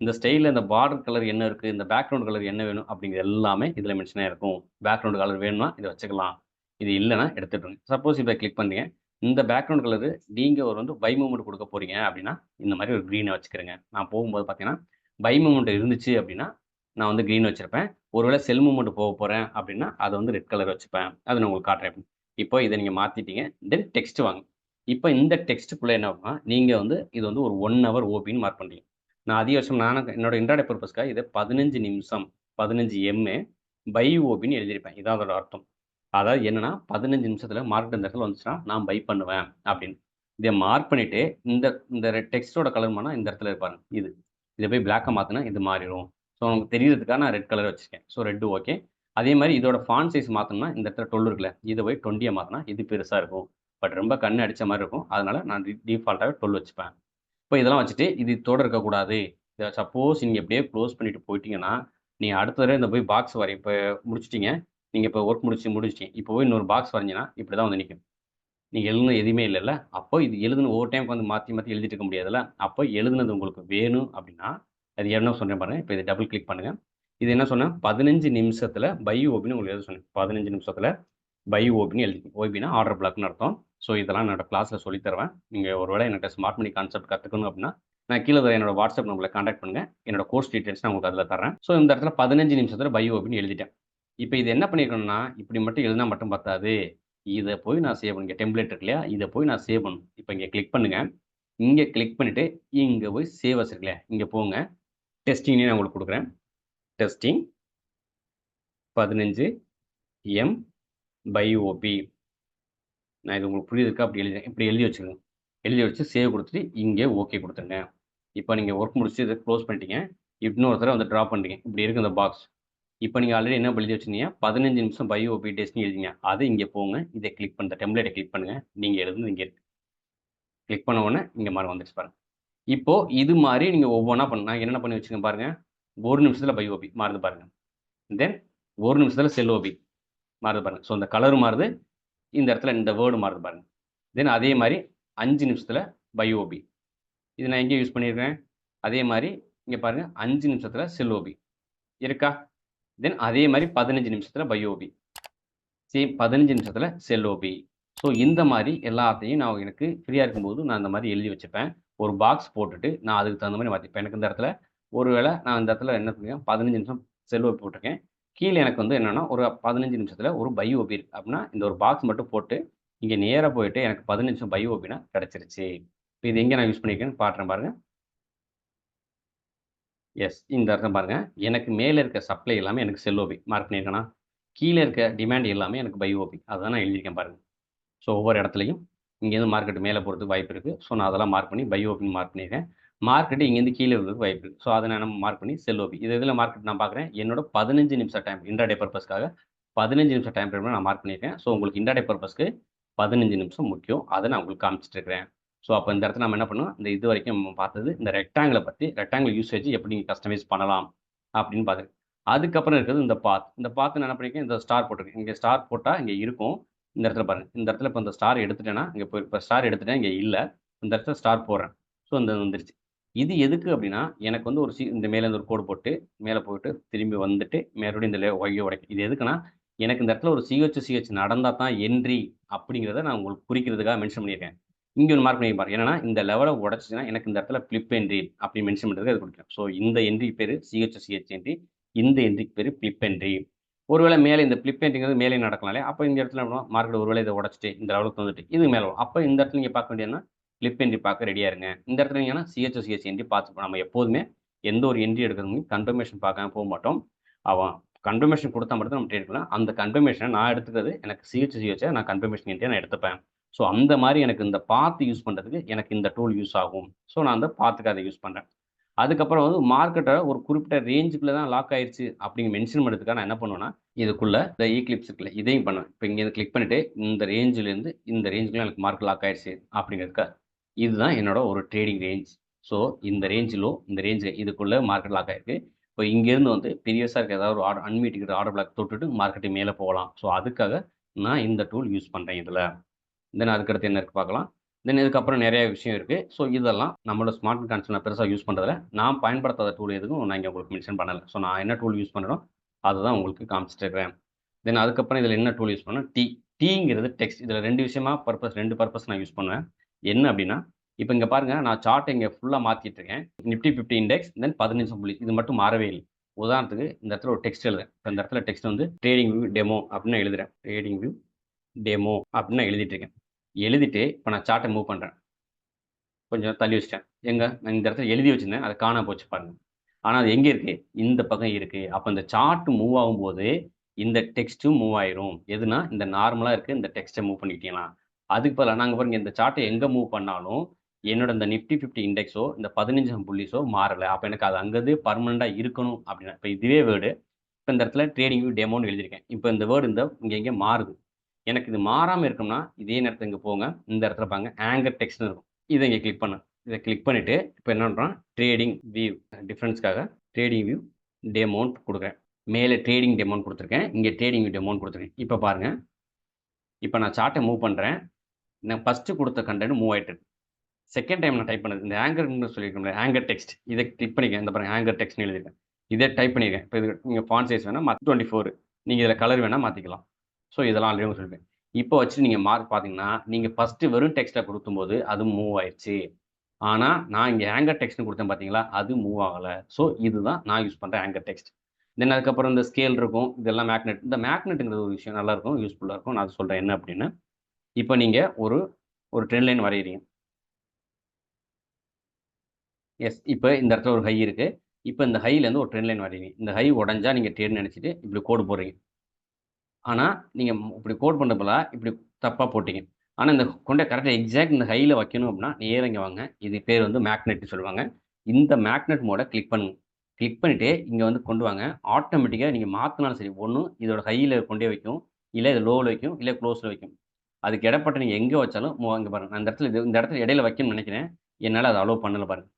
இந்த ஸ்டைலில் இந்த பார்டர் கலர் என்ன இருக்குது, இந்த பேக்ரவுண்ட் கலர் என்ன வேணும் அப்படிங்கிறது எல்லாமே இதில் மென்ஷன் ஆகிருக்கும். பேக்ரவுண்ட் கலர் வேணும்னா இதை வச்சுக்கலாம், இது இல்லைன்னா எடுத்துட்டுருங்க. சப்போஸ் இப்போ கிளிக் பண்ணுறீங்க, இந்த பேக்ரவுண்ட் கலரு நீங்கள் ஒரு வந்து பை மூமெண்ட் கொடுக்க போகிறீங்க அப்படின்னா இந்த மாதிரி ஒரு க்ரீனை வச்சுக்கிறேங்க. நான் போகும்போது பார்த்தீங்கன்னா பை மூமெண்ட் இருந்துச்சு அப்படின்னா நான் வந்து க்ரீன் வச்சுருப்பேன். ஒருவேளை செல் மூமெண்ட் போக போகிறேன் அப்படின்னா அதை வந்து ரெட் கலர் வச்சுப்பேன். அதை நான் உங்களுக்கு காட்டுறேன். இப்போ இதை நீங்கள் மாற்றிட்டீங்க. தென் டெக்ஸ்ட் வாங்க. இப்போ இந்த டெக்ஸ்ட்டுக்குள்ளே என்ன ஆகும்னா, நீங்கள் வந்து இது வந்து ஒரு 1 ஹவர் ஓபின்னு மார்க் பண்ணுறீங்க. நான் அதிகபட்சம் என்னோட இன்ட்ராடே பர்பஸ்க்காக இதை 15 நிமிஷம் 15 எம்ஏ பை ஓபின்னு எழுதியிருப்பேன். இதான் அதோட அர்த்தம். அதாவது என்னன்னா 15 நிமிஷத்தில் மார்க் இந்த இடத்துல வந்துச்சுன்னா நான் பை பண்ணுவேன் அப்படின்னு. இதை மார்க் பண்ணிவிட்டு இந்த இந்த டெக்ஸ்ட்டோட கலர் மாறினா இந்த இடத்துல இருப்பாருங்க இது. இதை போய் பிளாக்காக மாற்றினா இது மாறிடும். ஸோ உங்களுக்கு தெரியறதுக்காக நான் ரெட் கலர் வச்சுருக்கேன். So red okay. அதே மாதிரி இதோட ஃபாண்ட் சைஸ் மாற்றணும்னா இந்த இடத்துல 12 இருக்குல்ல, இதை போய் 20 மாற்றினா இது பெருசாக இருக்கும். பட் ரொம்ப கண்ணு அடித்த மாதிரி இருக்கும். அதனால் நான் டிஃபால்ட்டாகவே 12 வச்சுப்பேன். இப்போ இதெல்லாம் வச்சுட்டு இது இதோட இருக்கக்கூடாது. இதை சப்போஸ் நீங்கள் எப்படியே க்ளோஸ் பண்ணிட்டு போயிட்டீங்கன்னா, நீங்கள் அடுத்த தடவை இந்த போய் பாக்ஸ் வரைய இப்போ முடிச்சிட்டிங்க. நீங்கள் இப்போ ஒர்க் முடிச்சிட்டீங்க. இப்போ போய் இன்னொரு பாக்ஸ் வரைஞ்சிங்கன்னா இப்படி தான் வந்து நிற்கும். நீங்க எழுதுனது எதுவுமே இல்லைல்ல. அப்போ இது எழுதுன ஒவ்வொரு டைம் உட்காந்து மாற்றி மாற்றி எழுதிட்டு இருக்க முடியாதுல்ல. அப்போ எழுதுனது உங்களுக்கு வேணும் அப்படின்னா, அது என்ன சொல்றேன் பாருங்க. இப்போ இதை டபுள் கிளிக் பண்ணுங்க. இது என்ன சொன்னேன், 15 நிமிஷத்துல பை ஓபின்னு உங்களுக்கு எழுத சொன்னேன். 15 நிமிஷத்துல பை ஓபின்னு எழுதிக்கணும். ஓபின்னா ஆர்டர் பிளாக்னு அர்த்தம். ஸோ இதெல்லாம் என்னோட கிளாஸ்ல சொல்லித் தருவேன். நீங்க ஒருவேளை என்கிட்ட ஸ்மார்ட் மணி கான்செப்ட் கற்றுக்கணும் அப்படின்னா, நான் கீழே என்னோட வாட்ஸ்அப் நம்பரில் கான்டாக்ட் பண்ணுங்க. என்னோட கோர்ஸ் டீட்டெயில்ஸ் நான் உங்களுக்கு அதில் தர்றேன். ஸோ இந்த இடத்துல 15 நிமிஷத்துல பை ஓபின்னு எழுதிட்டேன். இப்போ இது என்ன பண்ணியிருக்கணும்னா, இப்படி மட்டும் எழுதினா மட்டும் பத்தாது. இதை போய் நான் சேவ் பண்ணுங்க. டெம்ப்ளேட் இருக்கு இல்லையா, இதை போய் நான் சேவ் பண்ணணும். இப்போ இங்கே கிளிக் பண்ணுங்க. இங்கே கிளிக் பண்ணிட்டு இங்கே போய் சேவ் அஸ் இருக்கு இல்லையா, இங்கே போங்க. டெஸ்டிங்னே நான் உங்களுக்கு கொடுக்குறேன். Testing 15 M by OB. நான் இது உங்களுக்கு புரியுதுக்கா, அப்படி எழுதுறேன். இப்படி எழுதி வச்சுக்கோங்க. எழுதி வச்சு சேவ் கொடுத்துட்டு இங்கே ஓகே கொடுத்துருங்க. இப்போ நீங்கள் ஒர்க் முடிச்சு இதை க்ளோஸ் பண்ணிட்டீங்க. இன்னொரு தடவை வந்து ட்ரா பண்ணுறீங்க. இப்படி இருக்குது இந்த பாக்ஸ். இப்போ நீங்கள் ஆல்ரெடி என்ன எழுதி வச்சிருந்தீங்க, 15 நிமிஷம் பை ஓபி டெஸ்ட்னு எழுதிங்க. அது இங்கே போங்க. இதை கிளிக் பண்ணுற டெம்ப்ளேட்டை கிளிக் பண்ணுங்கள். நீங்கள் எழுதுனது இங்கே இருக்கு. கிளிக் பண்ண உடனே இங்கே மாதிரி வந்துச்சு பாருங்க. இப்போ இது மாதிரி நீங்கள் ஒவ்வொன்றா பண்ண என்னென்ன பண்ணி வச்சுக்கோங்க பாருங்க. 1 நிமிஷத்தில் பை ஓபி மாறுது பாருங்க. தென் 1 நிமிஷத்தில் செல் ஓபி மாறுது பாருங்க. ஸோ இந்த கலர் மாறுது, இந்த இடத்துல இந்த வேர்டு மாறுது பாருங்க. தென் அதே மாதிரி 5 நிமிஷத்தில் பை ஓபி. இது நான் எங்கே யூஸ் பண்ணியிருக்கேன். அதே மாதிரி இங்கே பாருங்க 5 நிமிஷத்தில் செல் ஓபி இருக்கா. தென் அதே மாதிரி 15 நிமிஷத்தில் பை ஓபி. சேம் 15 நிமிஷத்தில் செல் ஓபி. ஸோ இந்த மாதிரி எல்லாத்தையும் நான் எனக்கு ஃப்ரீயாக இருக்கும்போது நான் இந்த மாதிரி எழுதி வச்சுப்பேன். ஒரு பாக்ஸ் போட்டுட்டு நான் அதுக்கு தகுந்த மாதிரி மாற்றிப்பேன். எனக்கு இந்த இடத்துல ஒருவேளை நான் இந்த இடத்துல என்ன பண்ணிருக்கேன், 15 நிமிஷம் செல் ஓபி போட்டிருக்கேன். கீழே எனக்கு வந்து என்னென்னா ஒரு 15 நிமிஷத்தில் ஒரு பை ஓபி இருக்குது அப்படின்னா இந்த ஒரு பாக்ஸ் மட்டும் போட்டு இங்கே நேராக போயிட்டு எனக்கு 15 நிமிஷம் பை ஓபினா கிடச்சிருச்சு. இப்போ இது எங்கே நான் யூஸ் பண்ணியிருக்கேன்னு பாட்டுறேன் பாருங்கள். எஸ். இந்த இடத்துல பாருங்க. எனக்கு மேல இருக்க சப்ளை எல்லாமே எனக்கு செல் ஓபி மார்க் பண்ணியிருக்கேனா? கீழ இருக்க டிமாண்ட் எல்லாமே எனக்கு பை ஓபி. அதான் நான் எழுதியிருக்கேன் பாருங்க. ஸோ ஒவ்வொரு இடத்துலயும் இங்கேருந்து மார்க்கெட் மேலே போறதுக்கு வாய்ப்பு இருக்கு. ஸோ நான் அதெல்லாம் மார்க் பண்ணி பை ஓபின்னு மார்க் பண்ணியிருக்கேன். மார்க்கெட் இங்கேருந்து கீழ விழுறதுக்கு வாய்ப்பு இருக்கு. ஸோ அத நான் மார்க் பண்ணி செல் ஓபி. இது எதுல மார்க்கெட் நான் பார்க்குறேன்? என்னோட 15 நிமிஷம் டைம் இன்ட்ராடே பர்ப்பஸ்க்காக 15 நிமிஷம் டைம் ஃப்ரேம்ல நான் மார்க் பண்ணியிருக்கேன். ஸோ உங்களுக்கு இன்ட்ராடே பர்ப்பஸ்க்கு 15 நிமிஷம் முக்கியம். அத நான் உங்களுக்கு காமிச்சிட்டு இருக்கிறேன். ஸோ அப்ப இந்த இடத்துல நம்ம என்ன பண்ணணும்? இந்த இதுவரைக்கும் நம்ம பார்த்தது இந்த ரெக்டாங்கிள பத்தி ரெக்டாங்கிள் யூசேஜ் எப்படி நீங்க கஸ்டமைஸ் பண்ணலாம் அப்படின்னு பார்த்தது. அதுக்கப்புறம் இருக்கிறது இந்த பாத். இந்த பாத் நான் என்ன பண்ணியிருக்கேன்? இந்த ஸ்டார் போட்டிருக்கேன். இங்க ஸ்டார் போட்டா இங்க இருக்கும். இந்த இடத்துல பாருங்க. இந்த இடத்துல இப்ப இந்த ஸ்டார் எடுத்துட்டேன்னா, இங்க இப்ப ஸ்டார் எடுத்துட்டேன். இங்க இல்ல. இந்த இடத்துல ஸ்டார் போடுறேன். ஸோ இந்த வந்துருச்சு. இது எதுக்கு அப்படின்னா, எனக்கு வந்து ஒரு இந்த மேல இருந்து ஒரு கோடு போட்டு, மேல போயிட்டு, திரும்பி வந்துட்டு, மறுபடியும் இந்த ஒய்ய உடைக்கும். இது எதுக்குன்னா, எனக்கு இந்த இடத்துல ஒரு சிஹெச் நடந்தா தான் என்ட்ரி அப்படிங்கிறத நான் உங்களுக்கு குறிக்கிறதுக்காக மென்ஷன் பண்ணியிருக்கேன். இங்க ஒரு மார்க் பண்ணியிருப்பாரு. என்னன்னா, இந்த லெவல உடைச்சுச்சுன்னா, எனக்கு இந்த இடத்துல ஃபிளிப் என்ட்ரி அப்படி மென்ஷன் பண்றதுக்கு அது குடுக்கிறேன். ஸோ இந்த என்ட்ரி பேரு சிஹெச் என்ட்ரி. இந்த என்ட்ரிக்கு பேரு ஃபிளிப் என்ட்ரி. ஒருவேளை மேலே இந்த ஃபிளிப் என்ட்ரிங்கிறது மேலே நடக்கலாம் இல்லையா? அப்ப இந்த இடத்துல என்ன மார்க்கெட் ஒருவேளை இத உடைச்சுட்டு, இந்த லெவலுக்கு வந்துட்டு, இது மேல வரும். அப்ப இந்த இடத்துல நீங்க பார்க்க வேண்டியதுன்னா, ஃபிளிப் என்ட்ரி பார்க்க ரெடியா இருங்க. இந்த இடத்துல நீங்கன்னா சிஹெச் என்ட்ரி பார்த்துப்போம். நம்ம எப்போதுமே எந்த ஒரு என்ட்ரி எடுக்கிறதுக்கு முன்னாடி கன்ஃபர்மேஷன் பார்க்காம போ மாட்டோம். அவன் கன்ஃபர்மேஷன் குடுத்தா மட்டும் தான் நம்ம ட்ரேட் பண்ணலாம். அந்த கன்ஃபர்மேஷன நான் எடுத்துக்கிறது எனக்கு சிஹெச் நான் கன்ஃபர்மேஷன் என்ட்ரியா நான் எடுத்துப்பேன். ஸோ அந்த மாரி எனக்கு இந்த பாத் யூஸ் பண்றதுக்கு எனக்கு இந்த டூல் யூஸ் ஆகும். ஸோ நான் அந்த பாத்துக்கு அத யூஸ் பண்றேன். அதுக்கப்புறம் வந்து மார்க்கெட்ட ஒரு குறிப்பிட்ட ரேஞ்சுக்குள்ள தான் லாக் ஆயிருச்சு அப்படிங்க மென்ஷன் பண்றதுக்காக நான் என்ன பண்ணுவேன்னா, இதுக்குள்ள இந்த ஈக்லிப்ஸ் இருக்குல்ல, இதையும் பண்ணுவேன். இப்ப இங்க இத கிளிக் பண்ணிட்டு, இந்த ரேஞ்சிலேருந்து இந்த ரேஞ்சுக்குள்ள எனக்கு மார்க்கெட் லாக் ஆயிருச்சு அப்படிங்கிறதுக்காக. இதுதான் என்னோட ஒரு ட்ரேடிங் ரேஞ்ச். ஸோ இந்த ரேஞ்ச் லோ, இந்த ரேஞ்ச் இதுக்குள்ள மார்க்கெட் லாக் ஆயிருக்கு. இப்போ இங்கேருந்து வந்து ப்ரீவியஸா இருக்க ஏதாவது ஒரு ஆர்டர் அன்மீட்டிங்ற ஆர்டர் பிளாக் தொட்டுட்டு மார்க்கெட் மேல போகலாம். ஸோ அதுக்காக நான் இந்த டூல் யூஸ் பண்றேன் இதுல. தென் அதுக்கடுத்து என்ன இருக்கு பார்க்கலாம். தென் இதுக்கப்புறம் நெறைய விஷயம் இருக்கு. ஸோ இதெல்லாம் நம்மளோட ஸ்மார்ட் கான்செப்ட் நான் பெருசா யூஸ் பண்றதில்ல. நான் பயன்படுத்தாத டூல் எதுவும் நான் இங்க உங்களுக்கு மென்ஷன் பண்ணல. ஸோ நான் என்ன டூல் யூஸ் பண்றேனோ, அதுதான் உங்களுக்கு காமிச்சிட்டு இருக்கிறேன். தென் அதுக்கப்புறம் இதில என்ன டூல் யூஸ் பண்ணேன், டீங்கிறது டெக்ஸ்ட். இதில 2 விஷயமா 2 பர்ப்பஸ் நான் யூஸ் பண்ணுவேன். என்ன அப்டின்னா, இப்ப இங்க பாருங்க நான் சார்ட்ட இங்க ஃபுல்லா மாத்திட்டு இருக்கேன். நிஃப்டி 50 இண்டெக்ஸ் தென் 15 புள்ளி. இது மட்டும் மாறவே இல்ல. உதாரணத்துக்கு இந்த இடத்துல ஒரு டெக்ஸ்ட் எழுதுறேன். இப்ப இந்த இடத்துல டெக்ஸ்ட் வந்து ட்ரேடிங் வியூ டெமோ அப்டின்னு நான் எழுதுறேன். ட்ரேடிங் வியூ டெமோ அப்டின்னு நான் எழுதிட்டு இருக்கேன். எழுதிட்டு இப்ப நான் சார்ட்ட மூவ் பண்றேன். கொஞ்சம் தள்ளி வச்சுட்டேன். எங்க? நான் இந்த இடத்துல எழுதி வச்சிருந்தேன். அது காணாம போச்சு பாருங்க. ஆனா அது எங்க இருக்கு? இந்த பக்கம் இருக்கு. அப்ப இந்த சார்ட் மூவ் ஆகும்போது, இந்த டெக்ஸ்ட்டும் மூவ் ஆயிரும். எதுனா, இந்த நார்மலா இருக்க இந்த டெக்ஸ்ட்ட மூவ் பண்ணிட்டீங்கன்னா. அதுக்கு பதிலா நாங்க பாருங்க இந்த சார்ட்ட எங்க மூவ் பண்ணாலும், என்னோட இந்த நிஃப்டி 50 இண்டெக்ஸோ, இந்த 15 புள்ளிஸோ மாறல. அப்ப எனக்கு அது அங்கருந்து பெர்மனன்ட்டா இருக்கணும் அப்டின்னா, இப்ப இதுவே வேர்டு இப்ப இந்த இடத்துல ட்ரேடிங் வியூ டெமோன்னு எழுதியிருக்கேன். இப்ப இந்த வேர்ட் இங்க மாறுது. எனக்கு இது மாறாம இருக்கணும்னா, இதே நேரத்துல இங்க போங்க. இந்த இடத்துல பாருங்க ஆங்கர் டெக்ஸ்ட்ன்னு இருக்கும். இத இங்க கிளிக் பண்ணுங்க. இத கிளிக் பண்ணிட்டு, இப்ப என்ன பண்றோம், ட்ரேடிங் வியூ டிஃபரன்ஸ்க்காக ட்ரேடிங் வியூ டெமோன்னு குடுக்குறேன். மேல ட்ரேடிங் டெமோன்னு குடுத்துருக்கேன். இங்க ட்ரேடிங் வியூ டெமோன்னு குடுத்துருக்கேன். இப்ப பாருங்க. இப்ப நான் சார்ட்ட மூவ் பண்றேன். நான் ஃபர்ஸ்ட் குடுத்த கன்டென்ட் மூவ் ஆயிட்டு இருக்கு. செகண்ட் டைம் நான் டைப் பண்ணது. இந்த ஆங்கர்ன்னு சொல்லியிருக்கோம்ல, ஆங்கர் டெக்ஸ்ட். இத கிளிக் பண்ணிக்கங்க. இந்த பாருங்க ஆங்கர் டெக்ஸ்ட்ன்னு எழுதியிருக்கேன். இத டைப் பண்ணியிருக்கேன். இப்ப இது நீங்க ஃபாண்ட் சைஸ் வேணா 24 நீங்க இதுல கலர் வேணா மாத்திக்கலாம். ஸோ இதெல்லாம் ஆல்ரெடி உங்களுக்கு சொல்லிருக்கேன். இப்போ வச்சு நீங்க மார்க் பார்த்தீங்கன்னா, நீங்க ஃபர்ஸ்ட் வெறும் டெக்ஸ்ட்டா குடுக்கும்போது அது மூவ் ஆயிருச்சு. ஆனா, நான் இங்க ஆங்கர் டெக்ஸ்ட்ன்னு குடுத்தேன் பார்த்தீங்களா, அது மூவ் ஆகல. ஸோ இதுதான் நான் யூஸ் பண்ற ஆங்கர் டெக்ஸ்ட். தென் அதுக்கப்புறம் இந்த ஸ்கேல் இருக்கும். இதெல்லாம் மேக்னெட். இந்த மேக்னெட்ங்கிறது ஒரு விஷயம் நல்லா இருக்கும். யூஸ்ஃபுல்லா இருக்கும். நான் அத சொல்றேன் என்ன அப்படின்னு. இப்ப நீங்க ஒரு ஒரு ட்ரெண்ட் லைன் வரையறீங்க. எஸ். இப்ப இந்த இடத்துல ஒரு ஹை இருக்கு. இப்ப இந்த ஹைலேருந்து ஒரு ட்ரெண்ட் லைன் வரையறீங்க. இந்த ஹை உடைஞ்சா நீங்க ட்ரேட்ன்னு நெனச்சுட்டு இப்படி கோடு போடுறீங்க. ஆனா, நீங்க இப்படி கோட் பண்றதுக்கு பதிலா இப்படி தப்பா போட்டீங்க. ஆனா, இந்த கொண்டோய் கரெக்ட்டா எக்ஸாக்ட் இந்த ஹைல வைக்கணும் அப்படின்னா, நேரா இங்க வாங்க. இது பேர் வந்து மேக்னெட்ன்னு சொல்லுவாங்க. இந்த மேக்னெட் மோட கிளிக் பண்ணுங்க. கிளிக் பண்ணிட்டு இங்க வந்து கொண்டு வாங்க. ஆட்டோமேட்டிக்கா நீங்க மாத்துனாலும் சரி, ஒண்ணு இதோட ஹைல கொண்டே வைக்கும். இல்ல இது லோல வைக்கும். இல்ல குளோஸ்ல வைக்கும். அதுக்கு இடைப்பட்ட நீங்க எங்க வச்சாலும் இங்க பாருங்க. நான் இந்த இடத்துல இடையில வைக்கணும்னு நெனைக்கிறேன். என்னால அத அலோவ் பண்ணல பாருங்க.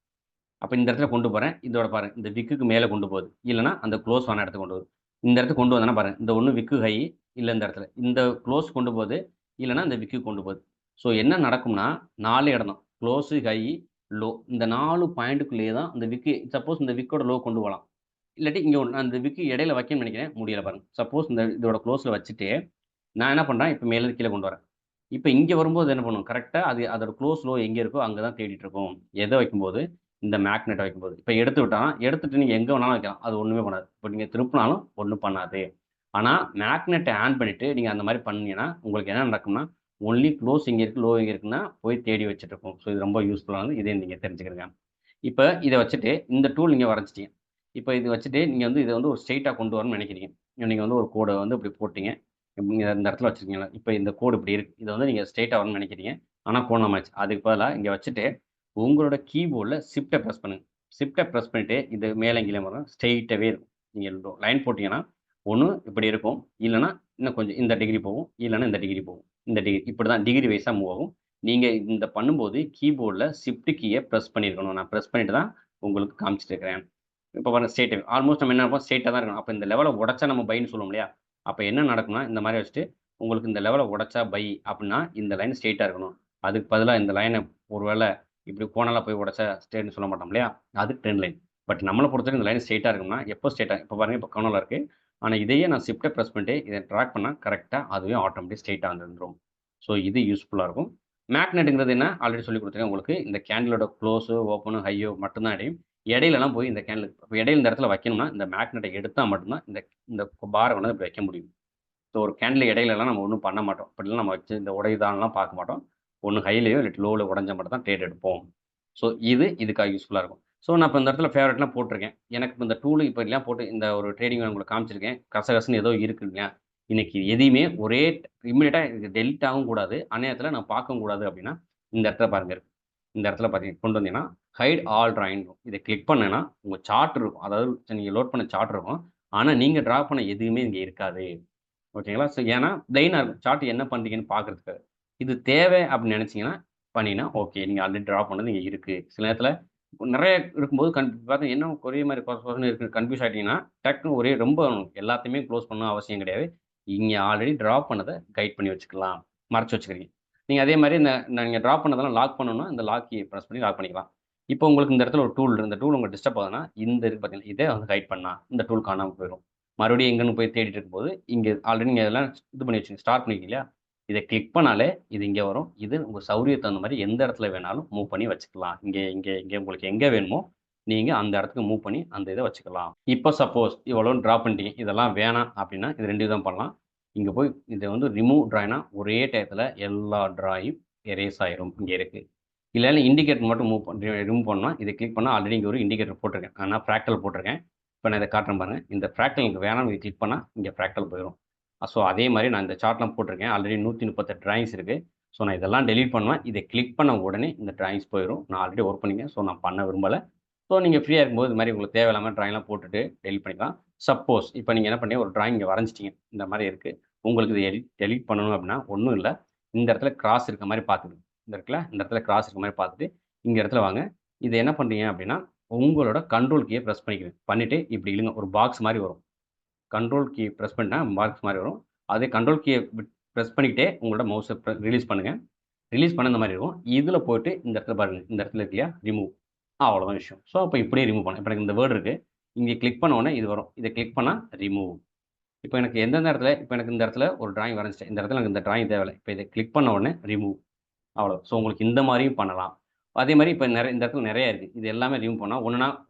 அப்ப இந்த இடத்துல கொண்டு போறேன். இதோட பாருங்க. இந்த விக்குக்கு மேல கொண்டு போகுது. இல்லன்னா அந்த குளோஸ் ஆன இடத்துக்கு கொண்டு வருது. இந்த இடத்துக்கு கொண்டு வந்தேன்னா பாருங்க. இந்த ஒண்ணு விக்கு ஹை இல்ல இந்த இடத்துல. இந்த குளோஸ் கொண்டு போகுது. இல்லன்னா இந்த விக்கு கொண்டு போகுது. ஸோ என்ன நடக்கும்னா 4 இடம் தான். Close, high, low. இந்த 4 பாயிண்ட்க்குள்ளேயே தான் இந்த விக்கு சப்போஸ் இந்த விக்கோட லோ கொண்டு போலாம். இல்லாட்டி இங்க ஒண்ணு அந்த விக்கு இடையில வைக்கணும்னு நெனைக்கிறேன். முடியல பாருங்க. சப்போஸ் இதோட குளோஸ்ல வச்சுட்டு, நான் என்ன பண்றேன், இப்ப மேல இருந்து கீழ கொண்டு வரேன். இப்ப இங்க வரும்போது என்ன பண்ணும், கரெக்ட்டா அதோட குளோஸ் லோ எங்க இருக்கோ அங்க தான் தேடிட்டு இருக்கும். எத வைக்கும்போது, இந்த மேக்னெட்ட வைக்கும்போது. இப்ப எடுத்து விட்டான், எடுத்துட்டு நீங்க எங்க வேணாலும் வைக்கலாம். அது ஒண்ணுமே பண்ணாது. இப்ப நீங்க திருப்புனாலும் ஒண்ணும் பண்ணாது. ஆனா, மேக்னெட்ட ஆன் பண்ணிட்டு நீங்க அந்த மாரி பண்ணீங்கன்னா, உங்களுக்கு என்ன நடக்கும்னா, ஒன்லி குளோஸ் இங்க இருக்கு, லோ எங்க இருக்குன்னா, போய் தேடி வச்சுட்டு இருக்கும். ஸோ இது ரொம்ப யூஸ்ஃபுல்லானது. இதையும் நீங்க தெரிஞ்சுக்கிடுங்க. இப்ப இத வச்சுட்டு இந்த டூல் நீங்க வரைஞ்சுட்டீங்க. இப்ப இது வச்சுட்டு நீங்க வந்து இத வந்து ஒரு ஸ்ட்ரெய்ட்டா கொண்டு வரணும்னு நெனைக்கிறீங்க. நீங்க வந்து ஒரு கோட வந்து இப்படி போட்டீங்க. நீங்க இந்த இடத்துல வச்சிருக்கீங்களா, இப்ப இந்த கோடு இப்படி இருக்கு. இத வந்து நீங்க ஸ்ட்ரெய்ட்டா வரணும்னு நெனைக்கிறீங்க. ஆனா கோணமாச்சு. அதுக்கு பதிலா இங்க வச்சுட்டு, உங்களோட கீபோர்ட்ல ஷிஃப்ட்ட பிரஸ் பண்ணுங்க. ஷிஃப்ட்ட பிரஸ் பண்ணிட்டு, இது மேலயும் கீழயும் வரும். ஸ்ட்ரெய்ட்டாவே இருக்கும். நீங்க லைன் போட்டீங்கன்னா, ஒண்ணு இப்படி இருக்கும். இல்லன்னா, இன்னும் கொஞ்சம் இந்த டிகிரி போகும். இல்லன்னா இந்த டிகிரி போகும். இந்த டிகிரி இப்படிதான் டிகிரி வைஸா மூவ் ஆகும். நீங்க இந்த பண்ணும்போது கீபோர்ட்ல ஷிஃப்ட் கீய பிரஸ் பண்ணியிருக்கணும். நான் பிரஸ் பண்ணிட்டு தான் உங்களுக்கு காமிச்சுட்டு இருக்கிறேன். இப்ப பாருங்க ஸ்ட்ரெய்ட் ஆல்மோஸ்ட் நம்ம என்ன நெனைப்போம் ஸ்ட்ரெய்ட்டா தான் இருக்கணும். அப்ப இந்த லெவல உடைச்சா நம்ம பைன்னு சொல்லுவோம் இல்லையா? அப்ப என்ன நடக்கும்னா, இந்த மாரி வச்சுட்டு, உங்களுக்கு இந்த லெவல உடைச்சா பை அப்டின்னா, இந்த லைன் ஸ்ட்ரெய்ட்டா இருக்கணும். அதுக்கு பதிலா இந்த லைன ஒரு வேள இப்படி கோணலா போய் உடைச்சா ஸ்ட்ரெய்ட்ன்னு சொல்ல மாட்டோம் இல்லையா? அது ட்ரெண்ட் லைன். பட் நம்மள பொறுத்தவரைக்கும் இந்த லைன் ஸ்ட்ரெய்ட்டா இருக்கணும்னா, எப்போ ஸ்ட்ரெய்ட்டா இப்ப பாருங்க இப்ப கோணலா இருக்கு. ஆனா இதையே நான் ஷிஃப்ட்ட பிரஸ் பண்ணிட்டு இத ட்ராக் பண்ணா கரெக்ட்டா அதுவே ஆட்டோமேட்டிக் ஸ்ட்ரெய்ட்டா வந்துரும். ஸோ இது யூஸ்ஃபுல்லா இருக்கும். மேக்னெட்ங்கிறது என்ன? ஆல்ரெடி சொல்லிக் குடுத்துருக்கேன் உங்களுக்கு. இந்த கேண்டிலோட குளோஸோ, ஓப்பனோ, ஹையோ மட்டும் தான் இடையும். இடையிலலாம் போய் இந்த கேண்டில் இப்ப இடையில இந்த இடத்துல வைக்கணும்னா, இந்த மேக்னெட்ட எடுத்தா மட்டும் தான் இந்த இந்த பார கொண்டு வந்து இப்படி வைக்க முடியும். ஸோ ஒரு கேண்டில் இடையிலலாம் நம்ம ஒண்ணும் பண்ண மாட்டோம். இப்படிலாம் நம்ம வச்சு இந்த உடையுதான்லாம் பார்க்க மாட்டோம். ஒண்ணு ஹைலயோ இல்லாட்டி லோல உடைஞ்சா மட்டும் தான் ட்ரேட் எடுப்போம். ஸோ இது இதுக்காக யூஸ்ஃபுல்லா இருக்கும். ஸோ நான் இப்ப இந்த இடத்துல ஃபேவரைட்லாம் போட்டுருக்கேன். எனக்கு இப்ப இந்த டூல் இப்ப எல்லாம் போட்டு இந்த ஒரு ட்ரேடிங் உங்களுக்கு காமிச்சிருக்கேன். கசகசன்னு ஏதோ இருக்கு இல்லையா? இன்னைக்கு எதையுமே ஒரே இம்மீடியட்டா இது டெலீட் ஆகவும் கூடாது. அந்நேரத்துல நான் பார்க்கவும் கூடாது அப்படின்னா, இந்த இடத்துல பாருங்க இருக்கு. இந்த இடத்துல பார்த்தீங்க கொண்டு வந்தீங்கன்னா, ஹைட் ஆல் டிராயிங் இத கிளிக் பண்ணேன்னா, உங்க சார்ட் இருக்கும். அதாவது நீங்க லோட் பண்ண சார்ட் இருக்கும். ஆனா நீங்க டிரா பண்ண எதுவுமே இங்க இருக்காது. ஓகேங்களா? ஸோ ஏன்னா பிளெயினா இருக்கும். சார்ட் என்ன பண்றீங்கன்னு பார்க்கறதுக்காக. இது தேவை அப்படின்னு நினைச்சீங்கன்னா, பண்ணீங்கன்னா ஓகே. நீங்க ஆல்ரெடி டிரா பண்ணது இங்க இருக்கு. சில நேரத்தில நெறைய இருக்கும்போது பார்த்தா என்ன ஒரே மாரி கொச கொசன்னு இருக்கு கன்ஃப்யூஸ் ஆயிட்டீங்கன்னா, டக்குனு ஒரே ரொம்ப எல்லாத்தையுமே க்ளோஸ் பண்ணணும்னு அவசியம் கிடையாது. இங்க ஆல்ரெடி டிரா பண்ணத கைட் பண்ணி வச்சுக்கலாம். மறைச்சு வச்சுக்கிறீங்க. நீங்க அதே மாரி நீங்க டிரா பண்ணதெல்லாம் லாக் பண்ணணும்னா, இந்த லாக் கீய பிரஸ் பண்ணி லாக் பண்ணிக்கலாம். இப்போ உங்களுக்கு இந்த இடத்துல ஒரு டூல் இந்த டூல் உங்களுக்கு டிஸ்டர்ப் ஆகுதுன்னா, இந்த இருக்கு பார்த்தீங்களா, இத வந்து கைட் பண்ணா இந்த டூல் காணாம போயிரும். மறுபடியும் எங்கன்னு போய் தேடிட்டு இருக்கும்போது, இங்க ஆல்ரெடி நீங்க இதெல்லாம் இது பண்ணி வச்சுங்க ஸ்டார்ட் பண்ணிருக்கீங்க இல்லையா? இத கிளிக் பண்ணாலே இது இங்க வரும். இது உங்க சௌரியத்துக்கு தகுந்த மாரி எந்த இடத்துல வேணாலும் மூவ் பண்ணி வச்சுக்கலாம். இங்க இங்க இங்க உங்களுக்கு எங்க வேணுமோ, நீங்க அந்த இடத்துக்கு மூவ் பண்ணி அந்த இத வச்சுக்கலாம். இப்ப சப்போஸ் இவ்வளவும் டிரா பண்ணிட்டீங்க. இதெல்லாம் வேணாம் அப்டின்னா, இது 2 விதம் பண்ணலாம். இங்க போய் இத வந்து ரிமூவ் ட்ராய்னா ஒரே டயத்துல எல்லா ட்ராயும் எரேஸ் ஆயிரும். இங்க இருக்கு. இல்ல இண்டிகேட்டர் மட்டும் ரிமூவ் பண்ணணும்னா, இத கிளிக் பண்ணா ஆல்ரெடி இங்க ஒரு இண்டிகேட்டர் போட்டிருக்கேன். ஆனா ஃப்ராக்டல் போட்டிருக்கேன். இப்ப நான் இத காட்டுறேன் பாருங்க. இந்த ஃப்ராக்டல் எனக்கு வேணாம்னு இத கிளிக் பண்ணா, இங்க ஃப்ராக்டல் போயிரும். ஸோ அதே மாரி நான் இந்த சார்ட்லாம் போட்டிருக்கேன். ஆல்ரெடி 138 டிராயிங்ஸ் இருக்கு. ஸோ நான் இதெல்லாம் டெலீட் பண்ணுவேன். இத கிளிக் பண்ண உடனே இந்த டிராயிங்ஸ் போயிரும். நான் ஆல்ரெடி ஒர்க் பண்ணிருக்கேன். ஸோ நான் பண்ண விரும்பல. ஸோ நீங்க ஃப்ரீயா இருக்கும்போது இது மாரி உங்களுக்கு தேவையில்லாம டிராயிங்லாம் போட்டுட்டு டெலீட் பண்ணிக்கலாம். சப்போஸ் இப்ப நீங்க என்ன பண்ணீங்க, ஒரு டிராயிங் இங்க வரைஞ்சுட்டீங்க. இந்த மாரி இருக்கு. உங்களுக்கு இத டெலீட் பண்ணணும் அப்டின்னா, ஒண்ணும் இல்ல. இந்த இடத்துல கிராஸ் இருக்க மாரி பார்த்துக்கங்க. இந்த இருக்குல்ல, இந்த இடத்துல கிராஸ் இருக்க மாரி பார்த்துட்டு, இங்க இடத்துல வாங்க. இத என்ன பண்றீங்க அப்டின்னா, உங்களோட கண்ட்ரோல் கீய பிரஸ் பண்ணிக்கிறங்க. பண்ணிட்டு இப்டி இழுங்க. ஒரு பாக்ஸ் மாரி வரும். கண்ட்ரோல் கீ பிரஸ் பண்ணா பாக்ஸ் மாரி வரும். அதே கண்ட்ரோல் கீய பிரஸ் பண்ணிக்கிட்டே உங்களோட மவுஸ ரிலீஸ் பண்ணுங்க. ரிலீஸ் பண்ண இந்த மாரி இருக்கும். இதுல போயிட்டு இந்த இடத்துல பாருங்க. இந்த இடத்துல இருக்கு இல்லையா? ரிமூவ். அவ்வளோதான் விஷயம். ஸோ, அப்ப இப்படியே ரிமூவ் பண்ணலாம். இப்ப எனக்கு இந்த வேர்ட் இருக்கு. இங்க கிளிக் பண்ண உடனே இது வரும். இத கிளிக் பண்ணா ரிமூவ். இப்ப எனக்கு எந்தெந்த இடத்துல இப்ப எனக்கு இந்த இடத்துல ஒரு டிராயிங் வரைஞ்சுட்டேன். இந்த இடத்துல எனக்கு இந்த டிராயிங் தேவையில்ல. இப்ப இத கிளிக் பண்ண உடனே ரிமூவ். அவ்வளோதான். ஸோ, உங்களுக்கு இந்த மாரியும் பண்ணலாம். அதே மாரி இப்ப இந்த இடத்துல நெறைய இருக்கு. இது எல்லாமே ரிமூவ் பண்ணா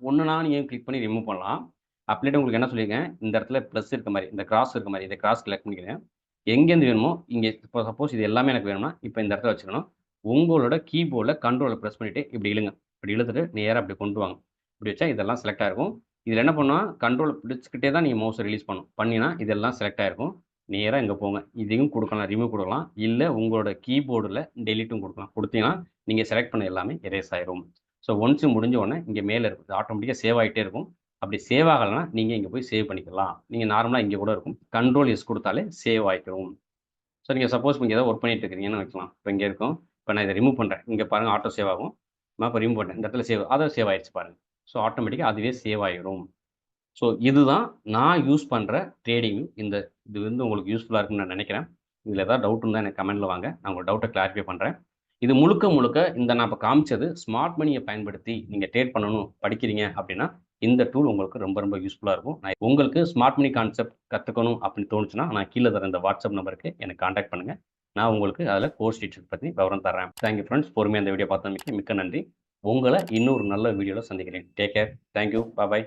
ஒண்ணுனா நீங்க கிளிக் பண்ணி ரிமூவ் பண்ணலாம். அப்லேட்டு உங்களுக்கு என்ன சொல்லியிருக்கேன், இந்த இடத்துல பிளஸ் இருக்க மாரி, இந்த கிராஸ் இருக்க மாரி, இத கிராஸ் செலக்ட் பண்ணிக்கிறேன். எங்கேருந்து வேணுமோ, இங்க இப்போ சப்போஸ் இது எல்லாமே எனக்கு வேணும்னா, இப்ப இந்த இடத்துல வச்சுக்கணும். உங்களோட கீபோர்ட்ல கண்ட்ரோல பிரஸ் பண்ணிட்டு இப்டி இழுங்க. இப்டி இழுத்துட்டு நேரா இப்டி கொண்டு வாங்க. இப்டி வச்சா இதெல்லாம் செலக்ட் ஆயிருக்கும். இதுல என்ன பண்ணும்னா, கண்ட்ரோல பிடிச்சுக்கிட்டே தான் நீங்க மவுஸ ரிலீஸ் பண்ணணும். பண்ணீங்கன்னா இதெல்லாம் செலக்ட் ஆயிருக்கும். நேரா இங்க போங்க. இதையும் குடுக்கலாம். ரிமூவ் குடுக்கலாம். இல்ல உங்களோட கீபோர்டுல டெலீட்டும் குடுக்கலாம். குடுத்தீங்கன்னா, நீங்க செலக்ட் பண்ண எல்லாமே எரேஸ் ஆயிரும். ஸோ ஒன்ஸ் முடிஞ்ச உடனே இங்க மேல இருக்கும். இது ஆட்டோமேட்டிக்கா சேவ் ஆயிட்டே இருக்கும். அப்படி சேவ் ஆகலன்னா, நீங்க இங்க போய் சேவ் பண்ணிக்கலாம். நீங்க நார்மலா இங்க கூட இருக்கும். கண்ட்ரோல் எஸ் குடுத்தாலே சேவ் ஆயிக்கும். ஸோ நீங்க சப்போஸ் நீங்க ஏதோ ஒர்க் பண்ணிட்டு இருக்கிறீங்கன்னு வச்சுக்கலாம். இப்ப இங்க இருக்கும். இப்ப நான் இத ரிமூவ் பண்றேன். இங்க பாருங்க ஆட்டோ சேவ் ஆகும். நான் இப்ப ரிமூவ் பண்றேன். இந்த இடத்துல சேவ் சேவ் ஆயிருச்சு பாருங்க. ஸோ ஆட்டோமேட்டிக்கா அதுவே சேவ் ஆயிரும். ஸோ இதுதான் நான் யூஸ் பண்ற ட்ரேடிங். இது வந்து உங்களுக்கு யூஸ்ஃபுல்லா இருக்கும்னு நான் நெனைக்கிறேன். இதுல ஏதாவது டவுட் இருந்தா எனக்கு கமெண்ட்ல வாங்க. நான் உங்க டவுட்ட கிளாரிஃபை பண்றேன். இது முழுக்க முழுக்க இந்த நான் இப்ப காமிச்சது ஸ்மார்ட் மணிய பயன்படுத்தி நீங்க ட்ரேட் பண்ணணும் படிக்கிறீங்க அப்டின்னா, இந்த டூல் உங்களுக்கு ரொம்ப ரொம்ப யூஸ்ஃபுல்லா இருக்கும். உங்களுக்கு ஸ்மார்ட் மணி கான்செப்ட் கத்துக்கணும் அப்டின்னு தோணுச்சுன்னா, நான் கீழ தர இந்த வாட்ஸ்அப் நம்பருக்கு என்ன கான்டாக்ட் பண்ணுங்க. நான் உங்களுக்கு அதுல கோர்ஸ் டீட்டெயில்ஸ் பத்தி விவரம் தர்றேன். Thank you friends. பொறுமையா இந்த வீடியோ பார்த்தமைக்கு மிக்க நன்றி. உங்கள இன்னொரு நல்ல வீடியோல சந்திக்கிறேன். Take care. Thank you. Bye.